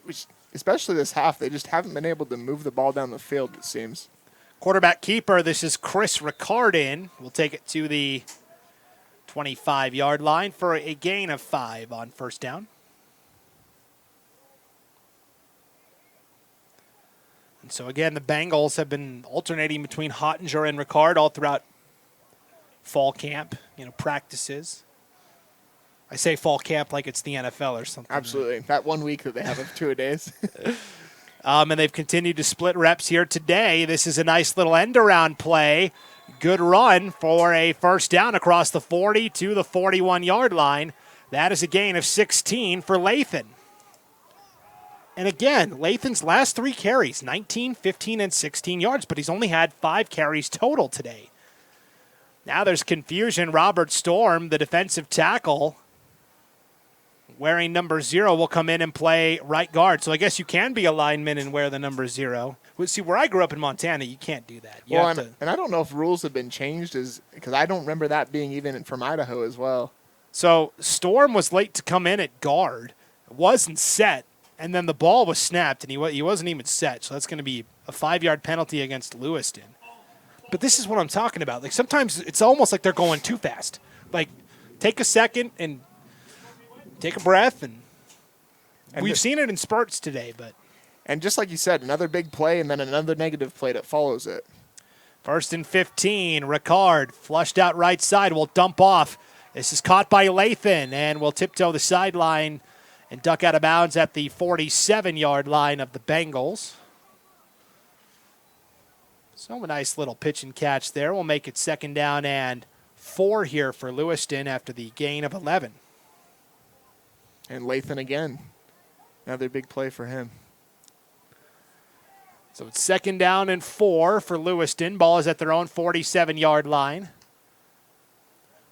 especially this half, they just haven't been able to move the ball down the field, it seems. Quarterback keeper, this is Chris Ricardin. We'll take it to the 25-yard line for a gain of 5 on 1st down. And so, again, the Bengals have been alternating between Hottinger and Ricard all throughout fall camp, practices. I say fall camp like it's the NFL or something. Absolutely. That 1 week that they have of 2-a-days. And they've continued to split reps here today. This is a nice little end-around play. Good run for a 1st down across the 40 to the 41-yard line. That is a gain of 16 for Layton. And again, Layton's last 3 carries, 19, 15, and 16 yards, but he's only had 5 carries total today. Now there's confusion. Robert Storm, the defensive tackle, wearing number 0, will come in and play right guard. So I guess you can be a lineman and wear the number 0. See, where I grew up in Montana, you can't do that. And I don't know if rules have been changed because I don't remember that being even from Idaho as well. So Storm was late to come in at guard, wasn't set, and then the ball was snapped, and he wasn't even set. So that's going to be a 5-yard penalty against Lewiston. But this is what I'm talking about. Like, sometimes it's almost like they're going too fast. Like, take a second and take a breath. And we've seen it in spurts today. And just like you said, another big play and then another negative play that follows it. 1st and 15. Ricard, flushed out right side, will dump off. This is caught by Layton and will tiptoe the sideline and duck out of bounds at the 47-yard line of the Bengals. So a nice little pitch and catch there. We'll make it 2nd down and 4 here for Lewiston after the gain of 11. And Layton again. Another big play for him. So it's 2nd down and 4 for Lewiston. Ball is at their own 47-yard line.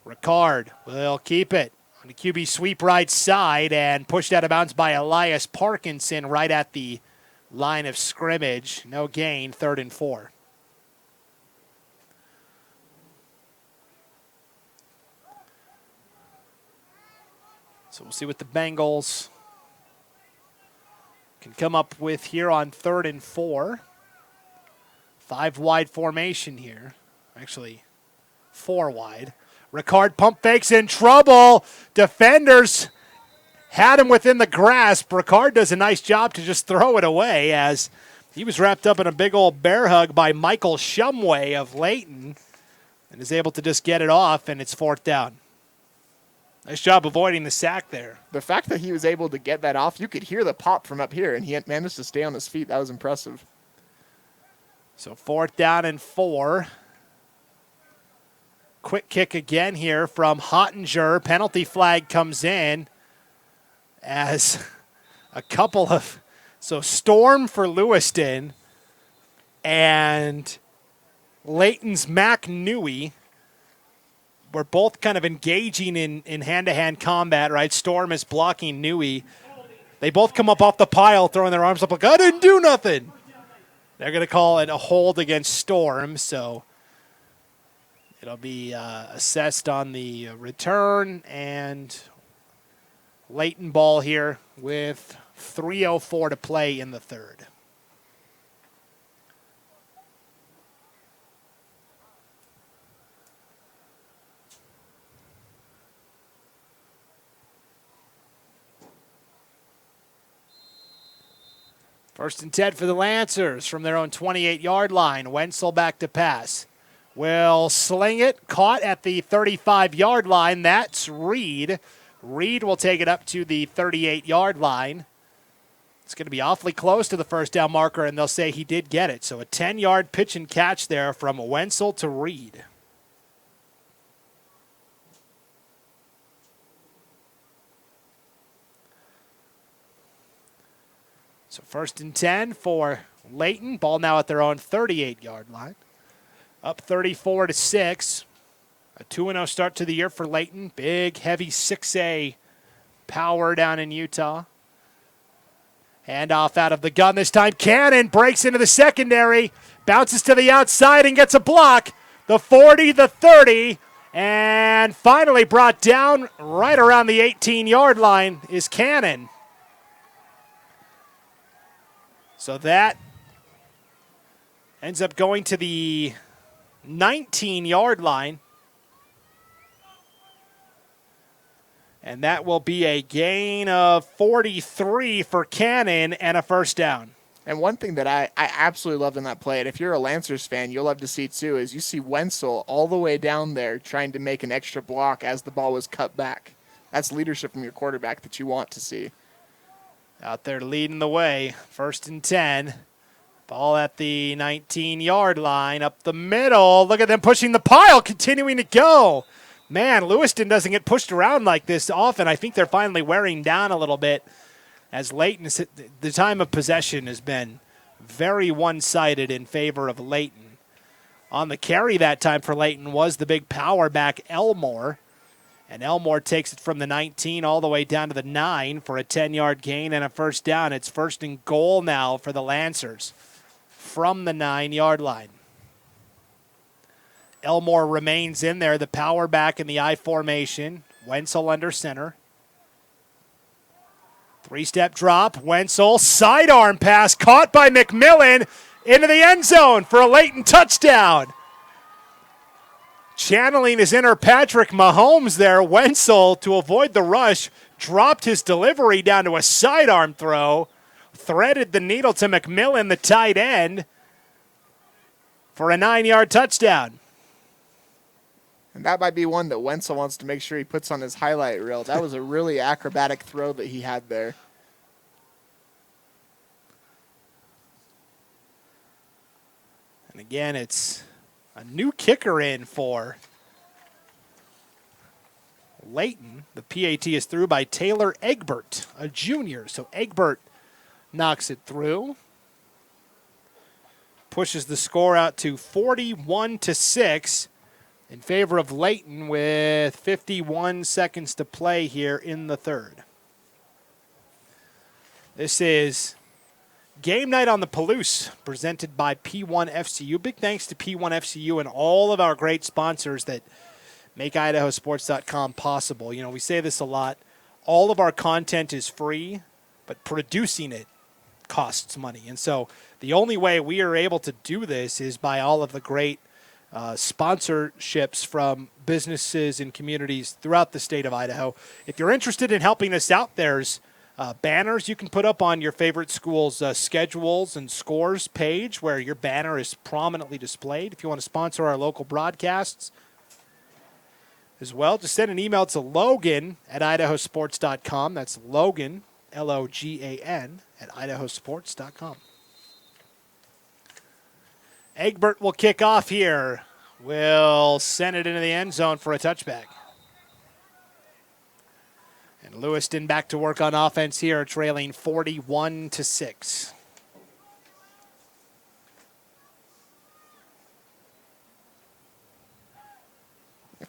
Ricard will keep it on the QB sweep right side and pushed out of bounds by Elias Parkinson right at the line of scrimmage. No gain, 3rd and 4. So we'll see what the Bengals can come up with here on 3rd and 4. 5 wide formation here. Actually, 4 wide. Ricard pump fakes in trouble. Defenders had him within the grasp. Ricard does a nice job to just throw it away as he was wrapped up in a big old bear hug by Michael Shumway of Layton and is able to just get it off, and it's 4th down. Nice job avoiding the sack there. The fact that he was able to get that off, you could hear the pop from up here, and he had managed to stay on his feet. That was impressive. So 4th down and 4. Quick kick again here from Hottinger. Penalty flag comes in as a couple of... So Storm for Lewiston and Layton's Mac Newey were both kind of engaging in hand-to-hand combat, right? Storm is blocking Newey. They both come up off the pile, throwing their arms up like, I didn't do nothing. They're going to call it a hold against Storm, so it'll be assessed on the return, and Layton ball here with 3:04 to play in the 3rd. First and 10 for the Lancers from their own 28-yard line. Wenzel back to pass. Will sling it. Caught at the 35-yard line. That's Reed. Reed will take it up to the 38-yard line. It's going to be awfully close to the first down marker, and they'll say he did get it. So a 10-yard pitch and catch there from Wenzel to Reed. So 1st and 10 for Layton. Ball now at their own 38-yard line. Up 34-6. A 2-0 start to the year for Layton. Big, heavy 6A power down in Utah. Handoff out of the gun this time. Cannon breaks into the secondary. Bounces to the outside and gets a block. The 40, the 30. And finally brought down right around the 18-yard line is Cannon. So that ends up going to the 19-yard line. And that will be a gain of 43 for Cannon and a 1st down. And one thing that I absolutely loved in that play, and if you're a Lancers fan, you'll love to see too, is you see Wenzel all the way down there trying to make an extra block as the ball was cut back. That's leadership from your quarterback that you want to see. Out there leading the way. 1st and 10. Ball at the 19-yard line. Up the middle. Look at them pushing the pile. Continuing to go. Man, Lewiston doesn't get pushed around like this often. I think they're finally wearing down a little bit as Layton, the time of possession has been very one-sided in favor of Layton. On the carry that time for Layton was the big power back Elmore. And Elmore takes it from the 19 all the way down to the 9 for a 10-yard gain and a 1st down. It's 1st and goal now for the Lancers from the 9-yard line. Elmore remains in there, the power back in the I formation. Wenzel under center. 3-step drop. Wenzel, sidearm pass caught by McMillan into the end zone for a Layton touchdown. Channeling his inner Patrick Mahomes there, Wenzel, to avoid the rush, dropped his delivery down to a sidearm throw, threaded the needle to McMillan, the tight end, for a 9-yard touchdown. And that might be one that Wenzel wants to make sure he puts on his highlight reel. That was a really acrobatic throw that he had there. And again, it's a new kicker in for Layton. The PAT is through by Taylor Egbert, a junior. So Egbert knocks it through. Pushes the score out to 41-6 in favor of Layton with 51 seconds to play here in the 3rd. This is Game Night on the Palouse, presented by P1FCU. Big thanks to P1FCU and all of our great sponsors that make IdahoSports.com possible. You know, we say this a lot. all of our content is free, but producing it costs money. And so the only way we are able to do this is by all of the great sponsorships from businesses and communities throughout the state of Idaho. If you're interested in helping us out, there's banners you can put up on your favorite school's schedules and scores page where your banner is prominently displayed. If you want to sponsor our local broadcasts as well, just send an email to Logan at IdahoSports.com. That's Logan, Logan, at IdahoSports.com. Egbert will kick off here. Will send it into the end zone for a touchback. And Lewiston back to work on offense here, trailing 41-6.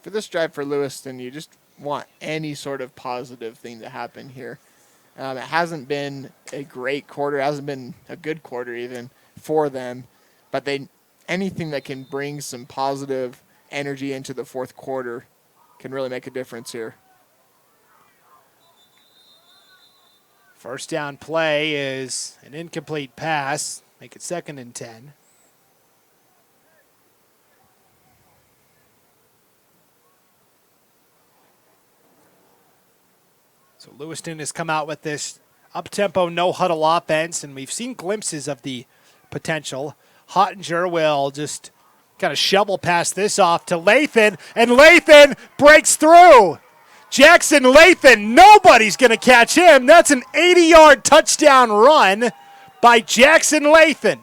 For this drive for Lewiston, you just want any sort of positive thing to happen here. It hasn't been a great quarter, hasn't been a good quarter even for them, but anything that can bring some positive energy into the fourth quarter can really make a difference here. First down play is an incomplete pass. Make it 2nd and 10. So Lewiston has come out with this up-tempo, no-huddle offense, and we've seen glimpses of the potential. Hottinger will just kind of shovel pass this off to Layton, and Layton breaks through. Jackson Layton, nobody's going to catch him. That's an 80-yard touchdown run by Jackson Layton.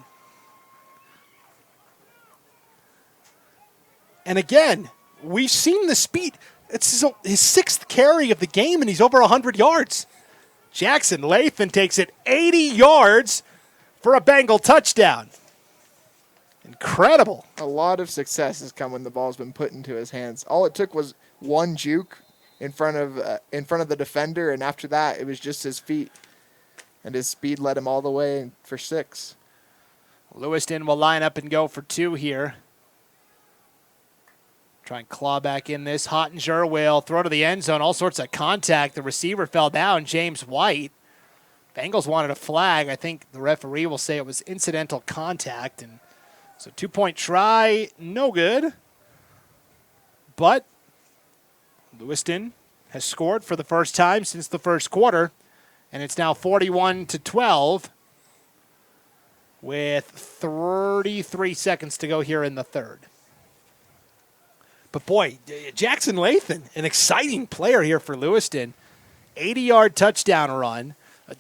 And again, we've seen the speed. It's his 6th carry of the game, and he's over 100 yards. Jackson Layton takes it 80 yards for a Bengal touchdown. Incredible. A lot of success has come when the ball's been put into his hands. All it took was one juke in front of the defender, and after that, it was just his feet. And his speed led him all the way for 6. Lewiston will line up and go for 2 here. Try and claw back in this. Hottinger will throw to the end zone. All sorts of contact. The receiver fell down. James White. Bengals wanted a flag. I think the referee will say it was incidental contact. And so 2-point try, no good. But Lewiston has scored for the first time since the first quarter. And it's now 41-12 with 33 seconds to go here in the third. But boy, Jackson Layton, an exciting player here for Lewiston. 80-yard touchdown run.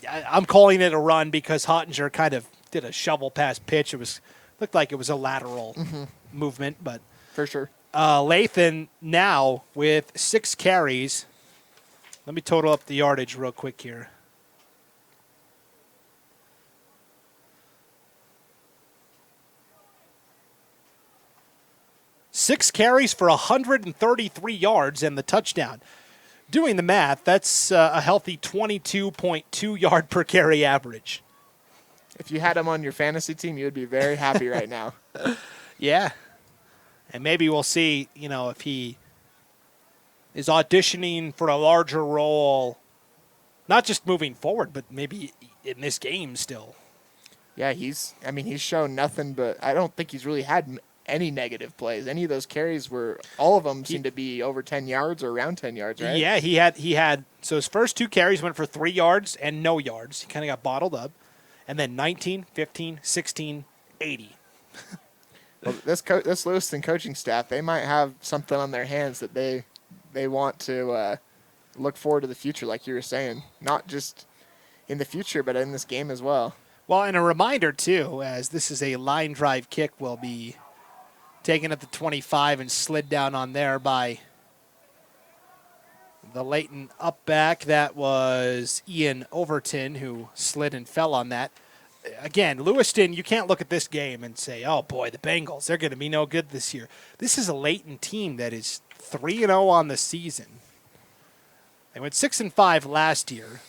I'm calling it a run because Hottinger kind of did a shovel pass pitch. It looked like it was a lateral movement, but for sure. Layton now with 6 carries. Let me total up the yardage real quick here. Six carries for 133 yards and the touchdown. Doing the math, that's a healthy 22.2 yard per carry average. If you had him on your fantasy team, you would be very happy right now. Yeah. And maybe we'll see, if he is auditioning for a larger role, not just moving forward, but maybe in this game still. Yeah, he's shown nothing, but I don't think he's really had any negative plays. Any of those carries all of them seem to be over 10 yards or around 10 yards, right? Yeah, he had, so his first 2 carries went for 3 yards and no yards. He kind of got bottled up. And then 19, 15, 16, 80. Well, this Lewiston coaching staff, they might have something on their hands that they want to look forward to the future, like you were saying. Not just in the future, but in this game as well. Well, and a reminder, too, as this is a line drive kick, will be taken at the 25 and slid down on there by the Layton up back. That was Ian Overton who slid and fell on that. Again, Lewiston, you can't look at this game and say, oh, boy, the Bengals, they're going to be no good this year. This is a Layton team that is 3-0 on the season. They went 6-5 last year,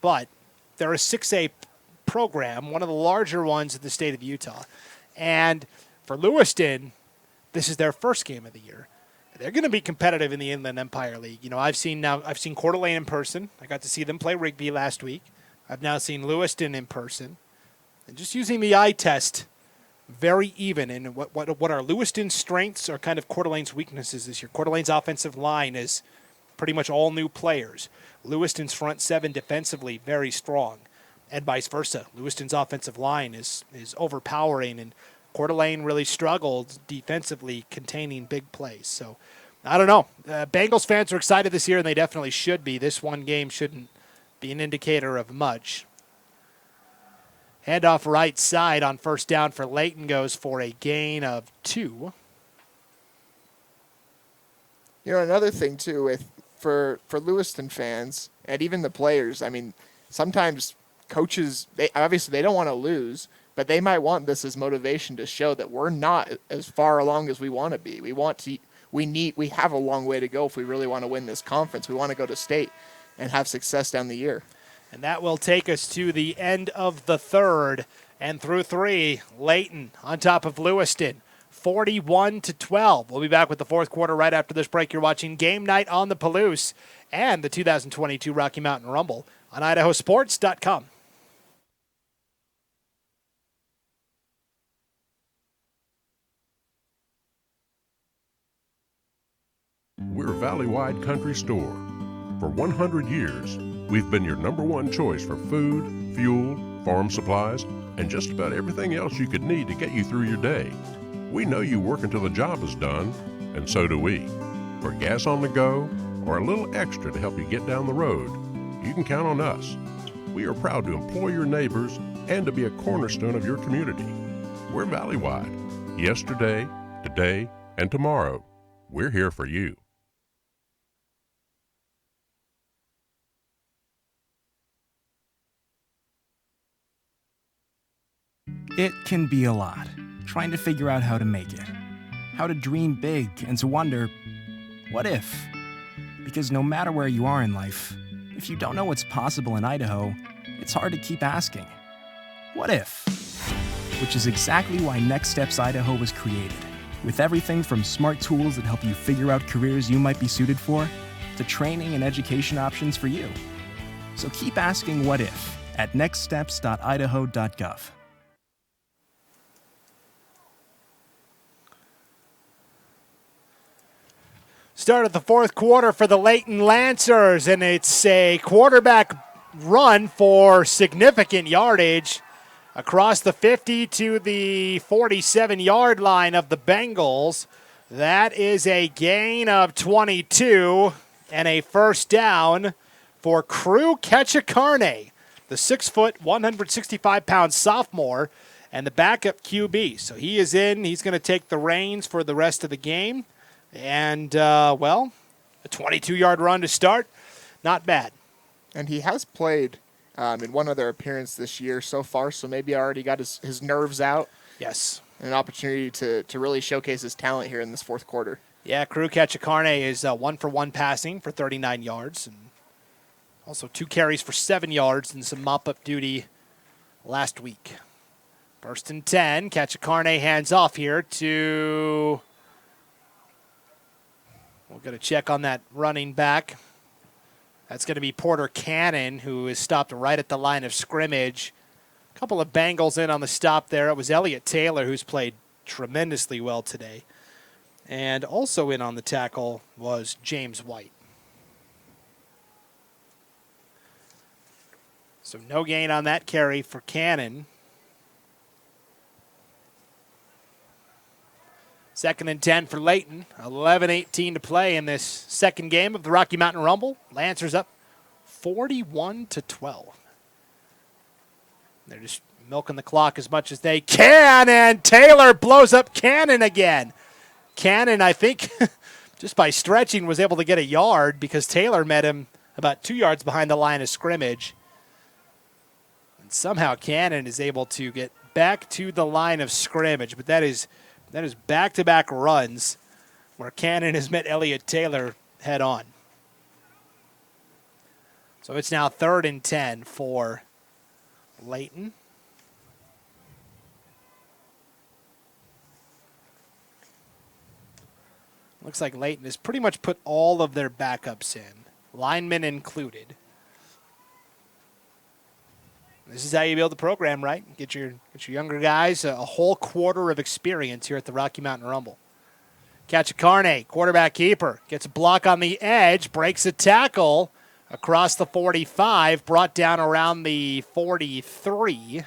but they're a 6A program, one of the larger ones in the state of Utah. And for Lewiston, this is their first game of the year. they're going to be competitive in the Inland Empire League. You know, I've seen Coeur d'Alene in person. I got to see them play Rigby last week. I've now seen Lewiston in person. And just using the eye test, very even. And what are Lewiston's strengths are kind of Coeur d'Alene's weaknesses this year. Coeur d'Alene's offensive line is pretty much all new players. Lewiston's front seven defensively very strong, and vice versa. Lewiston's offensive line is overpowering, and Coeur d'Alene really struggled defensively containing big plays. So, I don't know. Bengals fans are excited this year, and they definitely should be. This one game shouldn't be an indicator of much. Handoff right side on first down for Layton goes for a gain of 2. You know, another thing, too, for Lewiston fans and even the players, I mean, sometimes coaches, they don't want to lose, but they might want this as motivation to show that we're not as far along as we want to be. We have a long way to go if we really want to win this conference. We want to go to state and have success down the year. And that will take us to the end of the third. And through 3, Layton on top of Lewiston, 41-12. We'll be back with the fourth quarter right after this break. You're watching Game Night on the Palouse and the 2022 Rocky Mountain Rumble on IdahoSports.com. We're Valley-wide Country Store. For 100 years, we've been your #1 choice for food, fuel, farm supplies, and just about everything else you could need to get you through your day. We know you work until the job is done, and so do we. For gas on the go, or a little extra to help you get down the road, you can count on us. We are proud to employ your neighbors and to be a cornerstone of your community. We're Valley-wide. Yesterday, today, and tomorrow. We're here for you. It can be a lot, trying to figure out how to make it. How to dream big and to wonder, what if? Because no matter where you are in life, if you don't know what's possible in Idaho, it's hard to keep asking, what if? Which is exactly why Next Steps Idaho was created, with everything from smart tools that help you figure out careers you might be suited for, to training and education options for you. So keep asking what if at nextsteps.idaho.gov. Start of the fourth quarter for the Layton Lancers, and it's a quarterback run for significant yardage across the 50 to the 47-yard line of the Bengals. That is a gain of 22 and a first down for Crew Ketchakarne, the 6-foot, 165-pound sophomore and the backup QB. So he is in. He's going to take the reins for the rest of the game. And, a 22-yard run to start, not bad. And he has played in one other appearance this year so far, so maybe already got his nerves out. Yes. And an opportunity to really showcase his talent here in this fourth quarter. Yeah, Crew Ketchakarne is 1-for-1 passing for 39 yards, and also 2 carries for 7 yards and some mop-up duty last week. First and 10, Ketchakarne hands off here to... We'll get a check on that running back. That's going to be Porter Cannon, who is stopped right at the line of scrimmage. A couple of Bengals in on the stop there. It was Elliott Taylor, who's played tremendously well today. And also in on the tackle was James White. So no gain on that carry for Cannon. Second and 10 for Layton. 11-18 to play in this second game of the Rocky Mountain Rumble. Lancers up 41-12. They're just milking the clock as much as they can, and Taylor blows up Cannon again. Cannon, I think, just by stretching, was able to get a yard because Taylor met him about 2 yards behind the line of scrimmage. And somehow Cannon is able to get back to the line of scrimmage, but that is back-to-back runs where Cannon has met Elliott Taylor head-on. So it's now 3rd and 10 for Layton. Looks like Layton has pretty much put all of their backups in, linemen included. This is how you build the program, right? Get your younger guys a whole quarter of experience here at the Rocky Mountain Rumble. Cachicarne, quarterback keeper, gets a block on the edge, breaks a tackle across the 45, brought down around the 43.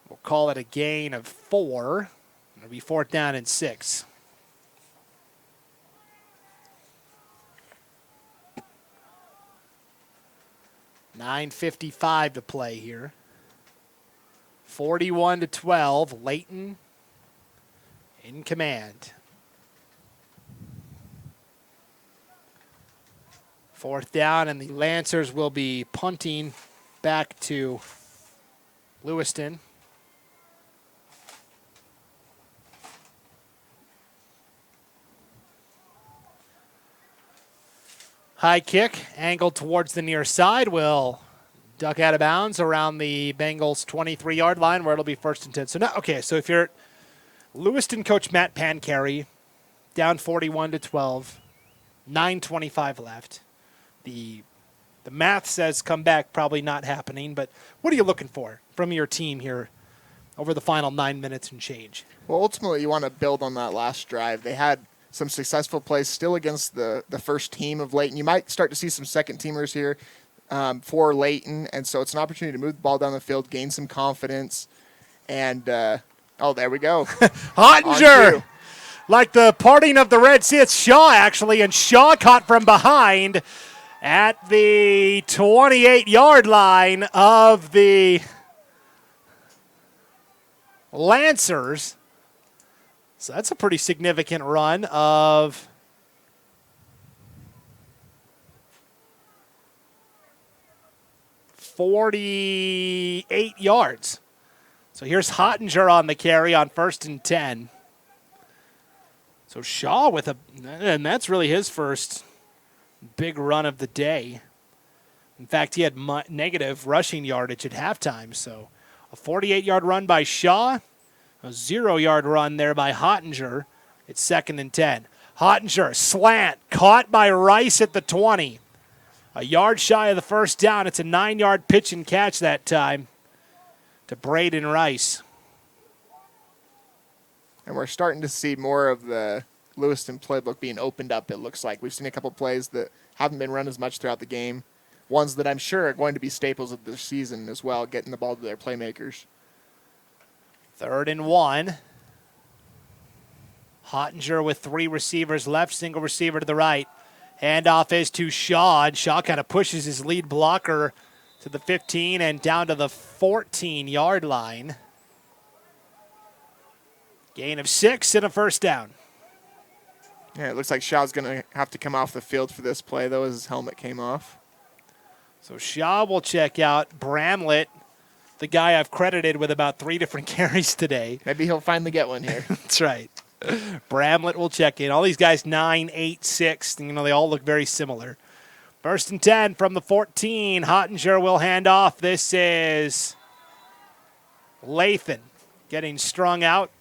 We'll call it a gain of 4. It'll be 4th down and 6. $9:55 to play here. 41-12, Layton in command. 4th down, and the Lancers will be punting back to Lewiston. High kick, angled towards the near side, will duck out of bounds around the Bengals' 23-yard line, where it'll be 1st and 10. So now, okay, so if you're Lewiston coach Matt Pancari, down 41-12, 9:25 left. The math says come back, probably not happening, but what are you looking for from your team here over the final 9 minutes and change? Well, ultimately, you want to build on that last drive. They had some successful plays still against the first team of Layton. You might start to see some second-teamers here for Layton, and so it's an opportunity to move the ball down the field, gain some confidence, and, there we go. Hottinger! Like the parting of the Red Sea, it's Shaw, actually, and Shaw caught from behind at the 28-yard line of the Lancers. So that's a pretty significant run of 48 yards. So here's Hottinger on the carry on 1st and 10. So Shaw and that's really his first big run of the day. In fact, he had negative rushing yardage at halftime. So a 48-yard run by Shaw. A 0-yard run there by Hottinger. It's 2nd and 10. Hottinger, slant, caught by Rice at the 20. A yard shy of the 1st down. It's a 9-yard pitch and catch that time to Braden Rice. And we're starting to see more of the Lewiston playbook being opened up, it looks like. We've seen a couple plays that haven't been run as much throughout the game. Ones that I'm sure are going to be staples of the season as well, getting the ball to their playmakers. 3rd and 1. Hottinger with 3 receivers left, single receiver to the right. Handoff is to Shaw, and Shaw kind of pushes his lead blocker to the 15 and down to the 14-yard line. Gain of 6 and a 1st down. Yeah, it looks like Shaw's going to have to come off the field for this play, though, as his helmet came off. So Shaw will check out. Bramlett, the guy I've credited with about 3 different carries today. Maybe he'll finally get one here. That's right. Bramlett will check in. All these guys 9, 8, 6. They all look very similar. 1st and 10 from the 14. Hottinger will hand off. This is Layton getting strung out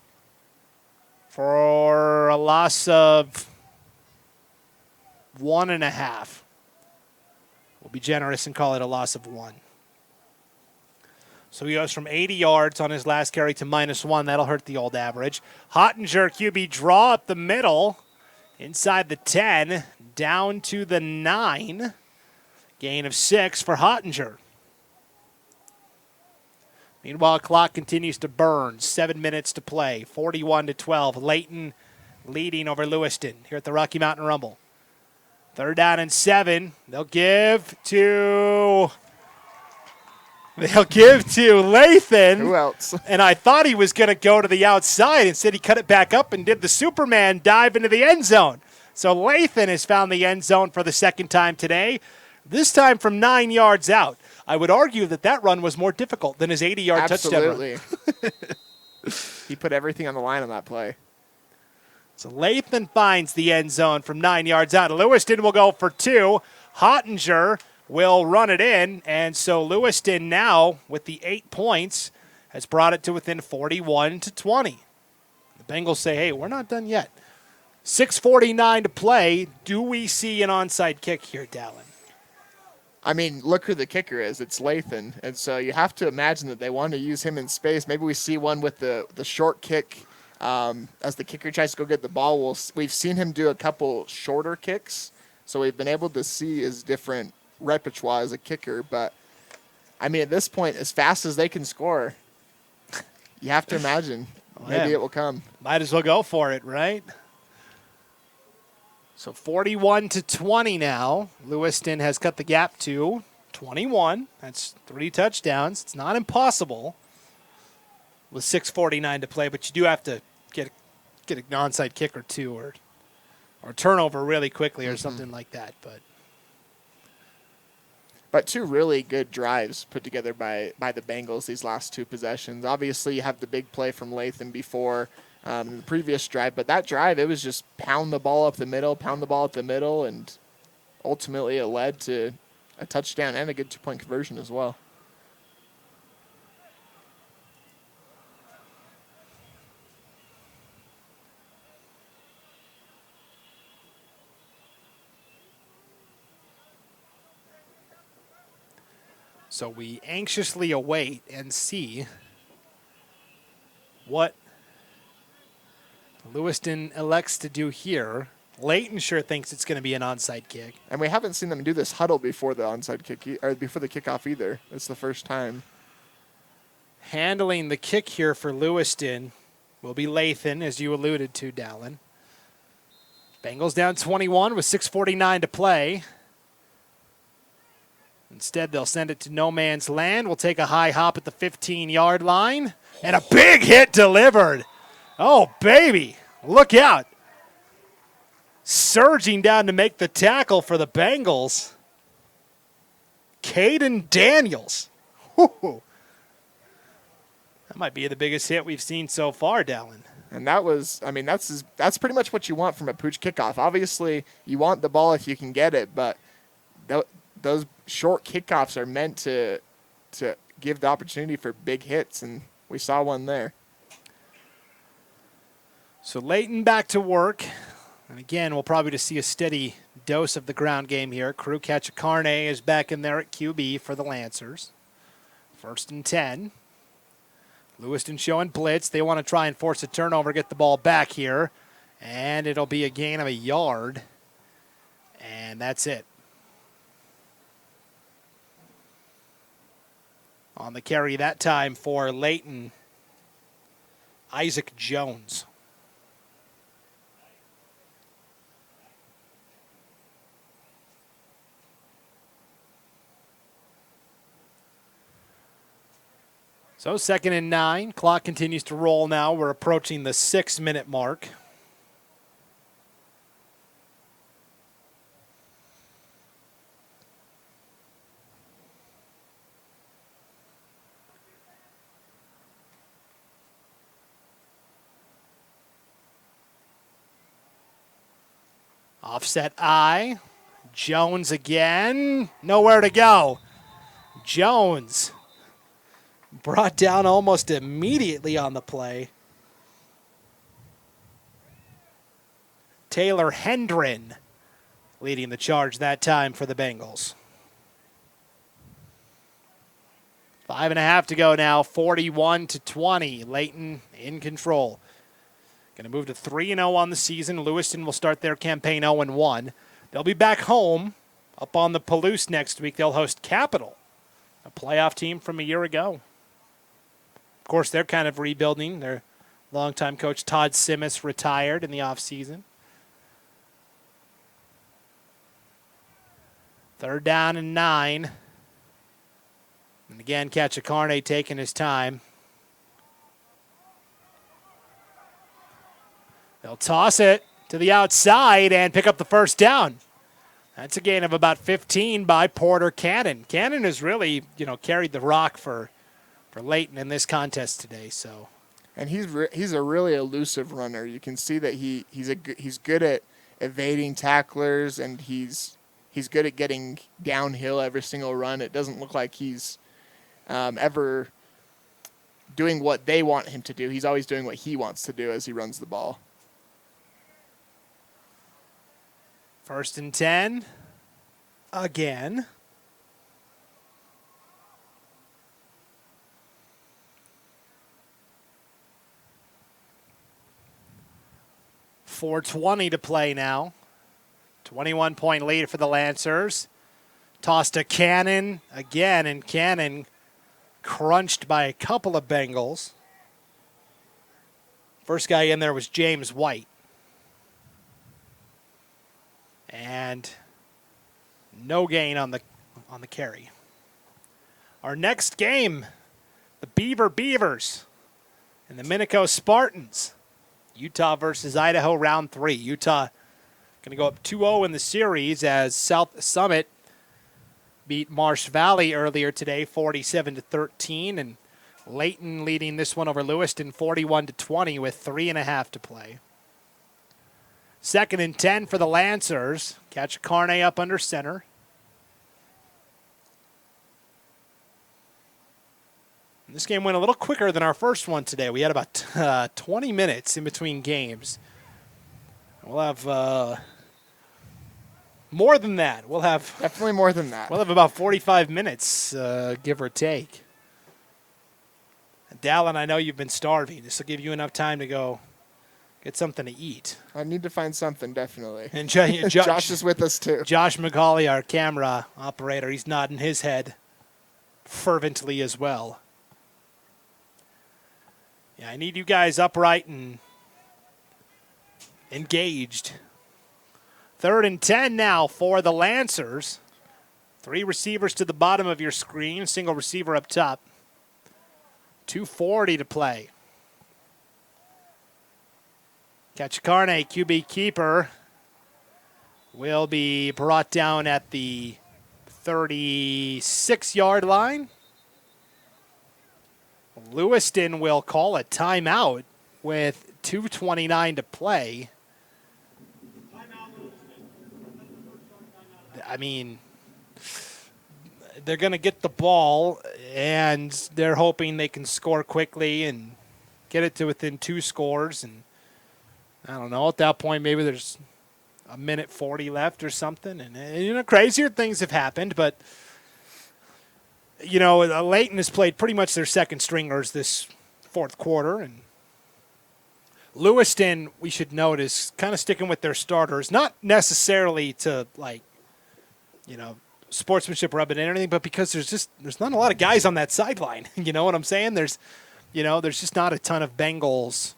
for a loss of 1.5. We'll be generous and call it a loss of 1. So he goes from 80 yards on his last carry to -1. That'll hurt the old average. Hottinger, QB draw up the middle, inside the 10, down to the 9. Gain of 6 for Hottinger. Meanwhile, clock continues to burn. 7 minutes to play. 41-12. Layton leading over Lewiston here at the Rocky Mountain Rumble. 3rd down and 7. They'll give to Layton. Who else? And I thought he was going to go to the outside. Instead, he cut it back up and did the Superman dive into the end zone. So Layton has found the end zone for the 2nd time today, this time from 9 yards out. I would argue that run was more difficult than his 80-yard touchdown run. Absolutely. He put everything on the line on that play. So Layton finds the end zone from 9 yards out. Lewiston will go for 2. Hottinger will run it in, and so Lewiston now, with the 8 points, has brought it to within 41-20. The Bengals say, hey, we're not done yet. 6:49 to play. Do we see an onside kick here, Dallin? I mean, look who the kicker is. It's Layton. And so you have to imagine that they want to use him in space. Maybe we see one with the short kick as the kicker tries to go get the ball. We've seen him do a couple shorter kicks. So we've been able to see his different repertoire as a kicker. But, I mean, at this point, as fast as they can score, you have to imagine maybe it will come. Might as well go for it, right? So 41-20 now. Lewiston has cut the gap to 21. That's 3 touchdowns. It's not impossible with 6:49 to play, but you do have to get an onside kick or two or turnover really quickly or something like that. But 2 really good drives put together by the Bengals these last 2 possessions. Obviously, you have the big play from Layton before the previous drive. But that drive, it was just pound the ball up the middle, and ultimately it led to a touchdown and a good 2-point conversion as well. So we anxiously await and see what Lewiston elects to do here. Layton sure thinks it's going to be an onside kick. And we haven't seen them do this huddle before the onside kick or before the kickoff either. It's the first time. Handling the kick here for Lewiston will be Layton, as you alluded to, Dallin. Bengals down 21 with 6:49 to play. Instead, they'll send it to no man's land. We'll take a high hop at the 15-yard line. And a big hit delivered. Oh, baby. Look out. Surging down to make the tackle for the Bengals. Caden Daniels. Woo-hoo. That might be the biggest hit we've seen so far, Dallin. And that's pretty much what you want from a Pooch kickoff. Obviously, you want the ball if you can get it, but those short kickoffs are meant to give the opportunity for big hits, and we saw one there. So Layton back to work. And again, we'll probably just see a steady dose of the ground game here. Crew Cachacarne is back in there at QB for the Lancers. 1st and 10. Lewiston showing blitz. They want to try and force a turnover, get the ball back here. And it'll be a gain of a yard. And that's it. On the carry that time for Layton, Isaac Jones. So 2nd and 9. Clock continues to roll now. We're approaching the 6-minute mark. Offset I. Jones again. Nowhere to go. Jones brought down almost immediately on the play. Taylor Hendren leading the charge that time for the Bengals. 5.5 to go now, 41-20. Layton in control. Going to move to 3-0 on the season. Lewiston will start their campaign 0-1. They'll be back home up on the Palouse next week. They'll host Capital, a playoff team from a year ago. Of course, they're kind of rebuilding. Their longtime coach Todd Simis retired in the offseason. 3rd down and 9. And again, Cachacarne taking his time. They'll toss it to the outside and pick up the 1st down. That's a gain of about 15 by Porter Cannon. Cannon has really, carried the rock for Layton in this contest today. So, and he's a really elusive runner. You can see that he's good at evading tacklers, and he's good at getting downhill every single run. It doesn't look like he's ever doing what they want him to do. He's always doing what he wants to do as he runs the ball. First and 10. Again. .420 to play now. 21-point lead for the Lancers. Tossed to Cannon again, and Cannon crunched by a couple of Bengals. First guy in there was James White. And no gain on the carry. Our next game, the Beavers and the Minico Spartans. Utah versus Idaho, round 3. Utah going to go up 2-0 in the series as South Summit beat Marsh Valley earlier today, 47-13, and Layton leading this one over Lewiston, 41-20, with 3.5 to play. Second and 10 for the Lancers. Catch Carne up under center. And this game went a little quicker than our first one today. We had about 20 minutes in between games. We'll have more than that. We'll have definitely more than that. We'll have about 45 minutes, give or take. Dallin, I know you've been starving. This will give you enough time to go get something to eat. I need to find something, definitely. And Josh is with us, too. Josh McCauley, our camera operator, he's nodding his head fervently as well. Yeah, I need you guys upright and engaged. Third and 10 now for the Lancers. 3 receivers to the bottom of your screen, single receiver up top. 2:40 to play. Cachicarne, QB keeper, will be brought down at the 36-yard line. Lewiston will call a timeout with 2:29 to play. I mean, they're going to get the ball, and they're hoping they can score quickly and get it to within 2 scores. And I don't know, at that point, maybe there's a minute 40 left or something. And crazier things have happened, but Layton has played pretty much their second stringers this fourth quarter, and Lewiston, we should note, is kind of sticking with their starters, not necessarily to sportsmanship rub it in or anything, but because there's not a lot of guys on that sideline. You know what I'm saying? There's just not a ton of Bengals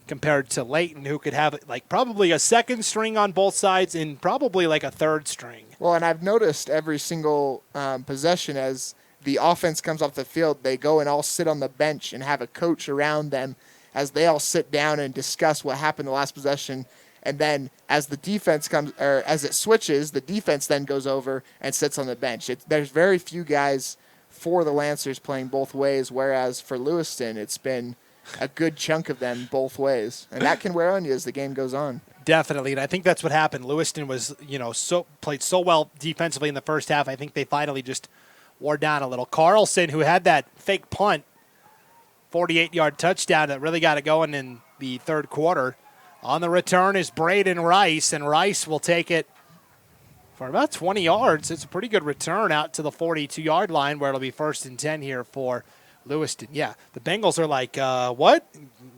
compared to Layton, who could have probably a second string on both sides and probably like a third string. Well, and I've noticed every single possession as the offense comes off the field, they go and all sit on the bench and have a coach around them as they all sit down and discuss what happened the last possession. And then as the defense comes, or as it switches, the defense then goes over and sits on the bench. There's very few guys for the Lancers playing both ways, whereas for Lewiston, it's been a good chunk of them both ways. And that can wear on you as the game goes on. Definitely, and I think that's what happened. Lewiston was, played so well defensively in the first half. I think they finally just wore down a little. Carlson, who had that fake punt, 48-yard touchdown that really got it going in the third quarter. On the return is Braden Rice, and Rice will take it for about 20 yards. It's a pretty good return out to the 42-yard line where it'll be first and 10 here for Lewiston. Yeah, the Bengals are like, what?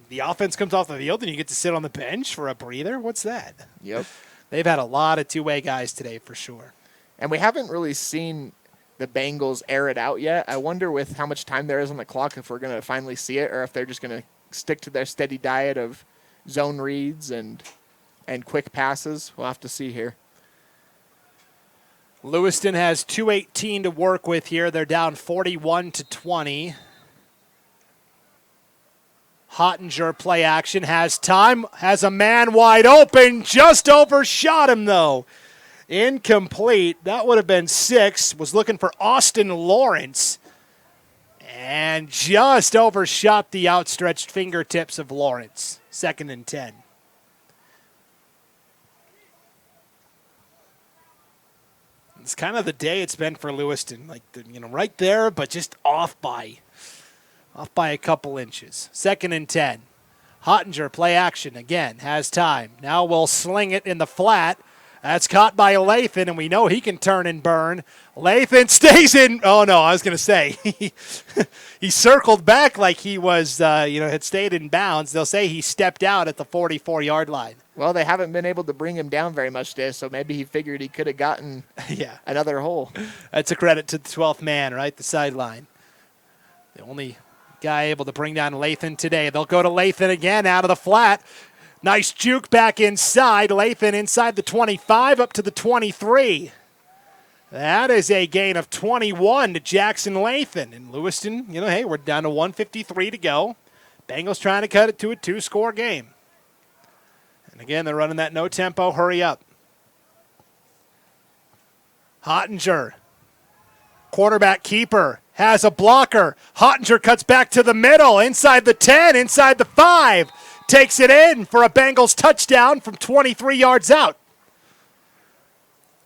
The offense comes off the field and you get to sit on the bench for a breather? What's that? Yep. They've had a lot of two-way guys today for sure. And we haven't really seen the Bengals air it out yet. I wonder with how much time there is on the clock if we're going to finally see it or if they're just going to stick to their steady diet of zone reads and quick passes. We'll have to see here. Lewiston has 2:18 to work with here. They're down 41-20. Hottinger play action, has time, has a man wide open, just overshot him though. Incomplete. That would have been 6. Was looking for Austin Lawrence and just overshot the outstretched fingertips of Lawrence. Second and 10. It's kind of the day it's been for Lewiston, right there, but just off by a couple inches. Second and 10. Hottinger play action again, has time. Now we'll sling it in the flat, That's caught by Layton, and we know he can turn and burn. Layton stays in. Oh, no, I was going to say. He circled back like he was, had stayed in bounds. They'll say he stepped out at the 44-yard line. Well, they haven't been able to bring him down very much today, so maybe he figured he could have gotten another hole. That's a credit to the 12th man, right, the sideline. The only guy able to bring down Layton today. They'll go to Layton again out of the flat. Nice juke back inside. Layton inside the 25 up to the 23. That is a gain of 21 to Jackson Layton. And Lewiston, hey, we're down to 1:53 to go. Bengals trying to cut it to a 2-score game. And again, they're running that no-tempo, hurry up. Hottinger, quarterback keeper, has a blocker. Hottinger cuts back to the middle, inside the 10, inside the 5. Takes it in for a Bengals touchdown from 23 yards out.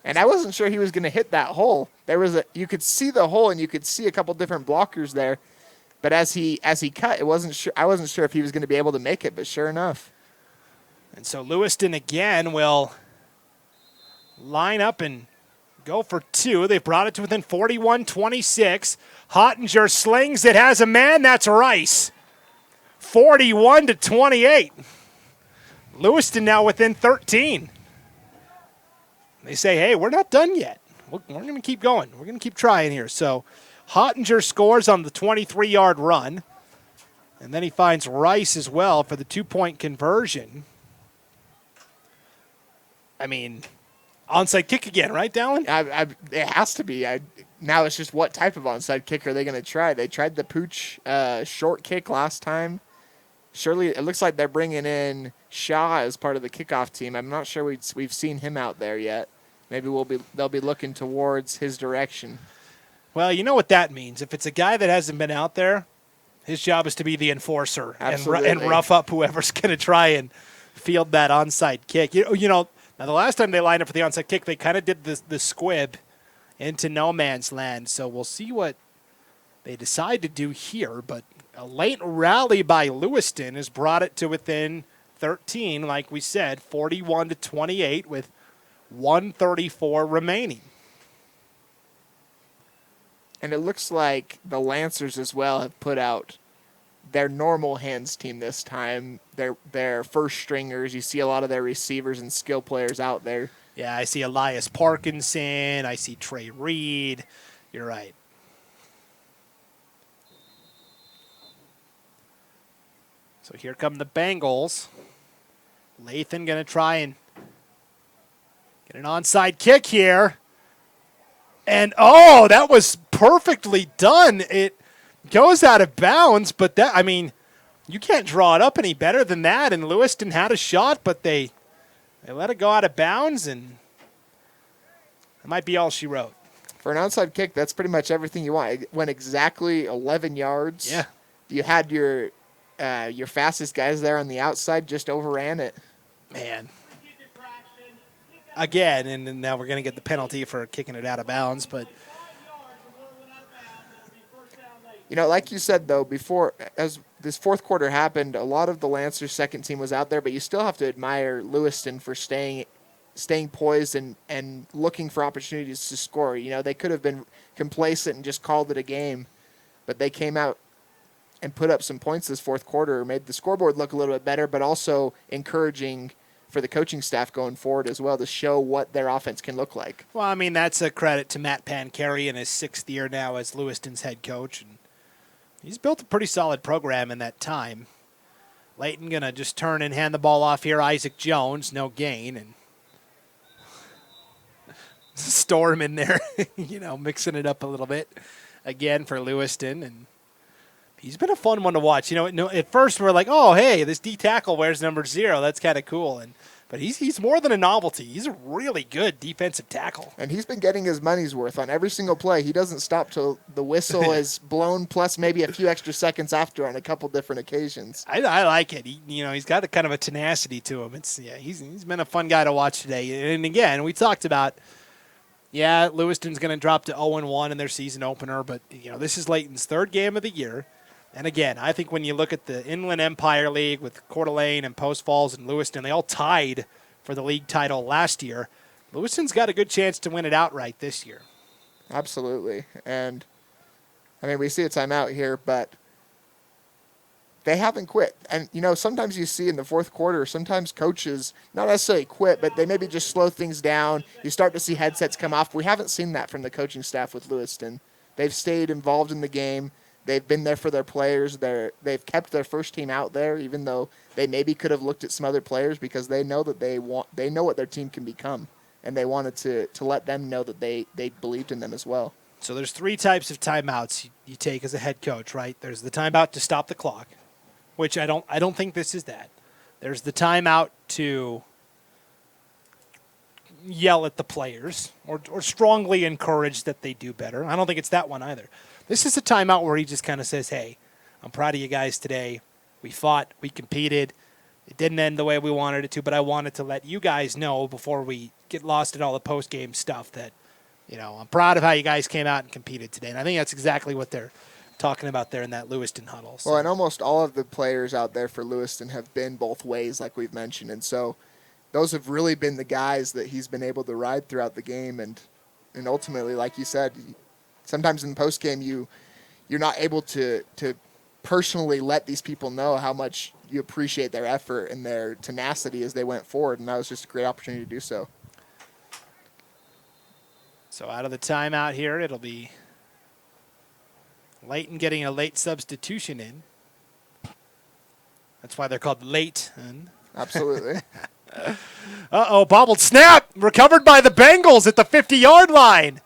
And I wasn't sure he was going to hit that hole. You could see the hole and you could see a couple different blockers there. But as he cut, I wasn't sure if he was going to be able to make it, but sure enough. And so Lewiston again will line up and go for 2. They brought it to within 41-26. Hottinger slings it, has a man, that's Rice. 41-28. Lewiston now within 13. They say, hey, we're not done yet. We're going to keep going. We're going to keep trying here. So Hottinger scores on the 23-yard run. And then he finds Rice as well for the 2-point conversion. I mean, onside kick again, right, Dallin? It has to be. Now it's just what type of onside kick are they going to try? They tried the Pooch short kick last time. Surely it looks like they're bringing in Shaw as part of the kickoff team. I'm not sure we've seen him out there yet. Maybe they'll be looking towards his direction. Well, you know what that means. If it's a guy that hasn't been out there, his job is to be the enforcer and rough up whoever's going to try and field that onside kick. Now the last time they lined up for the onside kick, they kind of did the squib into no man's land. So we'll see what they decide to do here, but a late rally by Lewiston has brought it to within 13, like we said, 41-28 with 1:34 remaining. And it looks like the Lancers as well have put out their normal hands team this time. Their first stringers. You see a lot of their receivers and skill players out there. Yeah, I see Elias Parkinson. I see Trey Reed. You're right. So here come the Bengals. Layton going to try and get an onside kick here. And, that was perfectly done. It goes out of bounds, but you can't draw it up any better than that. And Lewiston had a shot, but they let it go out of bounds, and that might be all she wrote. For an onside kick, that's pretty much everything you want. It went exactly 11 yards. Yeah. You had your fastest guys there on the outside, just overran it. Man. Again, and now we're going to get the penalty for kicking it out of bounds, but like you said, though, before, as this fourth quarter happened, a lot of the Lancers' second team was out there, but you still have to admire Lewiston for staying poised and looking for opportunities to score. They could have been complacent and just called it a game, but they came out and put up some points this fourth quarter, made the scoreboard look a little bit better, but also encouraging for the coaching staff going forward as well to show what their offense can look like. Well, that's a credit to Matt Pancari in his 6th year now as Lewiston's head coach. And he's built a pretty solid program in that time. Layton going to just turn and hand the ball off here. Isaac Jones, no gain. And Storm in there, mixing it up a little bit again for Lewiston. And he's been a fun one to watch. At first we're like, oh, hey, this D tackle wears number 0. That's kind of cool. But he's more than a novelty. He's a really good defensive tackle. And he's been getting his money's worth on every single play. He doesn't stop till the whistle is blown, plus maybe a few extra seconds after on a couple different occasions. I like it. He's got a kind of a tenacity to him. He's been a fun guy to watch today. And again, we talked about, Lewiston's going to drop to 0-1 in their season opener, but this is Layton's 3rd game of the year. And again, I think when you look at the Inland Empire League with Coeur d'Alene and Post Falls and Lewiston, they all tied for the league title last year. Lewiston's got a good chance to win it outright this year. Absolutely. And, I mean, we see a timeout here, but they haven't quit. And, sometimes you see in the fourth quarter, sometimes coaches not necessarily quit, but they maybe just slow things down. You start to see headsets come off. We haven't seen that from the coaching staff with Lewiston. They've stayed involved in the game. They've been there for their players. They've kept their first team out there, even though they maybe could have looked at some other players, because they know that they know what their team can become, and they wanted to let them know that they believed in them as well. So there's 3 types of timeouts you take as a head coach, right? There's the timeout to stop the clock, which I don't think this is that. There's the timeout to yell at the players or strongly encourage that they do better. I don't think it's that one either. This is a timeout where he just kind of says, hey, I'm proud of you guys today. We fought. We competed. It didn't end the way we wanted it to, but I wanted to let you guys know before we get lost in all the post-game stuff that, I'm proud of how you guys came out and competed today. And I think that's exactly what they're talking about there in that Lewiston huddle. So. Well, and almost all of the players out there for Lewiston have been both ways, like we've mentioned. And so those have really been the guys that he's been able to ride throughout the game. And ultimately, like you said, sometimes in the postgame you're not able to personally let these people know how much you appreciate their effort and their tenacity as they went forward, and that was just a great opportunity to do so. So out of the timeout here, it'll be Layton getting a late substitution in. That's why they're called Layton. Absolutely. Bobbled snap! Recovered by the Bengals at the 50-yard line.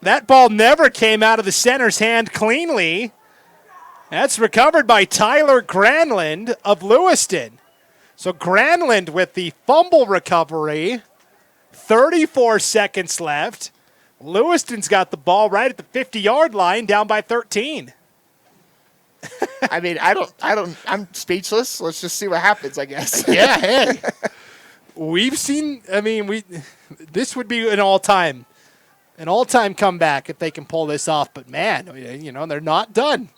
That ball never came out of the center's hand cleanly. That's recovered by Tyler Granlund of Lewiston. So Granlund with the fumble recovery. 34 seconds left. Lewiston's got the ball right at the 50-yard line, down by 13. I mean, I'm speechless. Let's just see what happens, I guess. Yeah, hey. This would be an all-time comeback if they can pull this off. But, man, they're not done.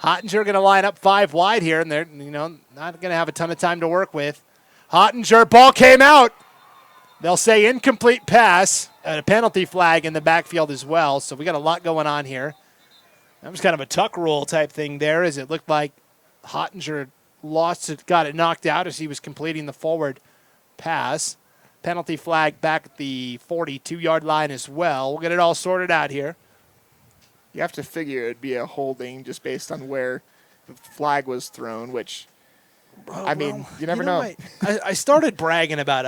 Hottinger going to line up 5 wide here, and they're, not going to have a ton of time to work with. Hottinger, ball came out. They'll say incomplete pass and a penalty flag in the backfield as well. So we got a lot going on here. That was kind of a tuck rule type thing there, as it looked like Hottinger got it knocked out as he was completing the forward pass. Penalty flag back at the 42-yard line as well. We'll get it all sorted out here. You have to figure it'd be a holding just based on where the flag was thrown, which, you never know. I started bragging about,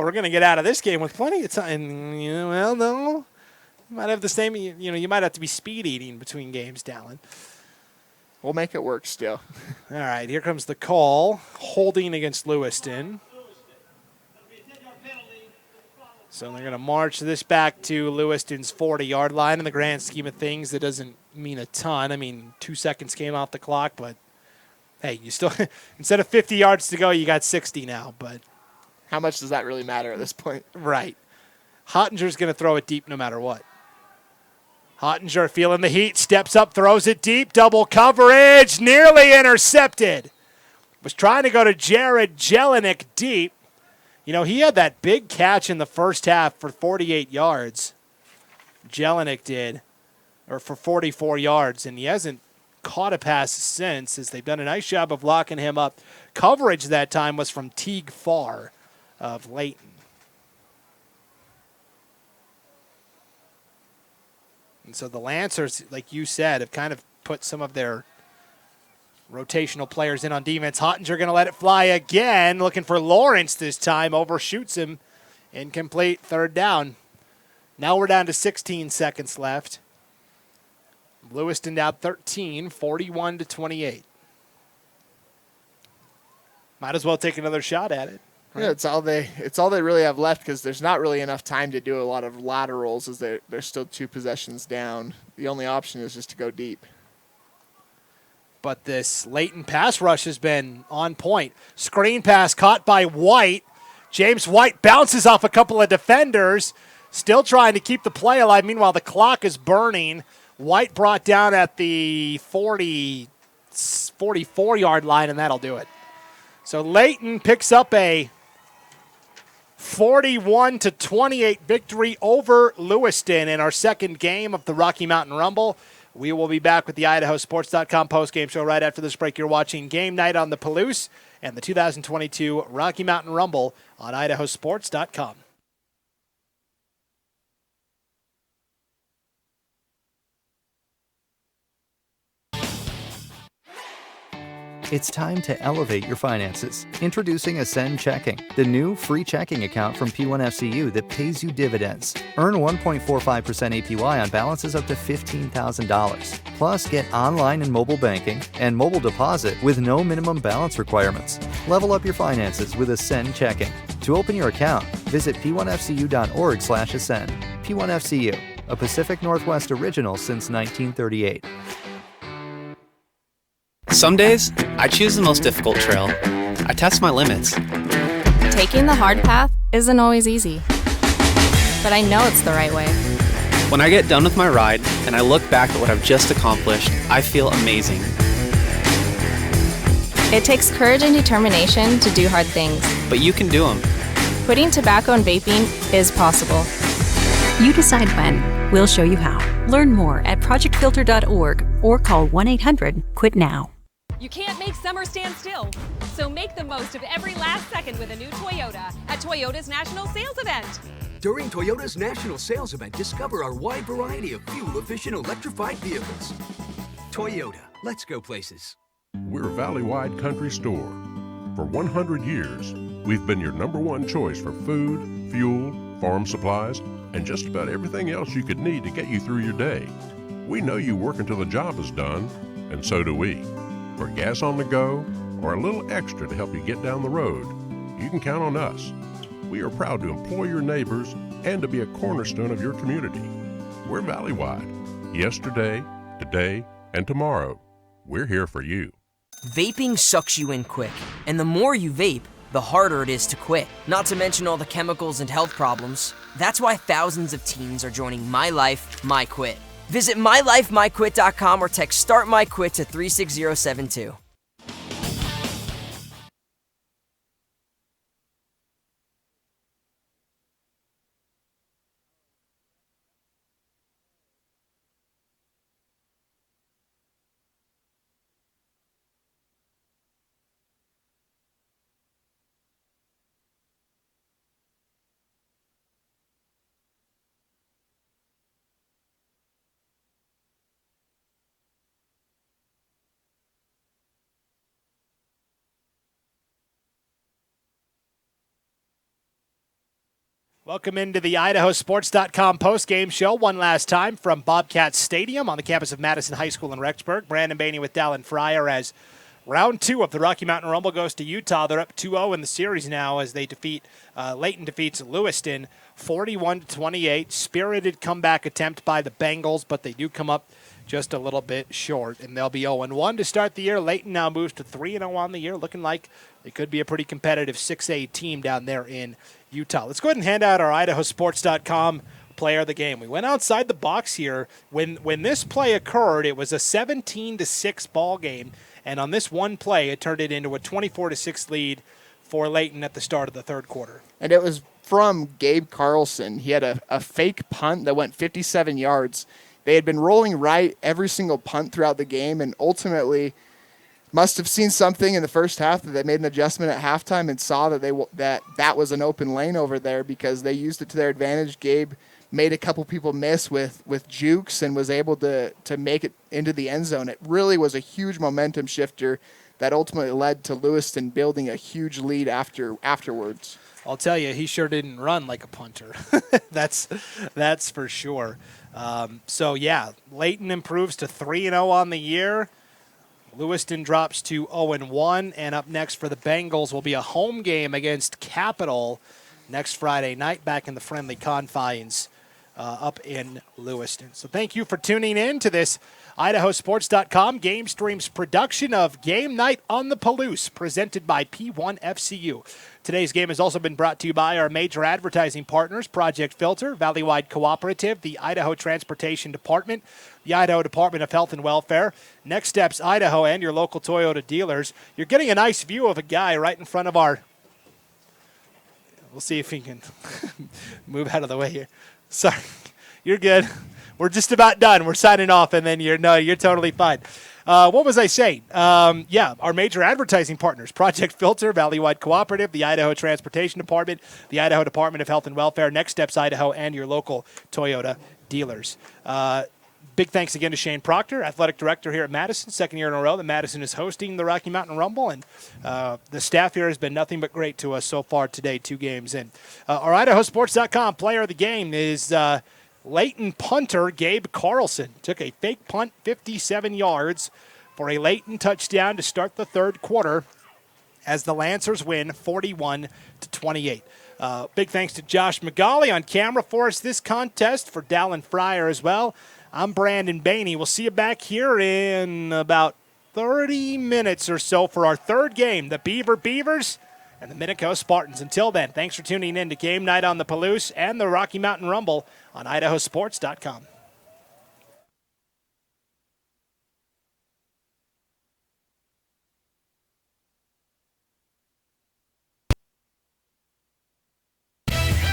we're going to get out of this game with plenty of time. And, no. You might have the same, you might have to be speed eating between games, Dallin. We'll make it work still. All right, here comes the call. Holding against Lewiston. So they're going to march this back to Lewiston's 40-yard line. In the grand scheme of things, that doesn't mean a ton. 2 seconds came off the clock, but, hey, you still instead of 50 yards to go, you got 60 now. But how much does that really matter at this point? Right. Hottinger's going to throw it deep no matter what. Hottinger feeling the heat, steps up, throws it deep, double coverage, nearly intercepted. Was trying to go to Jared Jelinek deep. He had that big catch in the first half for 48 yards. Jelinek did, or for 44 yards, and he hasn't caught a pass since, as they've done a nice job of locking him up. Coverage that time was from Teague Farr of Layton. And so the Lancers, like you said, have kind of put some of their rotational players in on defense. Hottinger going to let it fly again, looking for Lawrence this time, overshoots him. Incomplete, 3rd down. Now we're down to 16 seconds left. Lewiston down 13, 41-28. Might as well take another shot at it. Right? Yeah, it's all they really have left, because there's not really enough time to do a lot of laterals, as they're still 2 possessions down. The only option is just to go deep. But this Layton pass rush has been on point. Screen pass caught by White. James White bounces off a couple of defenders, still trying to keep the play alive. Meanwhile, the clock is burning. White brought down at the 44-yard line, and that'll do it. So Layton picks up a 41-28 victory over Lewiston in our second game of the Rocky Mountain Rumble. We will be back with the IdahoSports.com postgame show right after this break. You're watching Game Night on the Palouse and the 2022 Rocky Mountain Rumble on IdahoSports.com. It's time to elevate your finances. Introducing Ascend Checking, the new free checking account from P1FCU that pays you dividends. Earn 1.45% APY on balances up to $15,000. Plus, get online and mobile banking and mobile deposit with no minimum balance requirements. Level up your finances with Ascend Checking. To open your account, visit p1fcu.org/ascend. P1FCU, a Pacific Northwest original since 1938. Some days, I choose the most difficult trail. I test my limits. Taking the hard path isn't always easy, but I know it's the right way. When I get done with my ride and I look back at what I've just accomplished, I feel amazing. It takes courage and determination to do hard things. But you can do them. Quitting tobacco and vaping is possible. You decide when. We'll show you how. Learn more at projectfilter.org or call 1-800-QUIT-NOW. You can't make summer stand still, so make the most of every last second with a new Toyota at Toyota's National Sales Event. During Toyota's National Sales Event, discover our wide variety of fuel-efficient electrified vehicles. Toyota, let's go places. We're Valley-wide country store. For 100 years, we've been your #1 choice for food, fuel, farm supplies, and just about everything else you could need to get you through your day. We know you work until the job is done, and so do we. For gas on the go, or a little extra to help you get down the road, you can count on us. We are proud to employ your neighbors and to be a cornerstone of your community. We're Valley-wide. Yesterday, today, and tomorrow. We're here for you. Vaping sucks you in quick, and the more you vape, the harder it is to quit. Not to mention all the chemicals and health problems. That's why thousands of teens are joining My Life, My Quit. Visit mylifemyquit.com or text Start My Quit to 36072. Welcome into the IdahoSports.com postgame show one last time from Bobcat Stadium on the campus of Madison High School in Rexburg. Brandon Baney with Dallin Fryer as round 2 of the Rocky Mountain Rumble goes to Utah. They're up 2-0 in the series now as they Layton defeats Lewiston 41-28. Spirited comeback attempt by the Bengals, but they do come up just a little bit short, and they'll be 0-1 to start the year. Layton now moves to 3-0 on the year, looking like they could be a pretty competitive 6A team down there in Utah. Let's go ahead and hand out our IdahoSports.com player of the game. We went outside the box here. When this play occurred, it was a 17-6 ball game, and on this one play, it turned it into a 24-6 lead for Layton at the start of the third quarter. And it was from Gabe Carlson. He had a fake punt that went 57 yards. They had been rolling right every single punt throughout the game, and ultimately must have seen something in the first half that they made an adjustment at halftime and saw that that was an open lane over there because they used it to their advantage. Gabe made a couple people miss with jukes and was able to make it into the end zone. It really was a huge momentum shifter that ultimately led to Lewiston building a huge lead afterwards. I'll tell you, he sure didn't run like a punter. That's for sure. So, yeah, Layton improves to 3-0 on the year. Lewiston drops to 0-1, and up next for the Bengals will be a home game against Capital next Friday night back in the friendly confines up in Lewiston. So thank you for tuning in to this IdahoSports.com GameStreams production of Game Night on the Palouse, presented by P1FCU. Today's game has also been brought to you by our major advertising partners, Project Filter, Valley-wide Cooperative, the Idaho Transportation Department, the Idaho Department of Health and Welfare, Next Steps Idaho, and your local Toyota dealers. You're getting a nice view of a guy right in front of our We'll see if he can move out of the way here. Sorry. You're good. We're just about done. We're signing off, and then you're totally fine. What was I saying? Our major advertising partners, Project Filter, Valleywide Cooperative, the Idaho Transportation Department, the Idaho Department of Health and Welfare, Next Steps Idaho, and your local Toyota dealers. Big thanks again to Shane Proctor, Athletic Director here at Madison, second year in a row that Madison is hosting the Rocky Mountain Rumble, and the staff here has been nothing but great to us so far today, 2 games in. Our IdahoSports.com player of the game is Layton punter Gabe Carlson. Took a fake punt, 57 yards, for a Layton touchdown to start the third quarter as the Lancers win 41-28. Big thanks to Josh McGauley on camera for us this contest, for Dallin Fryer as well. I'm Brandon Bainey. We'll see you back here in about 30 minutes or so for our third game, the Beavers and the Minico Spartans. Until then, thanks for tuning in to Game Night on the Palouse and the Rocky Mountain Rumble on IdahoSports.com.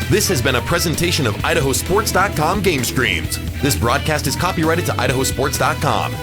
This has been a presentation of IdahoSports.com GameStreams. This broadcast is copyrighted to IdahoSports.com.